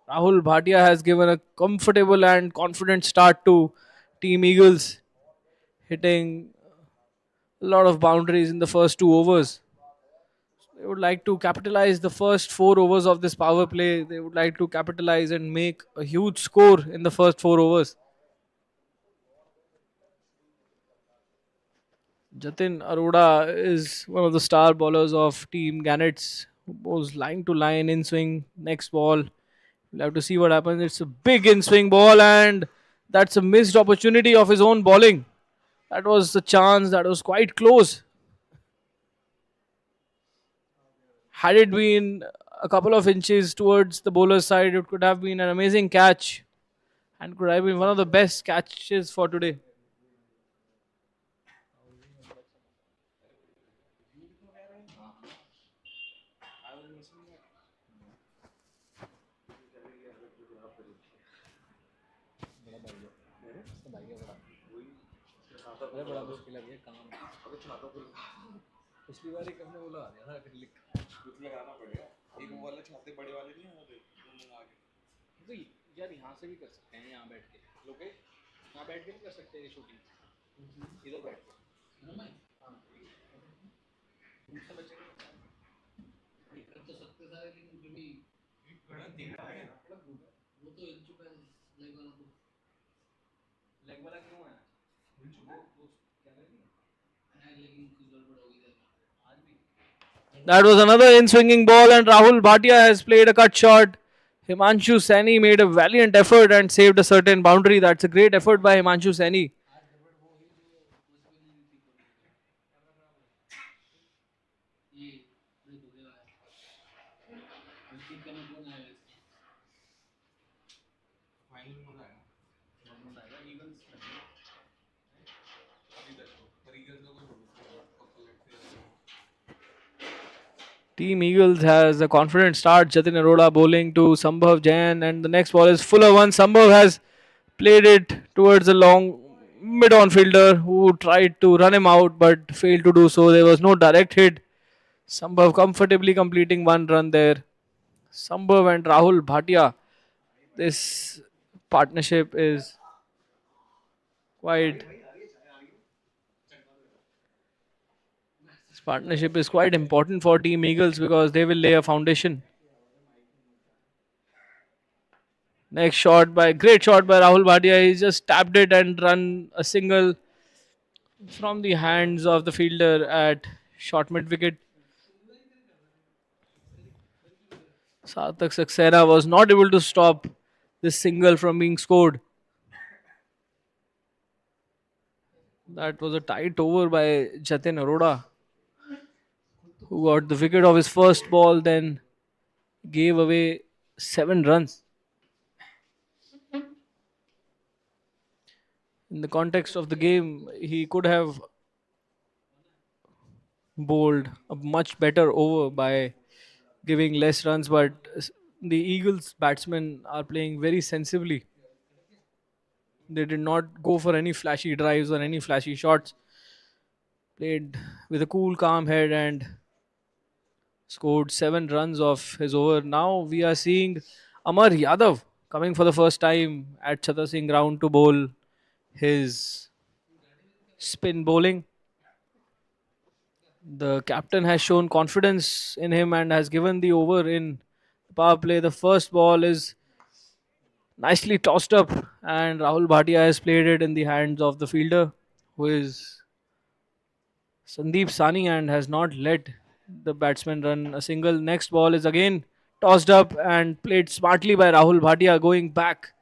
Rahul Bhatia has given a comfortable and confident start to Team Eagles, hitting a lot of boundaries in the first 2 overs. They would like to capitalize the first 4 overs of this power play. They would like to capitalize and make a huge score in the first 4 overs. Jatin Arora is one of the star bowlers of Team Gannets, who bowls line to line in swing. Next ball, we'll have to see what happens. It's a big in swing ball, and that's a missed opportunity of his own bowling. That was the chance that was quite close. Had it been a couple of inches towards the bowler's side, it could have been an amazing catch and could have been one of the best catches for today. पिछली बार एक हमने वो लगा दिया था acrylic कुछ लगाना पड़ेगा एक वो वाले छाते बड़े वाले नहीं होते वो मंगा के तो यार यहाँ से भी कर सकते हैं यहाँ बैठ के लोगे यहाँ बैठ के भी कर सकते हैं शूटिंग इधर बैठ के हाँ दूसरा बच्चे कर तो सकते सारे लेकिन जो भी वो तो हिल चुका है लेग वाला क्यों है हिल चुका है वो क्या करेंगे लेकिन कुछ गड़बड़ हो गई आज भी. That was another in-swinging ball, and Rahul Bhatia has played a cut shot. Himanshu Saini made a valiant effort and saved a certain boundary. That's a great effort by Himanshu Saini. Team Eagles has a confident start. Jatin Arora bowling to Sambhav Jain, and the next ball is fuller one. Sambhav has played it towards a long mid-on fielder who tried to run him out but failed to do so. There was no direct hit. Sambhav comfortably completing one run there. Sambhav and Rahul Bhatia. This partnership is quite important for Team Eagles because they will lay a foundation. Next great shot by Rahul Bhatia. He just tapped it and run a single from the hands of the fielder at short mid wicket. Sarthak Saxena was not able to stop this single from being scored. That was a tight over by Jatin Arora, who got the wicket of his first ball, then gave away 7 runs. In the context of the game, he could have bowled a much better over by giving less runs, but the Eagles batsmen are playing very sensibly. They did not go for any flashy drives or any flashy shots. Played with a cool, calm head and scored 7 runs off his over. Now we are seeing Amar Yadav coming for the first time at Chhattar Singh ground to bowl his spin bowling. The captain has shown confidence in him and has given the over in the power play. The first ball is nicely tossed up, and Rahul Bhatia has played it in the hands of the fielder, who is Sandeep Sani, and has not let the batsman run a single. Next ball is again tossed up and played smartly by Rahul Bhatia, going back,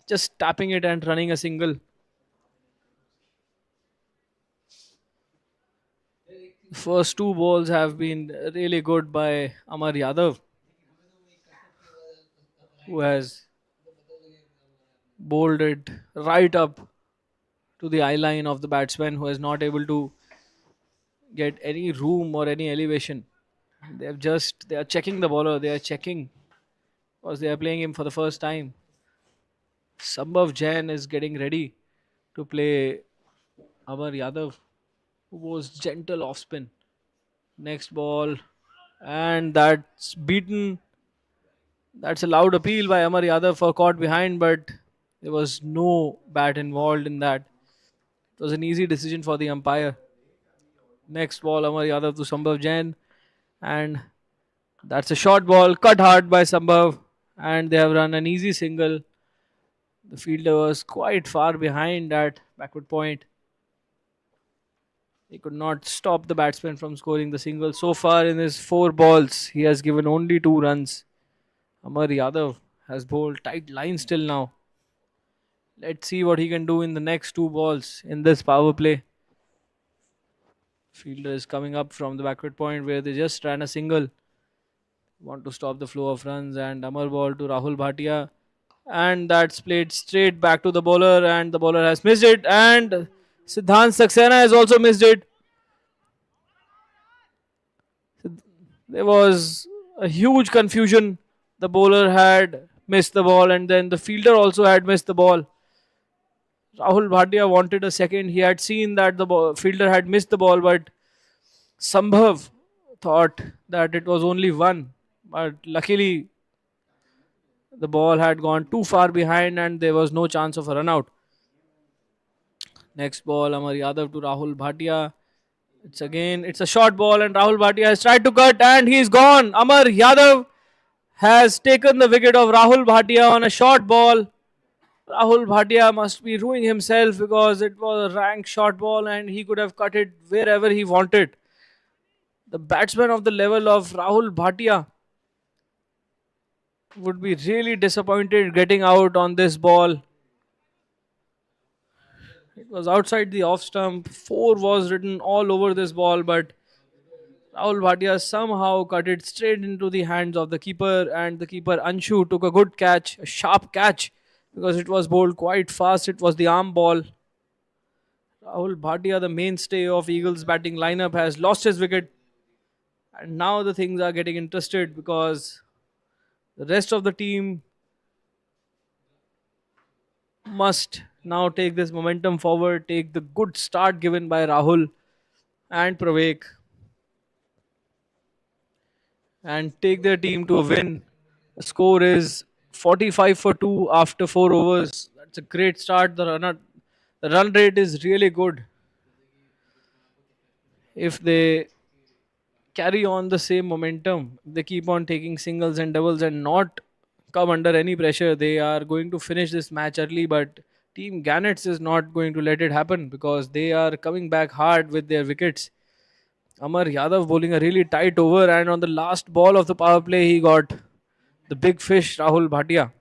just tapping it and running a single. The first 2 balls have been really good by Amar Yadav, who has bowled it right up to the eye line of the batsman, who is not able to get any room or any elevation. They are checking the bowler. They are checking because they are playing him for the first time. Sambhav Jain is getting ready to play Amar Yadav, who was gentle off spin. Next ball, and that's beaten. That's a loud appeal by Amar Yadav for caught behind, but there was no bat involved in that. It was an easy decision for the umpire. Next ball, Amar Yadav to Sambhav Jain, and that's a short ball cut hard by Sambhav, and they have run an easy single. The fielder was quite far behind at backward point. He could not stop the batsman from scoring the single. So far in his 4 balls, he has given only 2 runs. Amar Yadav has bowled tight lines till now. Let's see what he can do in the next 2 balls in this power play. Fielder is coming up from the backward point where they just ran a single. Want to stop the flow of runs, and Amar ball to Rahul Bhatia, and that's played straight back to the bowler, and the bowler has missed it, and Siddhant Saxena has also missed it. There was a huge confusion. The bowler had missed the ball, and then the fielder also had missed the ball. Rahul Bhatia wanted a second. He had seen that the fielder had missed the ball, but Sambhav thought that it was only one. But luckily, the ball had gone too far behind, and there was no chance of a run out. Next ball, Amar Yadav to Rahul Bhatia. It's a short ball, and Rahul Bhatia has tried to cut, and he's gone. Amar Yadav has taken the wicket of Rahul Bhatia on a short ball. Rahul Bhatia must be ruining himself because it was a rank short ball and he could have cut it wherever he wanted. The batsman of the level of Rahul Bhatia would be really disappointed getting out on this ball. It was outside the off stump. 4 was written all over this ball, but Rahul Bhatia somehow cut it straight into the hands of the keeper, and the keeper Anshu took a good catch, a sharp catch, because it was bowled quite fast. It was the arm ball. Rahul Bhatia, the mainstay of Eagles' batting lineup, has lost his wicket, and now the things are getting interested because the rest of the team must now take this momentum forward, take the good start given by Rahul and Pravek, and take their team to a win. The score is 45 for 2 after 4 overs. That's a great start. The run rate is really good. If they carry on the same momentum, they keep on taking singles and doubles and not come under any pressure, they are going to finish this match early. But Team Gannets is not going to let it happen because they are coming back hard with their wickets. Amar Yadav bowling a really tight over, and on the last ball of the power play, he got the big fish, Rahul Bhatia.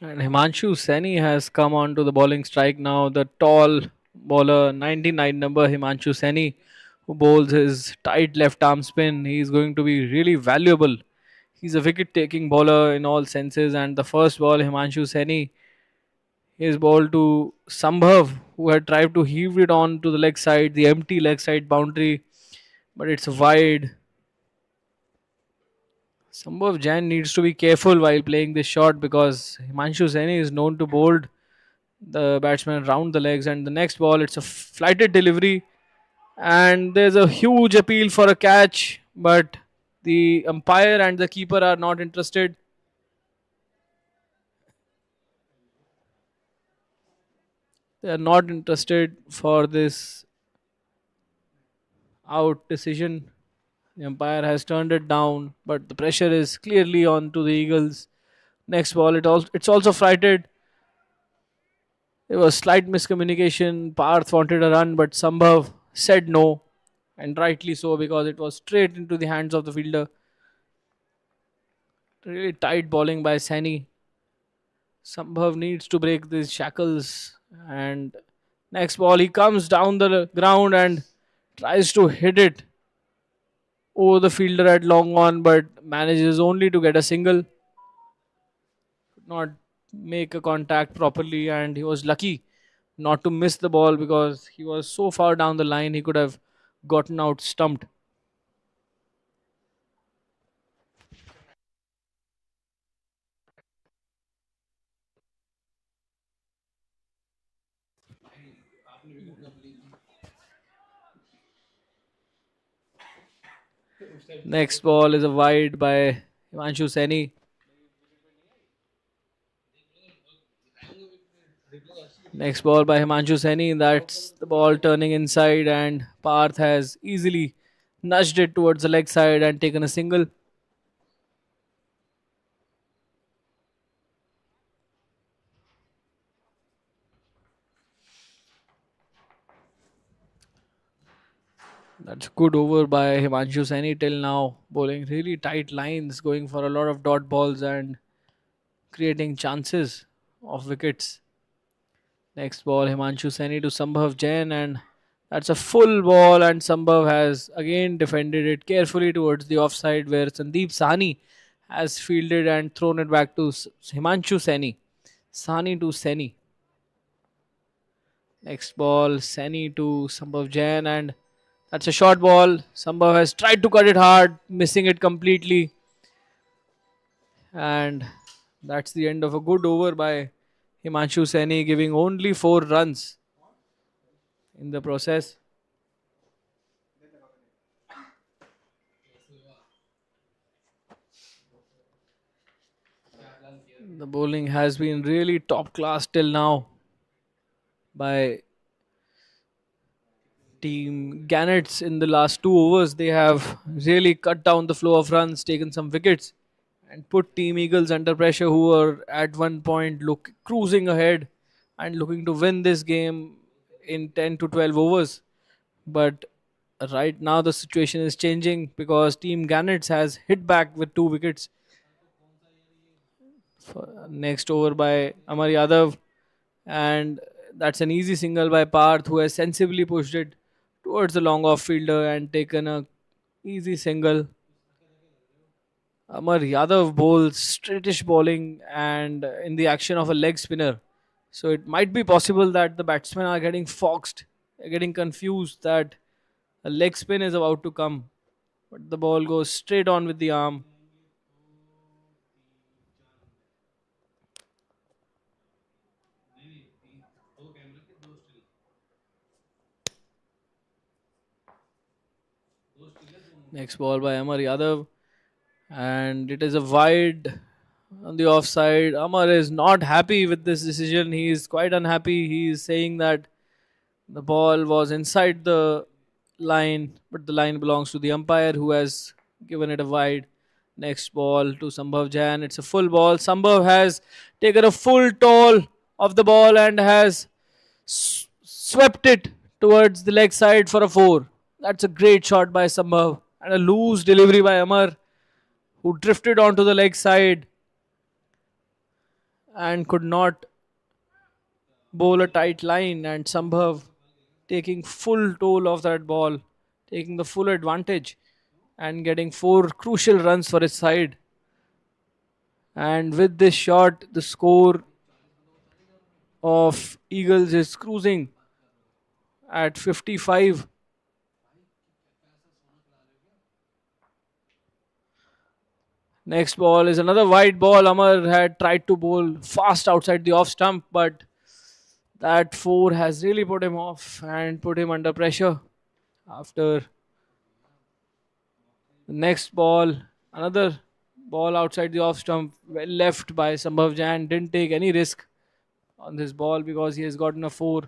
And Himanshu Saini has come on to the bowling strike now. The tall bowler, 99 number Himanshu Saini, who bowls his tight left arm spin. He is going to be really valuable. He's a wicket taking bowler in all senses. And the first ball, Himanshu Saini, is bowled to Sambhav, who had tried to heave it on to the leg side, the empty leg side boundary, but it's wide. Sambhav Jain needs to be careful while playing this shot because Himanshu Saini is known to bowl the batsman round the legs. And the next ball, it's a flighted delivery, and there's a huge appeal for a catch, but the umpire and the keeper are not interested. They are not interested for this out decision. The umpire has turned it down, but the pressure is clearly on to the Eagles. Next ball, it's also frighted. There was slight miscommunication. Parth wanted a run, but Sambhav said no, and rightly so because it was straight into the hands of the fielder. Really tight bowling by Saini. Sambhav needs to break these shackles. And next ball, he comes down the ground and tries to hit it over the fielder at long on, but manages only to get a single. Could not make a contact properly, and he was lucky not to miss the ball because he was so far down the line he could have gotten out stumped. Next ball is a wide by Himanshu Saini. Next ball by Himanshu Saini. That's the ball turning inside, and Parth has easily nudged it towards the leg side and taken a single. That's good over by Himanshu Saini till now, bowling really tight lines, going for a lot of dot balls and creating chances of wickets. Next ball, Himanshu Saini to Sambhav Jain, and that's a full ball, and Sambhav has again defended it carefully towards the offside where Sandeep Sahni has fielded and thrown it back to Himanshu Saini. Sahni to Saini. Next ball, Saini to Sambhav Jain, and that's a short ball. Sambhav has tried to cut it hard, missing it completely. And that's the end of a good over by Himanshu Saini, giving only 4 runs in the process. The bowling has been really top class till now by team Gannets. In the last 2 overs, they have really cut down the flow of runs, taken some wickets, and put Team Eagles under pressure, who were at one point cruising ahead and looking to win this game in 10 to 12 overs. But right now the situation is changing because Team Gannets has hit back with 2 wickets. Next over by Amar Yadav, and that's an easy single by Parth, who has sensibly pushed it towards the long off fielder and taken a easy single. Amar Yadav bowls straightish bowling and in the action of a leg spinner. So it might be possible that the batsmen are getting foxed, getting confused that a leg spin is about to come. But the ball goes straight on with the arm. Next ball by Amar Yadav, and it is a wide on the offside. Amar is not happy with this decision. He is quite unhappy. He is saying that the ball was inside the line, but the line belongs to the umpire, who has given it a wide. Next ball to Sambhav Jain. It's a full ball. Sambhav has taken a full toll of the ball and has swept it towards the leg side for a 4. That's a great shot by Sambhav, and a loose delivery by Amar, who drifted onto the leg side and could not bowl a tight line, and Sambhav taking full toll of that ball, taking the full advantage and getting 4 crucial runs for his side. And with this shot, the score of Eagles is cruising at 55. Next ball is another wide ball. Amar had tried to bowl fast outside the off stump, but that 4 has really put him off and put him under pressure. After the next ball, another ball outside the off stump, well left by Sambhav Jain. Didn't take any risk on this ball because he has gotten a 4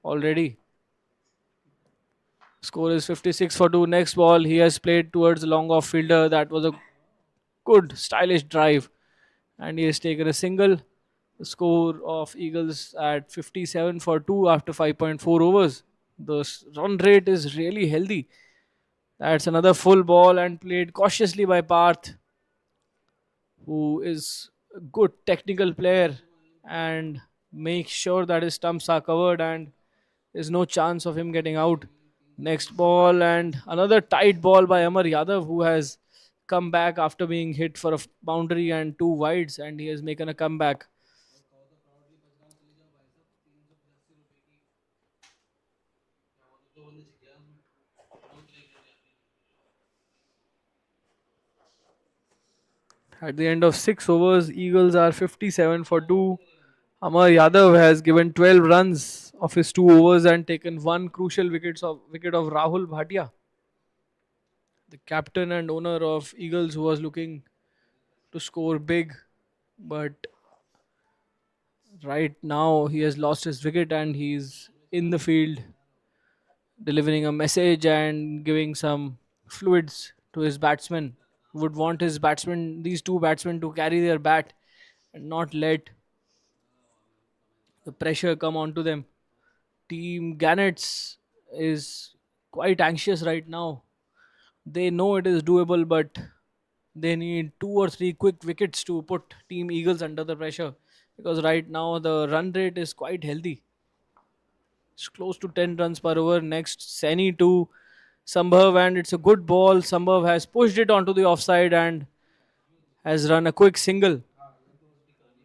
already. Score is 56 for 2. Next ball, he has played towards the long off fielder. That was a good stylish drive, and he has taken a single. The score of Eagles at 57 for 2 after 5.4 overs. The run rate is really healthy. That's another full ball and played cautiously by Parth, who is a good technical player and makes sure that his stumps are covered and there's no chance of him getting out. Next ball and another tight ball by Amar Yadav, who has come back after being hit for a boundary and 2 wides, and he has making a comeback. At the end of 6 overs, Eagles are 57 for 2. Amar Yadav has given 12 runs of his 2 overs and taken one crucial wicket of Rahul Bhatia, the captain and owner of Eagles, who was looking to score big, but right now he has lost his wicket and he's in the field delivering a message and giving some fluids to his batsmen. Would want his batsmen, these two batsmen, to carry their bat and not let the pressure come onto them. Team Gannets is quite anxious right now. They know it is doable, but they need 2 or 3 quick wickets to put Team Eagles under the pressure, because right now the run rate is quite healthy. It's close to 10 runs per over. Next, Saini to Sambhav, and it's a good ball. Sambhav has pushed it onto the offside and has run a quick single.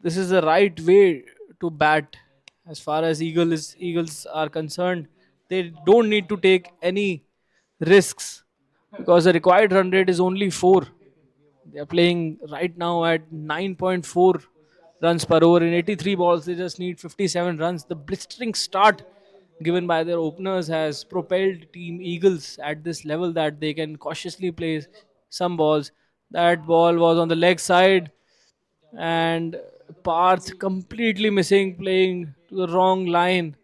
This is the right way to bat as far as Eagles are concerned. They don't need to take any risks because the required run rate is only 4. They are playing right now at 9.4 runs per over in 83 balls. They just need 57 runs. The blistering start given by their openers has propelled Team Eagles at this level that they can cautiously play some balls. That ball was on the leg side, and Parth completely missing, playing to the wrong line.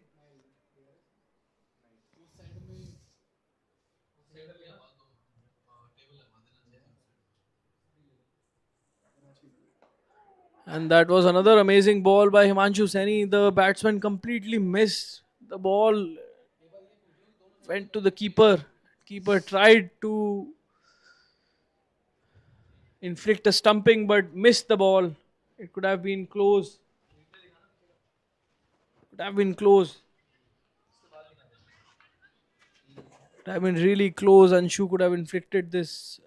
And that was another amazing ball by Himanshu Saini. The batsman completely missed. The ball went to the keeper. Keeper tried to inflict a stumping but missed the ball. It could have been close. Could have been close. Could have been really close. Anshu could have inflicted this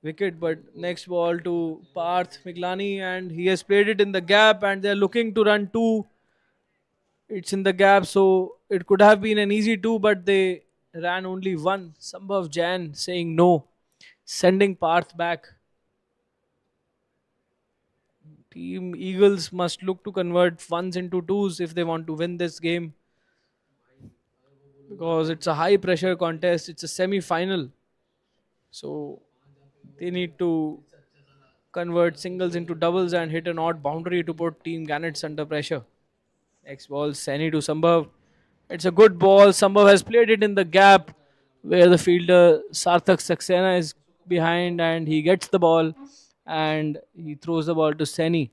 wicket, but next ball to Parth Miglani, and he has played it in the gap, and they're looking to run 2. It's in the gap, so it could have been an easy 2, but they ran only 1. Sambhav Jain saying no, sending Parth back. Team Eagles must look to convert 1s into 2s if they want to win this game, because it's a high pressure contest. It's a semi-final, so they need to convert singles into doubles and hit an odd boundary to put Team Gannets under pressure. Next ball, Saini to Sambhav. It's a good ball. Sambhav has played it in the gap where the fielder Sarthak Saxena is behind, and he gets the ball and he throws the ball to Saini.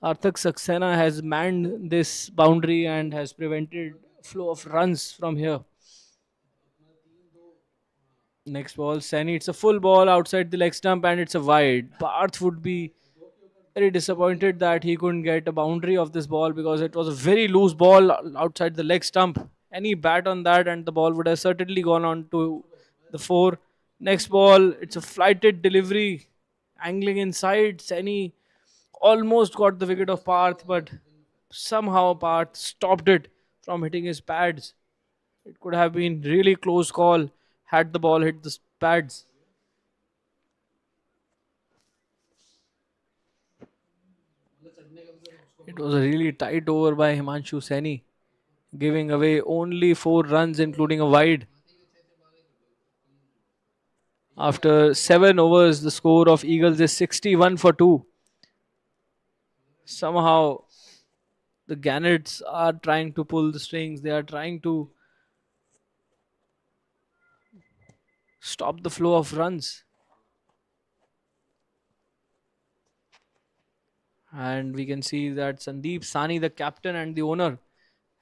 Sarthak Saxena has manned this boundary and has prevented flow of runs from here. Next ball, Saini. It's a full ball outside the leg stump and it's a wide. Parth would be very disappointed that he couldn't get a boundary of this ball because it was a very loose ball outside the leg stump. Any bat on that and the ball would have certainly gone on to the 4. Next ball, it's a flighted delivery, angling inside. Saini almost got the wicket of Parth, but somehow Parth stopped it from hitting his pads. It could have been really close call had the ball hit the pads. It was a really tight over by Himanshu Saini, giving away only 4 runs including a wide. After 7 overs, the score of Eagles is 61 for 2. Somehow the Gannets are trying to pull the strings. They are trying to stop the flow of runs. And we can see that Sandeep Sani, the captain and the owner,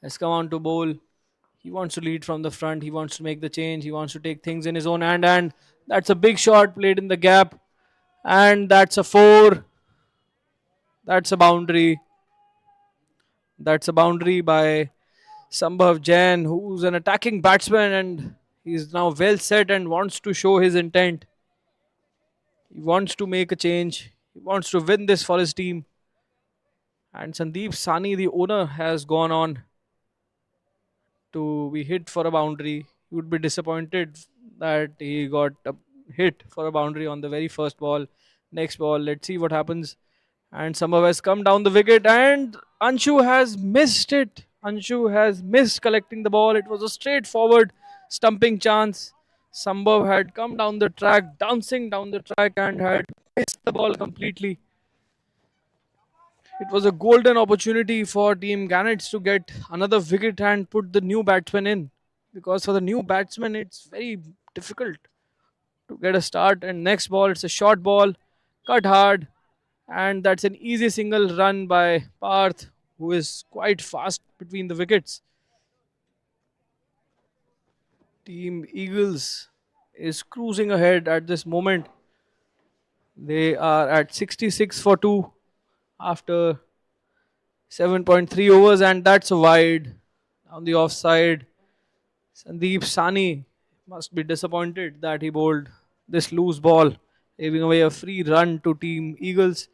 has come on to bowl. He wants to lead from the front. He wants to make the change. He wants to take things in his own hand. And that's a big shot played in the gap. And that's a 4. That's a boundary. That's a boundary by Sambhav Jain, who's an attacking batsman, and he's now well set and wants to show his intent. He wants to make a change. He wants to win this for his team. And Sandeep Sani, the owner, has gone on to be hit for a boundary. He would be disappointed that he got a hit for a boundary on the very first ball. Next ball, let's see what happens. And Sambhav has come down the wicket and Anshu has missed it Anshu has missed collecting the ball. It was a straightforward stumping chance. Sambhav had come down the track, bouncing down the track, and had missed the ball completely. It was a golden opportunity for Team Gannets to get another wicket and put the new batsman in. Because for the new batsman, it's very difficult to get a start. And next ball, it's a short ball, cut hard, and that's an easy single run by Parth, who is quite fast between the wickets. Team Eagles is cruising ahead at this moment. They are at 66 for 2 after 7.3 overs, and that's a wide on the offside. Sandeep Sani must be disappointed that he bowled this loose ball, giving away a free run to Team Eagles.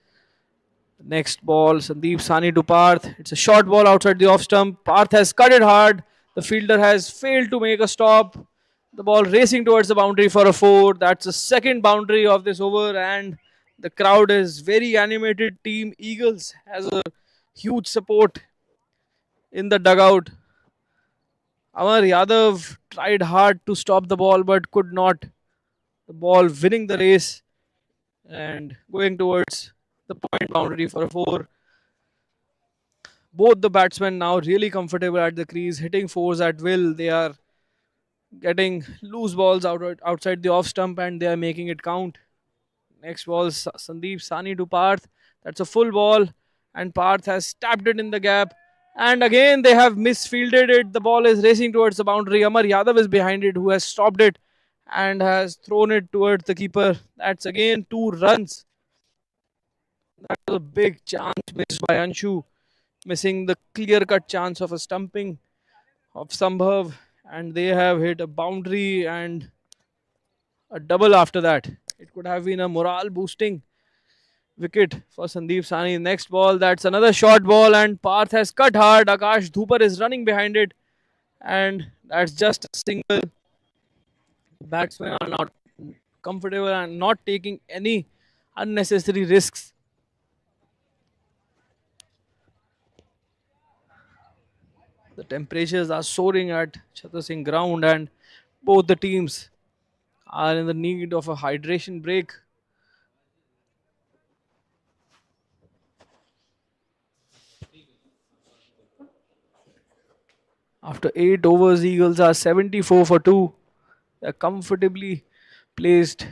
Next ball, Sandeep Sani to Parth. It's a short ball outside the off stump. Parth has cut it hard. The fielder has failed to make a stop. The ball racing towards the boundary for a 4. That's the second boundary of this over, and the crowd is very animated. Team Eagles has a huge support in the dugout. Amar Yadav tried hard to stop the ball but could not. The ball winning the race and going towards the point boundary for a 4. Both the batsmen now really comfortable at the crease, hitting 4s at will. They are getting loose balls outside the off stump and they are making it count. Next ball, Sandeep Sani to Parth. That's a full ball, and Parth has tapped it in the gap. And again, they have misfielded it. The ball is racing towards the boundary. Amar Yadav is behind it, who has stopped it and has thrown it towards the keeper. That's again 2 runs. That was a big chance missed by Anshu, missing the clear cut chance of a stumping of Sambhav. And they have hit a boundary and a double after that. It could have been a morale boosting wicket for Sandeep Sani. Next ball, that's another short ball, and Parth has cut hard. Akash Dhupar is running behind it, and that's just a single. Batsmen are not comfortable and not taking any unnecessary risks. The temperatures are soaring at Chhattar Singh ground, and both the teams are in the need of a hydration break. After 8 overs, Eagles are 74 for 2. They are comfortably placed.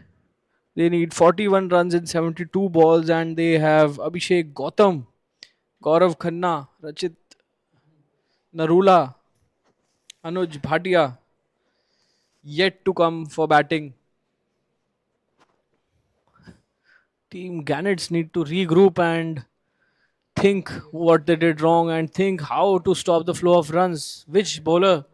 They need 41 runs in 72 balls, and they have Abhishek Gautam, Gaurav Khanna, Rachit Narula, Anuj Bhatia yet to come for batting. Team Gannets need to regroup and think what they did wrong and think how to stop the flow of runs. Which bowler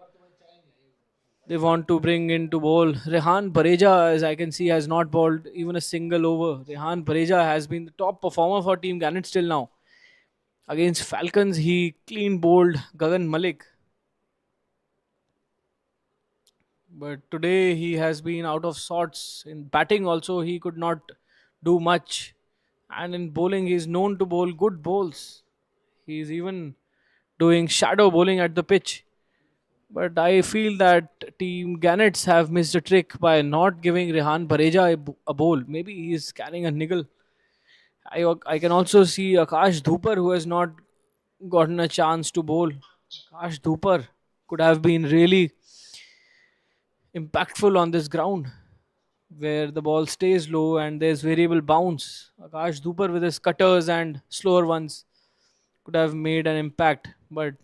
they want to bring in to bowl. Rehan Bareja, as I can see, has not bowled even a single over. Rehan Bareja has been the top performer for Team Gannett till now. Against Falcons, he clean bowled Gagan Malik. But today he has been out of sorts. In batting also, he could not do much. And in bowling, he is known to bowl good bowls. He is even doing shadow bowling at the pitch. But I feel that Team Gannets have missed a trick by not giving Rehan Bareja a bowl. Maybe he is carrying a niggle. I can also see Akash Dhupar, who has not gotten a chance to bowl. Akash Dhupar could have been really impactful on this ground where the ball stays low and there's variable bounce. Akash Dhupar with his cutters and slower ones could have made an impact. But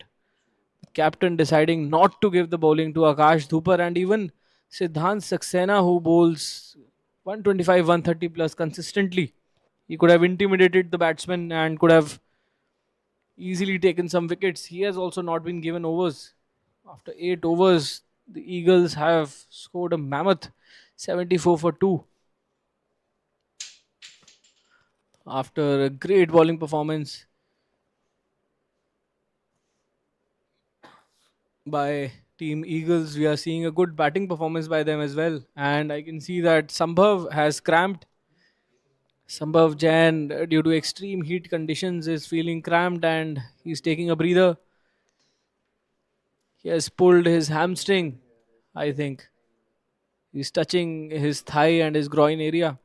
captain deciding not to give the bowling to Akash Dhupar, and even Siddhant Saxena, who bowls 125, 130 plus consistently. He could have intimidated the batsman and could have easily taken some wickets. He has also not been given overs. After 8 overs, the Eagles have scored a mammoth 74 for 2. After a great bowling performance by Team Eagles, we are seeing a good batting performance by them as well. And I can see that Sambhav has cramped. Sambhav Jain, due to extreme heat conditions, is feeling cramped and he's taking a breather. He has pulled his hamstring, I think. He's touching his thigh and his groin area.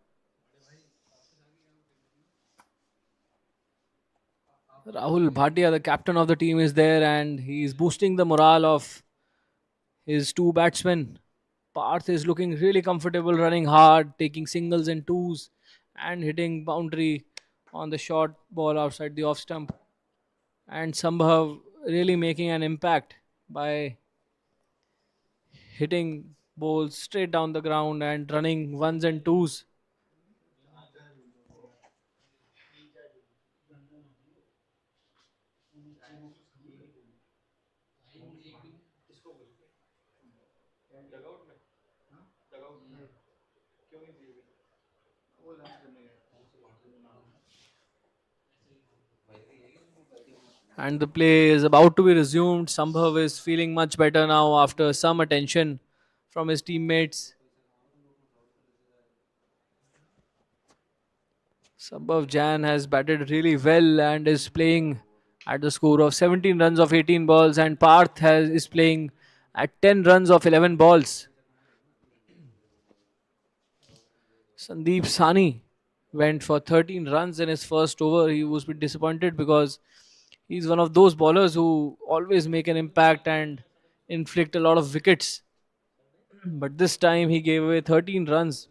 Rahul Bhatia, the captain of the team, is there and he's boosting the morale of his two batsmen. Parth is looking really comfortable, running hard, taking singles and twos, and hitting boundary on the short ball outside the off stump. And Sambhav really making an impact by hitting balls straight down the ground and running ones and twos. And the play is about to be resumed. Sambhav is feeling much better now after some attention from his teammates. Sambhav Jan has batted really well and is playing at the score of 17 runs of 18 balls, and Parth is playing at 10 runs of 11 balls. Sandeep Sani went for 13 runs in his first over. He was a bit disappointed because he's one of those bowlers who always make an impact and inflict a lot of wickets. But this time he gave away 13 runs.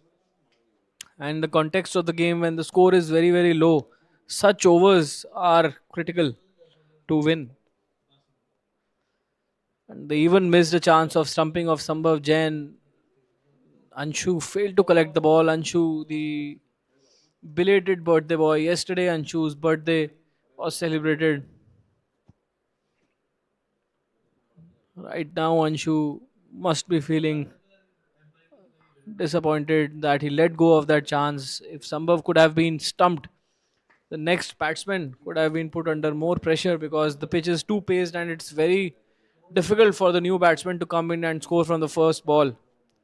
And the context of the game, when the score is very, very low, such overs are critical to win. And they even missed a chance of stumping of Sambhav Jain. Anshu failed to collect the ball. Anshu, the belated birthday boy. Yesterday, Anshu's birthday was celebrated. Right now, Anshu must be feeling disappointed that he let go of that chance. If Sambhav could have been stumped, the next batsman could have been put under more pressure because the pitch is too paced and it's very difficult for the new batsman to come in and score from the first ball.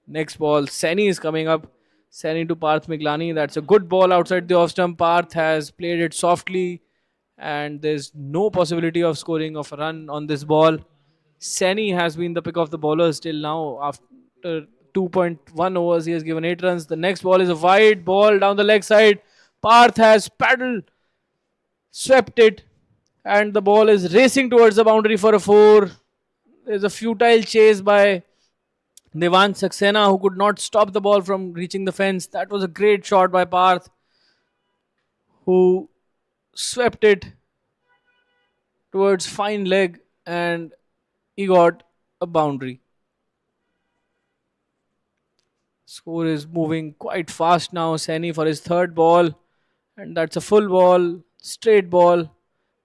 Next ball, Saini is coming up. Saini to Parth Miglani. That's a good ball outside the off stump. Parth has played it softly and there's no possibility of scoring of a run on this ball. Saini has been the pick of the bowlers till now. After 2.1 overs, he has given 8 runs. The next ball is a wide ball down the leg side. Parth has paddled, swept it, and the ball is racing towards the boundary for a 4. There's a futile chase by Devan Saxena, who could not stop the ball from reaching the fence. That was a great shot by Parth, who swept it towards fine leg and he got a boundary. Score is moving quite fast now. Saini for his third ball, and that's a full ball, straight ball.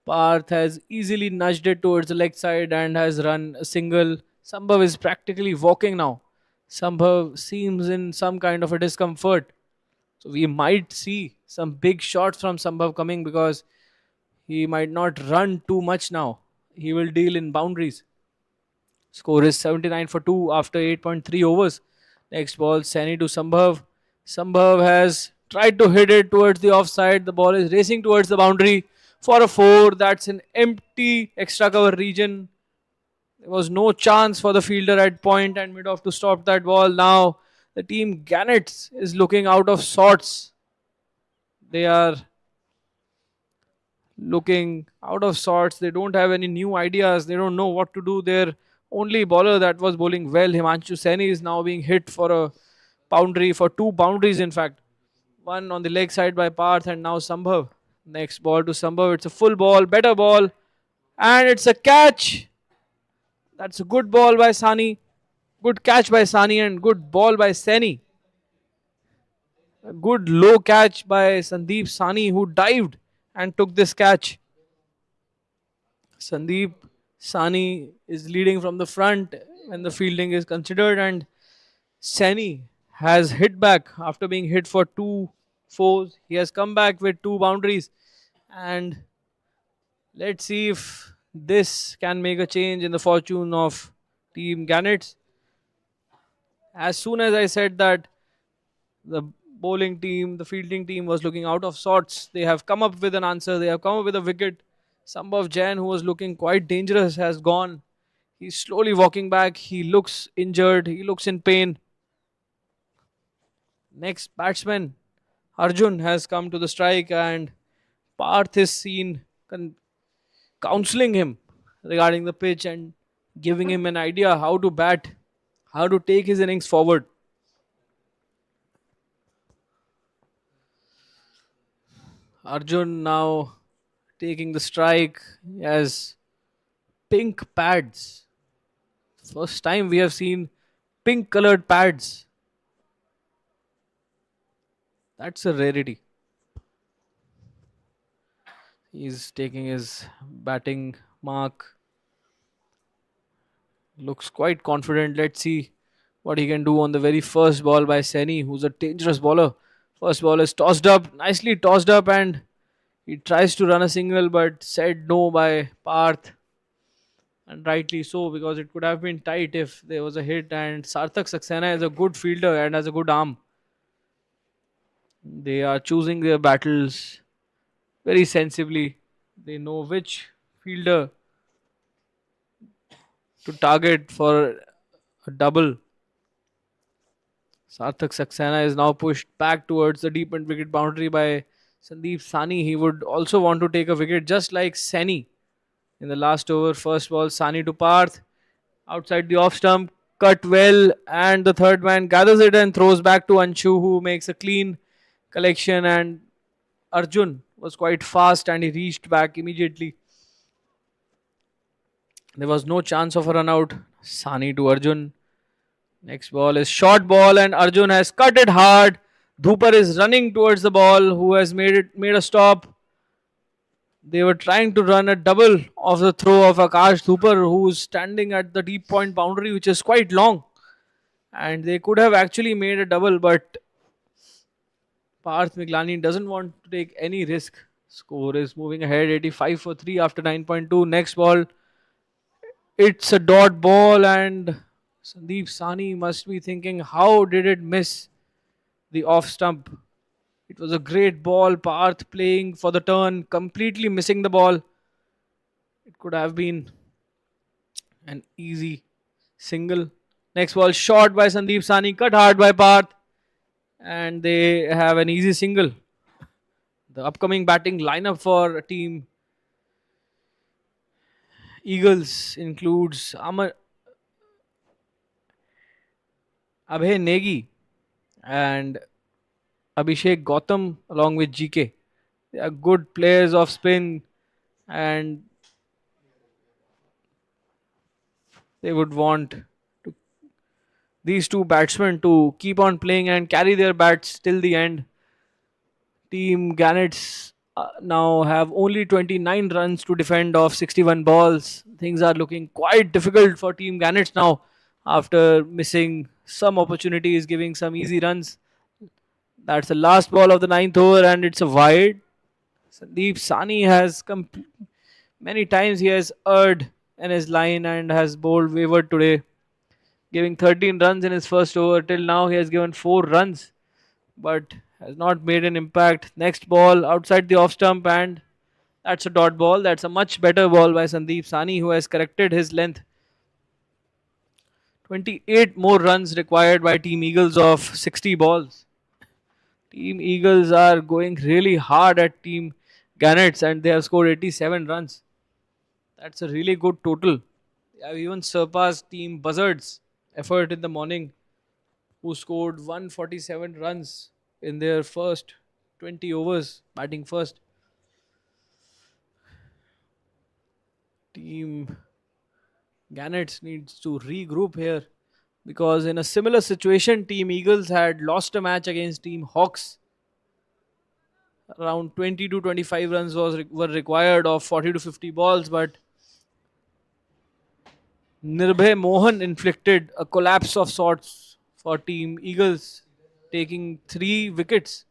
Parth has easily nudged it towards the leg side and has run a single. Sambhav is practically walking now. Sambhav seems in some kind of a discomfort. So we might see some big shots from Sambhav coming because he might not run too much now. He will deal in boundaries. Score is 79 for 2 after 8.3 overs. Next ball, Saini to Sambhav. Sambhav has tried to hit it towards the offside. The ball is racing towards the boundary for a 4. That's an empty extra cover region. There was no chance for the fielder at point and mid off to stop that ball. Now the team Gannets is looking out of sorts. They are looking out of sorts. They don't have any new ideas. They don't know what to do. Their only bowler that was bowling well, Himanshu Saini, is now being hit for a boundary, for 2 boundaries in fact. One on the leg side by Parth and now Sambhav. Next ball to Sambhav. It's a full ball, better ball. And it's a catch. That's a good ball by Sani. Good catch by Sani and good ball by Saini. A good low catch by Sandeep Sani, who dived and took this catch. Sandeep Sani is leading from the front when the fielding is considered, and Saini has hit back after being hit for 2 fours. He has come back with 2 boundaries, and let's see if this can make a change in the fortune of team Gannets. As soon as I said that the bowling team, the fielding team was looking out of sorts, they have come up with an answer. They have come up with a wicket. Sambhav Jain, who was looking quite dangerous, has gone. He's slowly walking back. He looks injured. He looks in pain. Next batsman, Arjun, has come to the strike, and Parth is seen counseling him regarding the pitch and giving him an idea how to bat, how to take his innings forward. Arjun now taking the strike. He has pink pads. First time we have seen pink colored pads. That's a rarity. He's taking his batting mark. Looks quite confident. Let's see what he can do on the very first ball by Seni, who's a dangerous bowler. First ball is tossed up, nicely tossed up, and he tries to run a single but said no by Parth. And rightly so, because it could have been tight if there was a hit. And Sarthak Saxena is a good fielder and has a good arm. They are choosing their battles very sensibly. They know which fielder to target for a double. Sarthak Saxena is now pushed back towards the deep and wicket boundary by Sandeep Sani. He would also want to take a wicket just like Seni in the last over. First ball, Sani to Parth. Outside the off stump, cut well, and the third man gathers it and throws back to Anshu, who makes a clean collection. And Arjun was quite fast and he reached back immediately. There was no chance of a run out. Sani to Arjun. Next ball is short ball and Arjun has cut it hard. Dhupar is running towards the ball, who has made a stop. They were trying to run a double of the throw of Akash Dhupar, who's standing at the deep point boundary, which is quite long. And they could have actually made a double, but Parth Miglani doesn't want to take any risk. Score is moving ahead, 85 for 3 after 9.2. Next ball, it's a dot ball, and Sandeep Sani must be thinking, how did it miss the off stump? It was a great ball. Parth playing for the turn, completely missing the ball. It could have been an easy single. Next ball, shot by Sandeep Sani, cut hard by Parth, and they have an easy single. The upcoming batting lineup for team Eagles includes Abhay Negi and Abhishek Gautam along with GK. They are good players of spin, and they would want these two batsmen to keep on playing and carry their bats till the end. Team Gannets now have only 29 runs to defend off 61 balls. Things are looking quite difficult for Team Gannets now after missing some opportunities, giving some easy runs. That's the last ball of the ninth over, and it's a wide. Sandeep Sani has come many times. He has erred in his line and has bowled wayward today, giving 13 runs in his first over. Till now, he has given 4 runs, but has not made an impact. Next ball outside the off stump, and that's a dot ball. That's a much better ball by Sandeep Sani, who has corrected his length. 28 more runs required by Team Eagles of 60 balls. Team Eagles are going really hard at Team Gannets, and they have scored 87 runs. That's a really good total. They have even surpassed Team Buzzards' effort in the morning, who scored 147 runs in their first 20 overs, batting first. Team Gannets needs to regroup here, because in a similar situation, Team Eagles had lost a match against Team Hawks. Around 20 to 25 runs were required of 40 to 50 balls, but Nirbhay Mohan inflicted a collapse of sorts for Team Eagles, taking 3 wickets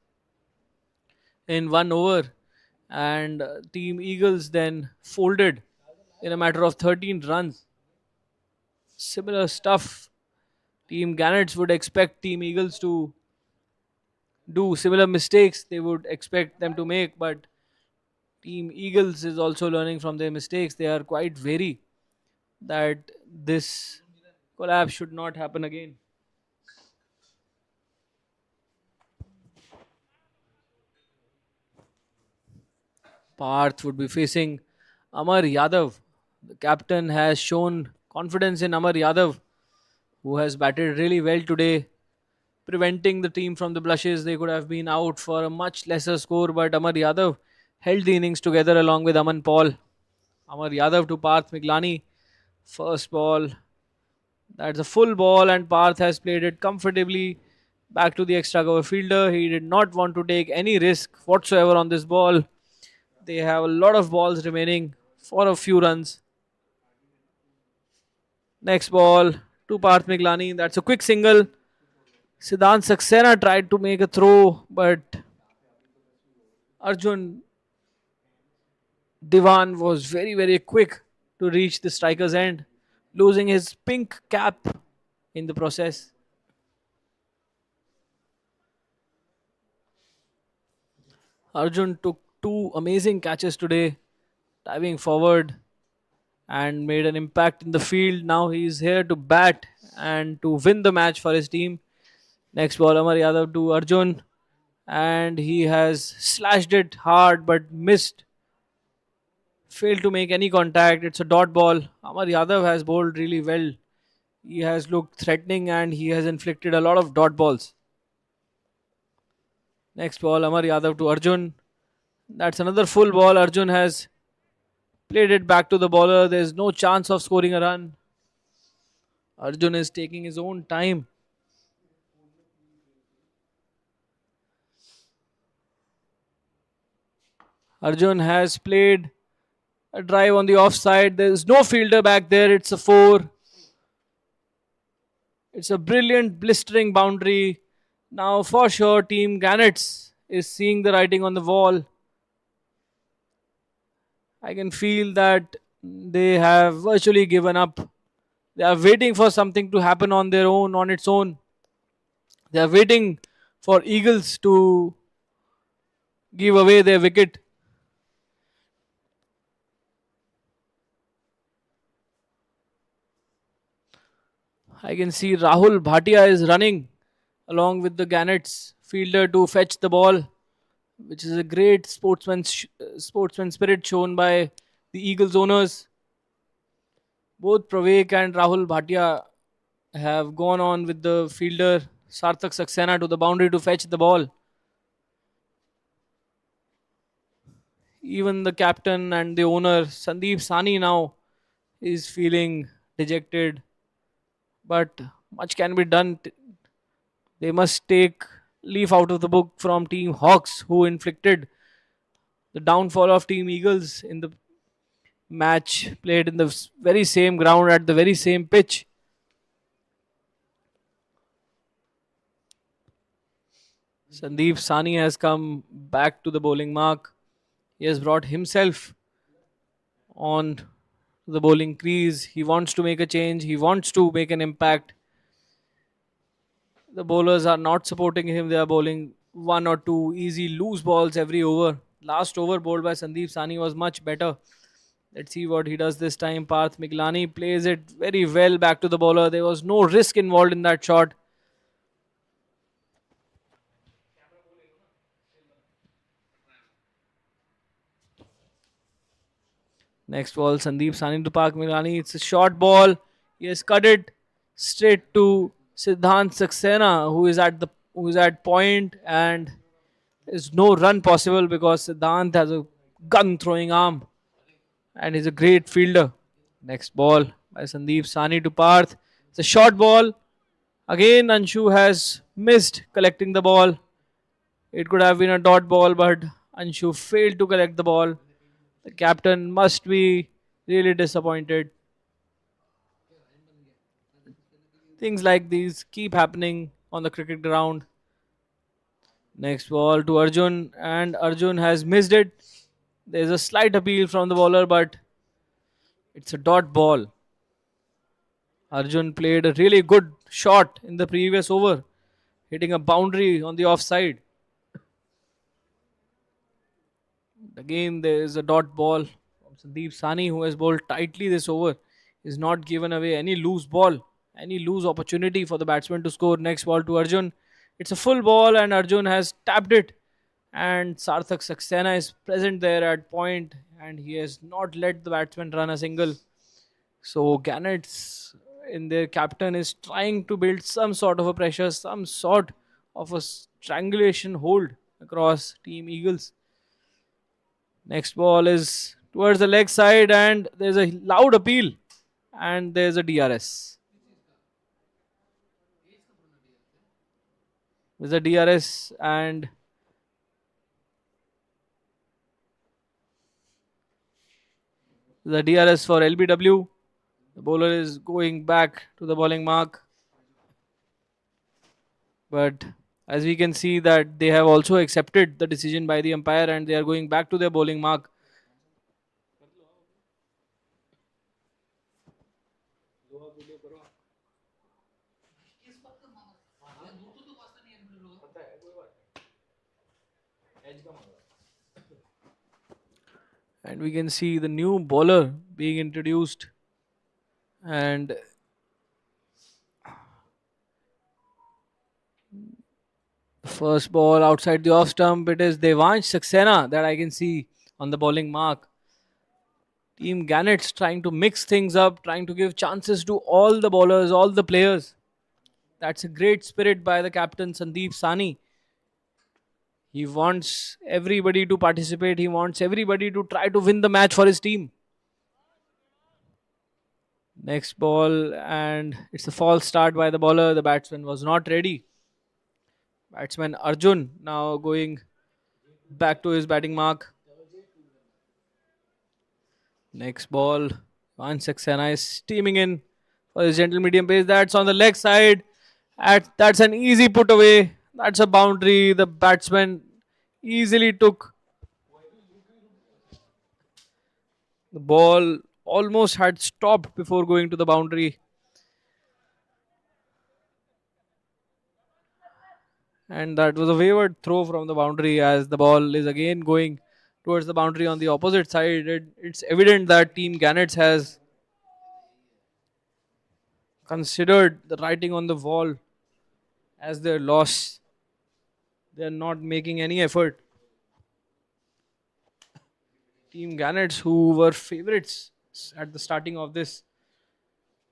in 1 over, and Team Eagles then folded in a matter of 13 runs. Similar stuff Team Gannets would expect Team Eagles to do. Similar mistakes they would expect them to make, but Team Eagles is also learning from their mistakes. They are quite wary that this collapse should not happen again. Parth would be facing Amar Yadav. The captain has shown confidence in Amar Yadav, who has batted really well today, preventing the team from the blushes. They could have been out for a much lesser score, but Amar Yadav held the innings together along with Aman Paul. Amar Yadav to Parth Miglani. First ball. That's a full ball, and Parth has played it comfortably back to the extra cover fielder. He did not want to take any risk whatsoever on this ball. They have a lot of balls remaining for a few runs. Next ball to Parth Miglani. That's a quick single. Siddhant Saxena tried to make a throw, but Arjun Diwan was very, very quick to reach the striker's end, losing his pink cap in the process. Arjun took two amazing catches today, diving forward and made an impact in the field. Now he is here to bat and to win the match for his team. Next ball, Amar Yadav to Arjun, and he has slashed it hard but missed. Failed to make any contact. It's a dot ball. Amar Yadav has bowled really well. He has looked threatening and he has inflicted a lot of dot balls. Next ball, Amar Yadav to Arjun. That's another full ball. Arjun has played it back to the bowler. There's no chance of scoring a run. Arjun is taking his own time. Arjun has played a drive on the offside. There's no fielder back there. It's a 4. It's a brilliant, blistering boundary. Now, for sure, Team Gannets is seeing the writing on the wall. I can feel that they have virtually given up. They are waiting for something to happen on their own, on its own. They are waiting for Eagles to give away their wicket. I can see Rahul Bhatia is running along with the Gannets fielder to fetch the ball, which is a great sportsman spirit shown by the Eagles owners. Both Pravek and Rahul Bhatia have gone on with the fielder Sarthak Saxena to the boundary to fetch the ball. Even the captain and the owner Sandeep Sani now is feeling dejected, but much can be done. They must take leaf out of the book from Team Hawks, who inflicted the downfall of Team Eagles in the match played in the very same ground at the very same pitch. Sandeep Sani has come back to the bowling mark. He has brought himself on the bowling crease. He wants to make a change. He wants to make an impact. The bowlers are not supporting him. They are bowling one or two easy loose balls every over. Last over bowled by Sandeep Sani was much better. Let's see what he does this time. Parth Miglani plays it very well back to the bowler. There was no risk involved in that shot. Next ball, Sandeep Sani to Parth Miglani. It's a short ball. He has cut it straight to Siddhant Saxena, who is at point, and there's no run possible because Siddhant has a gun throwing arm and is a great fielder. Next ball by Sandeep Sani to Parth. It's a short ball. Again, Anshu has missed collecting the ball. It could have been a dot ball, but Anshu failed to collect the ball. The captain must be really disappointed. Things like these keep happening on the cricket ground. Next ball to Arjun, and Arjun has missed it. There's a slight appeal from the bowler, but it's a dot ball. Arjun played a really good shot in the previous over, hitting a boundary on the offside. Again, there is a dot ball from Sandeep Sani, who has bowled tightly this over. He's not given away any loose ball, any loose opportunity for the batsman to score. Next ball to Arjun. It's a full ball and Arjun has tapped it. And Sarthak Saxena is present there at point and he has not let the batsman run a single. So Gannets in their captain is trying to build some sort of a pressure, some sort of a strangulation hold across Team Eagles. Next ball is towards the leg side and there's a loud appeal and there's a DRS. There's a DRS and the DRS for LBW. The bowler is going back to the bowling mark. But as we can see that they have also accepted the decision by the umpire and they are going back to their bowling mark. And we can see the new bowler being introduced. And first ball outside the off stump. It is Devansh Saxena that I can see on the bowling mark. Team Gannets trying to mix things up, trying to give chances to all the bowlers, all the players. That's a great spirit by the captain Sandeep Sani. He wants everybody to participate. He wants everybody to try to win the match for his team. Next ball, and it's a false start by the bowler. The batsman was not ready. Batsman Arjun now going back to his batting mark. Next ball, Van Saxena is steaming in for his gentle medium pace. That's on the leg side. That's an easy put away. That's a boundary. The batsman easily took the ball. Almost had stopped before going to the boundary. And that was a wayward throw from the boundary as the ball is again going towards the boundary on the opposite side. It's evident that Team Gannets has considered the writing on the wall as their loss. They are not making any effort. Team Gannets, who were favourites at the starting of this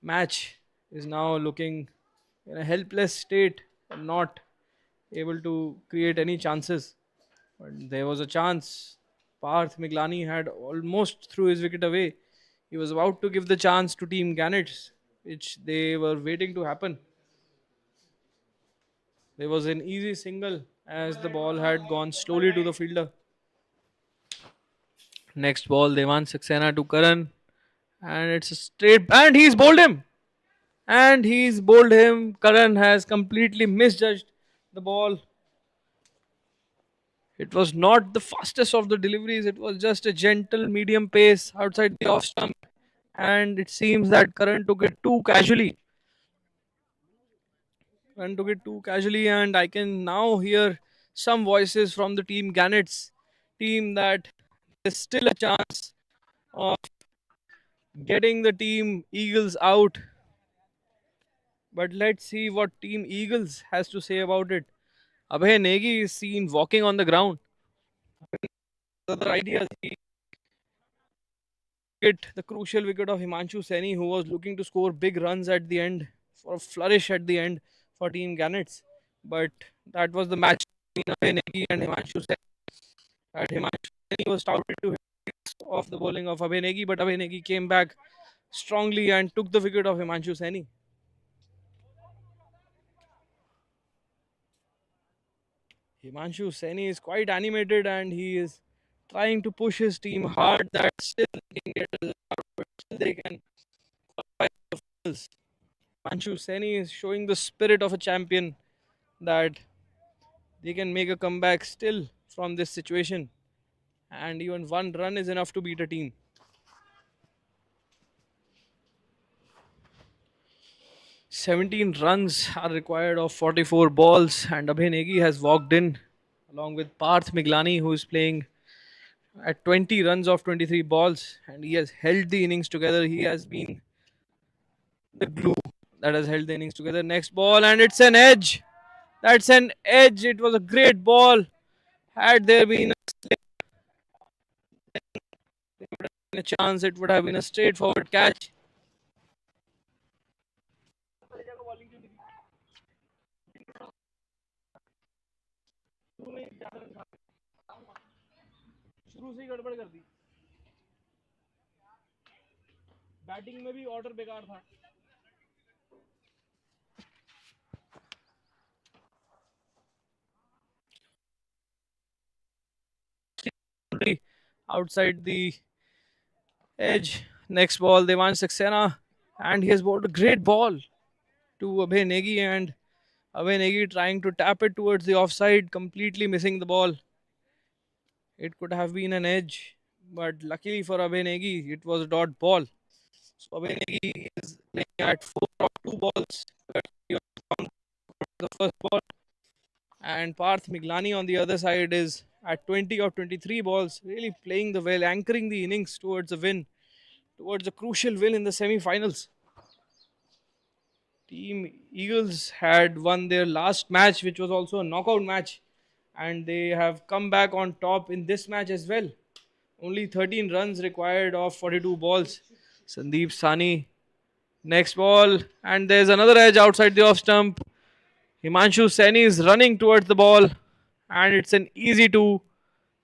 match, is now looking in a helpless state and not able to create any chances. But there was a chance. Parth Miglani had almost threw his wicket away. He was about to give the chance to Team Gannets, which they were waiting to happen. There was an easy single as the ball had gone slowly to the fielder. Next ball, Devan Saxena to Karan. And it's a straight. And he's bowled him. Karan has completely misjudged the ball. It was not the fastest of the deliveries. It was just a gentle medium pace outside the off stump. And it seems that Karan took it too casually. And I can now hear some voices from the team Gannets team that there's still a chance of getting the team Eagles out. But let's see what Team Eagles has to say about it. Abhay Negi is seen walking on the ground. Other ideas. He hit the crucial wicket of Himanshu Saini, who was looking to score big runs at the end, for a flourish at the end for Team Gannets. But that was the match between Abhay Negi and Himanshu Saini. That Himanshu Saini was touted to hit off the bowling of Abhay Negi, but Abhay Negi came back strongly and took the wicket of Himanshu Saini. Himanshu Saini is quite animated and he is trying to push his team hard that still they can get a result, but still they can qualify for the finals. Himanshu Saini is showing the spirit of a champion that they can make a comeback still from this situation, and even one run is enough to beat a team. "17 runs are required of 44 balls, and Abhay Negi has walked in along with Parth Miglani, who is playing at 20 runs of 23 balls, and he has held the innings together. He has been the glue that has held the innings together. Next ball, and it's an edge. That's an edge. It was a great ball. Had there been a chance, it would have been a straightforward catch. शुरू से ही गड़बड़ कर दी. Batting में भी order बेकार था. Outside the edge. Next ball, Devansh Saxena, and he has bowled a great ball to Abhay Negi, and Abhay Negi trying to tap it towards the offside, completely missing the ball. It could have been an edge, but luckily for Abhay Negi, it was a dot ball. So Abhay Negi is playing at 4 of 2 balls. The first ball, and Parth Miglani on the other side is at 20 of 23 balls, really playing the well, anchoring the innings towards a win, towards a crucial win in the semi-finals. Team Eagles had won their last match, which was also a knockout match, and they have come back on top in this match as well. Only 13 runs required of 42 balls. Sandeep Sani, next ball, and there's another edge outside the off stump. Himanshu Saini is running towards the ball, and it's an easy two.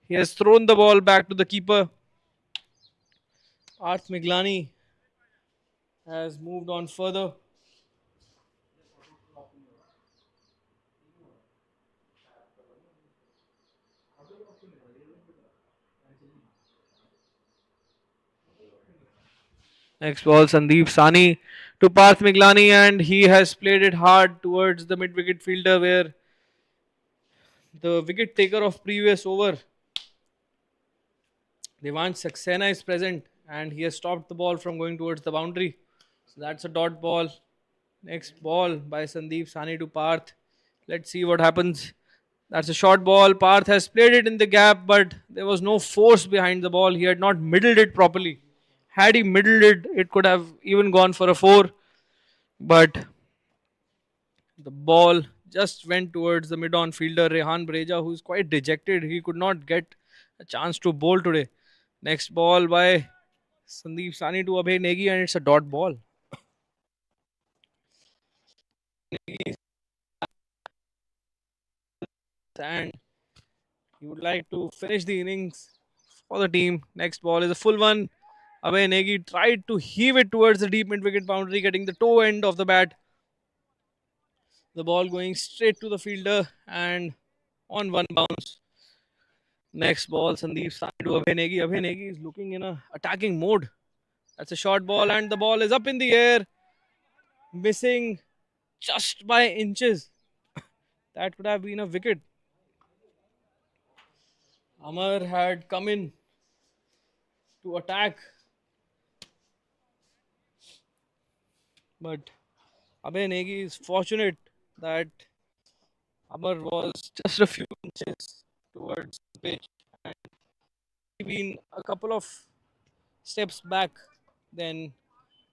He has thrown the ball back to the keeper. Parth Miglani has moved on further. Next ball, Sandeep Sani to Parth Miglani, and he has played it hard towards the mid wicket fielder where the wicket taker of previous over, Devansh Saxena, is present, and he has stopped the ball from going towards the boundary. So that's a dot ball. Next ball by Sandeep Sani to Parth. Let's see what happens. That's a short ball. Parth has played it in the gap, but there was no force behind the ball. He had not middled it properly. Had he middled it, it could have even gone for a 4. But the ball just went towards the mid-on fielder, Rehan Breja, who is quite dejected. He could not get a chance to bowl today. Next ball by Sandeep Sani to Abhay Negi, and it's a dot ball. And he would like to finish the innings for the team. Next ball is a full one. Abhay Negi tried to heave it towards the deep mid-wicket boundary, getting the toe end of the bat. The ball going straight to the fielder and on one bounce. Next ball, Sandeep Sani to Abhay Negi. Abhay Negi is looking in a attacking mode. That's a short ball, and the ball is up in the air, missing just by inches. That could have been a wicket. Amar had come in to attack, but Abhay Negi is fortunate that Amar was just a few inches towards the pitch and been a couple of steps back, then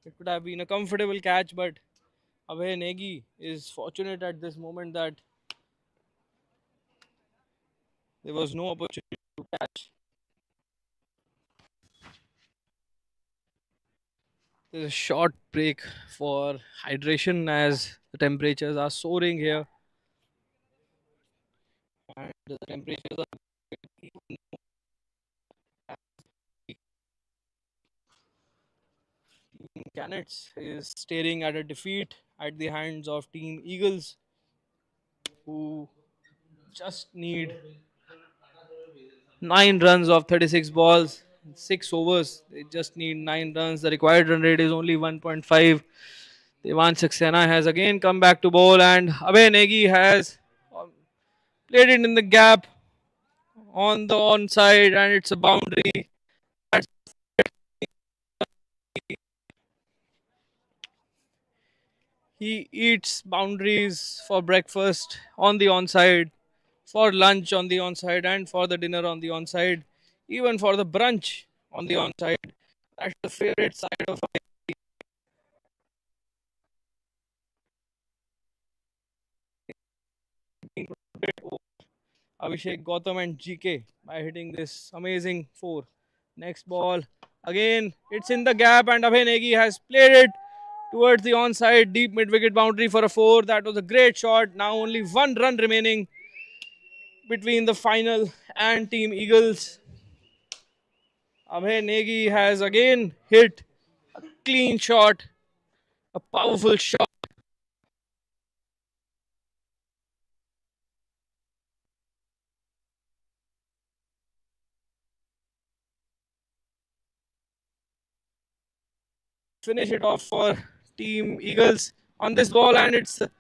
it could have been a comfortable catch. But Abhay Negi is fortunate at this moment that there was no opportunity to catch. There's a short break for hydration as the temperatures are soaring here. And the temperatures are Gannets is staring at a defeat at the hands of Team Eagles, who just need 9 runs of 36 balls, 6 overs. They just need 9 runs. The required run rate is only 1.5. Devansh Saxena has again come back to bowl, and Abhay Negi has played it in the gap on the onside, and it's a boundary. He eats boundaries for breakfast on the onside, for lunch on the onside, and for the dinner on the onside, even for the brunch on the onside. That's the favorite side of Abhishek, Gautam, and GK by hitting this amazing 4. Next ball. Again, it's in the gap, and Abhay Negi has played it towards the onside deep mid wicket boundary for a 4. That was a great shot. Now only 1 run remaining between the final and Team Eagles. Abhay Negi has again hit a clean shot, a powerful shot. Finish it off for Team Eagles on this ball, and it's the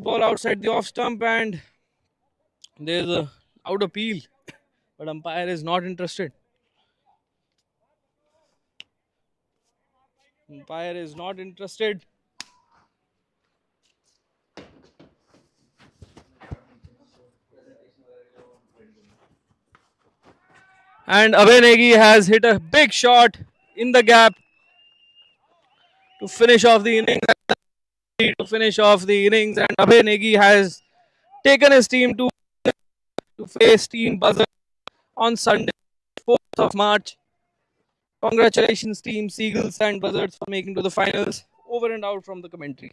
ball outside the off stump, and there's a out appeal, but umpire is not interested. Umpire is not interested. And Abhay Negi has hit a big shot in the gap to finish off the innings. And Abhay Negi has taken his team to face Team Buzzer on Sunday, 4th of March. Congratulations, Team Seagulls and Buzzards, for making to the finals. Over and out from the commentary.